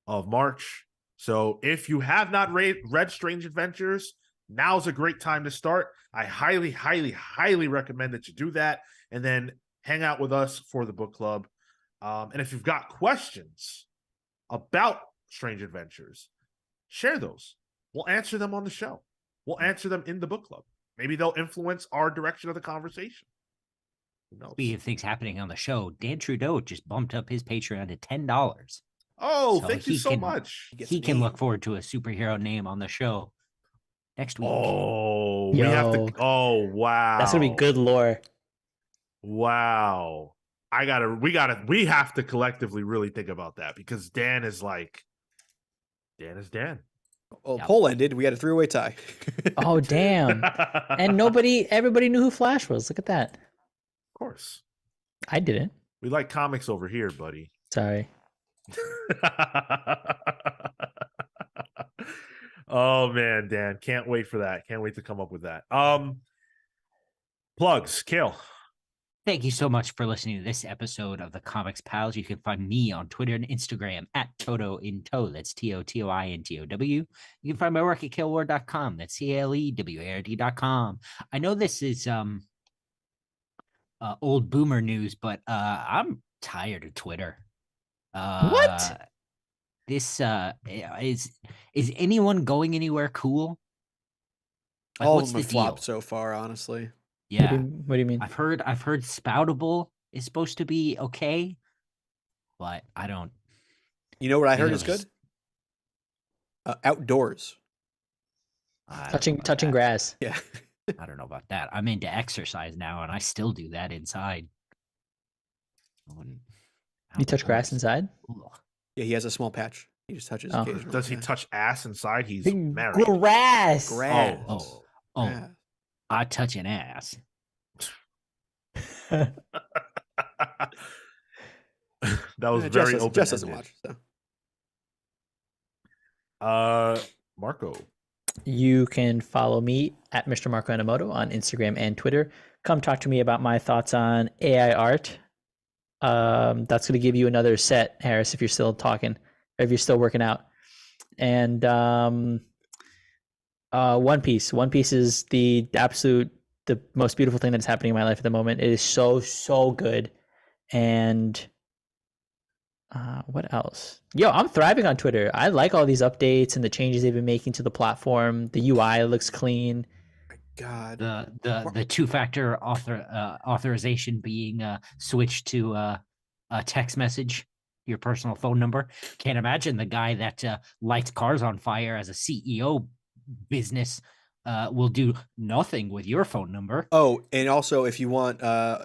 of March. So if you have not read Strange Adventures, now's a great time to start. I highly, highly, highly recommend that you do that and then hang out with us for the book club. And if you've got questions about Strange Adventures, share those. We'll answer them on the show. We'll answer them in the book club. Maybe they'll influence our direction of the conversation. Who knows? Speaking of things happening on the show, Dan Trudeau just bumped up his Patreon to $10. Oh, So thank you he so can- much. He can look forward to a superhero name on the show next week. Oh, we have to. Yo. Oh, wow. That's gonna be good lore. Wow. We have to collectively really think about that because Dan is Dan. Well, Yep. poll ended. We had a 3-way tie. Oh damn! And everybody knew who Flash was. Look at that. Of course. I didn't. We like comics over here, buddy. Sorry. Oh man, Dan. Can't wait for that. Can't wait to come up with that. Plugs, Kale. Thank you so much for listening to this episode of the Comics Pals. You can find me on Twitter and Instagram at TotoIntow. That's TOTOINTOW. You can find my work at KaleWard.com. That's CALEWARD.com. I know this is old boomer news, but I'm tired of Twitter. What? This is anyone going anywhere cool? Like, All what's of them the have flopped deal? so far, honestly. Yeah. What do you mean? I've heard Spoutable is supposed to be okay, but I don't. You know what I Maybe heard I'll is just- good? Outdoors. I don't know about Touching that. grass. Yeah. I don't know about that. I'm into exercise now, and I still do that inside. You touch grass inside? Yeah, he has a small patch. He just touches Oh. occasionally. Does he yeah. touch ass inside? He's Big married. grass. Grass. Oh, Grass. I touch an ass. That was Yeah, very Jess open. doesn't watch. So. Marco. You can follow me at Mr. Marco Enomoto on Instagram and Twitter. Come talk to me about my thoughts on AI art. That's going to give you another set, Harris, if you're still talking, or if you're still working out. And One Piece. One Piece is the most beautiful thing that's happening in my life at the moment. It is so good. And what else? Yo, I'm thriving on Twitter. I like all these updates and the changes they've been making to the platform. The UI looks clean. God. The two-factor authorization being switched to a text message, your personal phone number. Can't imagine the guy that lights cars on fire as a CEO business will do nothing with your phone number. Oh, and also if you want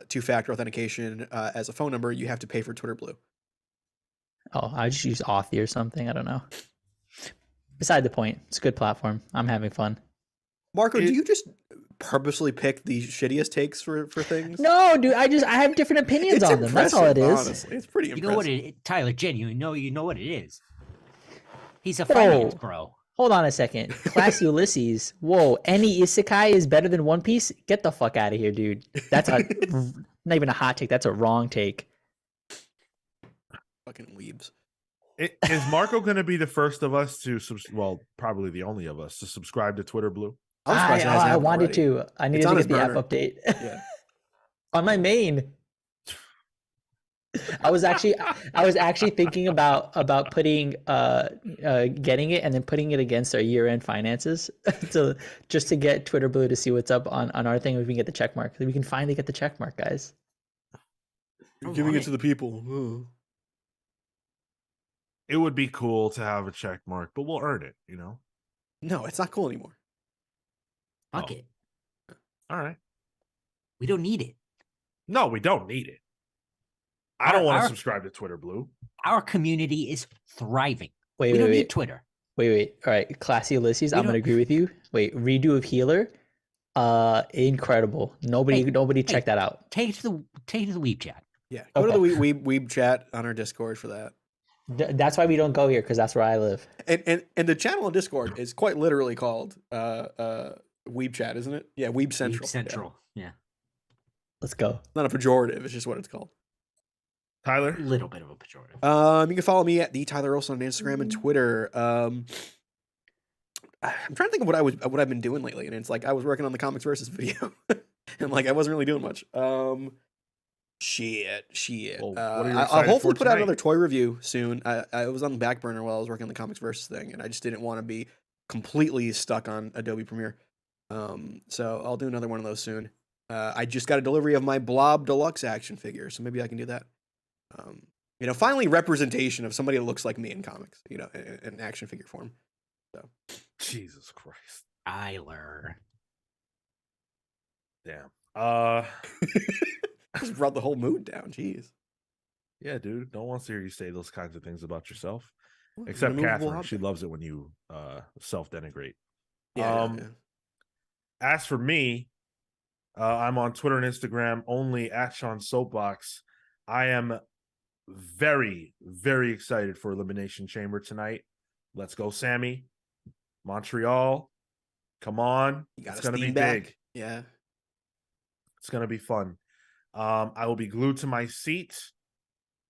two-factor authentication as a phone number, you have to pay for Twitter Blue. Oh, I just use Authy or something. I don't know. Beside the point, it's a good platform. I'm having fun. Marco, do you just purposely pick the shittiest takes for things? No, dude, I have different opinions It's on them. That's all it impressive, is. honestly. It's pretty You impressive. know what Tyler, genuinely, you know what it is. He's a finance bro. Hold on a second. Classy Ulysses. Whoa, any isekai is better than One Piece? Get the fuck out of here, dude. That's not even a hot take. That's a wrong take. Fucking weebs. Is Marco going to be the first of us to, probably the only of us to subscribe to Twitter Blue? I'm surprised it hasn't I happened wanted already. to. I needed It's on to his get the app burner. update. Yeah. On my main. I was actually thinking about putting getting it and then putting it against our year-end finances to just to get Twitter Blue to see what's up on our thing. If we can get the check mark, we can finally get the check mark, guys. You're giving it to the people. Ugh. It would be cool to have a check mark, but we'll earn it, you know? No, it's not cool anymore. Fuck it. All right. We don't need it. No, we don't need it. I don't want to subscribe to Twitter Blue. Our community is thriving. We don't need Twitter. Wait. All right, Classy Ulysses, I'm gonna agree with you. Wait, redo of Healer, incredible. Nobody check that out. Take it to the Weeb chat. Yeah, go to the Weeb chat on our Discord for that. That's why we don't go here, because that's where I live. And the channel on Discord is quite literally called Weeb Chat, isn't it? Yeah, Weeb Central. Weeb Central. Yeah. Let's go. Not a pejorative, it's just what it's called. Tyler? A little bit of a pejorative. You can follow me at the Tyler Olson on Instagram and Twitter. I'm trying to think of what I've been doing lately, and it's like I was working on the Comics Versus video, and like I wasn't really doing much. Shit. Well, what are you I'll excited hopefully for put out tonight? another toy review soon. I was on the back burner while I was working on the Comics Versus thing, and I just didn't want to be completely stuck on Adobe Premiere. So I'll do another one of those soon. I just got a delivery of my Blob Deluxe action figure, so maybe I can do that. Finally representation of somebody that looks like me in comics, in action figure form. So Jesus Christ. Tyler. Damn. just brought the whole mood down. Jeez. Yeah, dude. Don't want to hear you say those kinds of things about yourself. Well, Except removable Catherine. object. She loves it when you self-denigrate. Yeah. As for me, I'm on Twitter and Instagram only at Sean Soapbox. I am very, very excited for Elimination Chamber tonight. Let's go, Sammy. Montreal. Come on. It's going to be big. Yeah. It's going to be fun. I will be glued to my seat,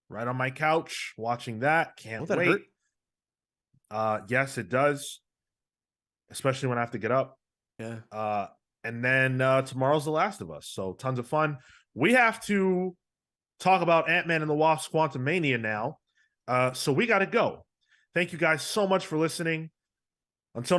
right on my couch, watching that. Can't wait. Yes, it does. Especially when I have to get up. Yeah. And then tomorrow's The Last of Us. So tons of fun. We have to talk about Ant-Man and the Wasp Quantumania now. So we got to go. Thank you guys so much for listening. Until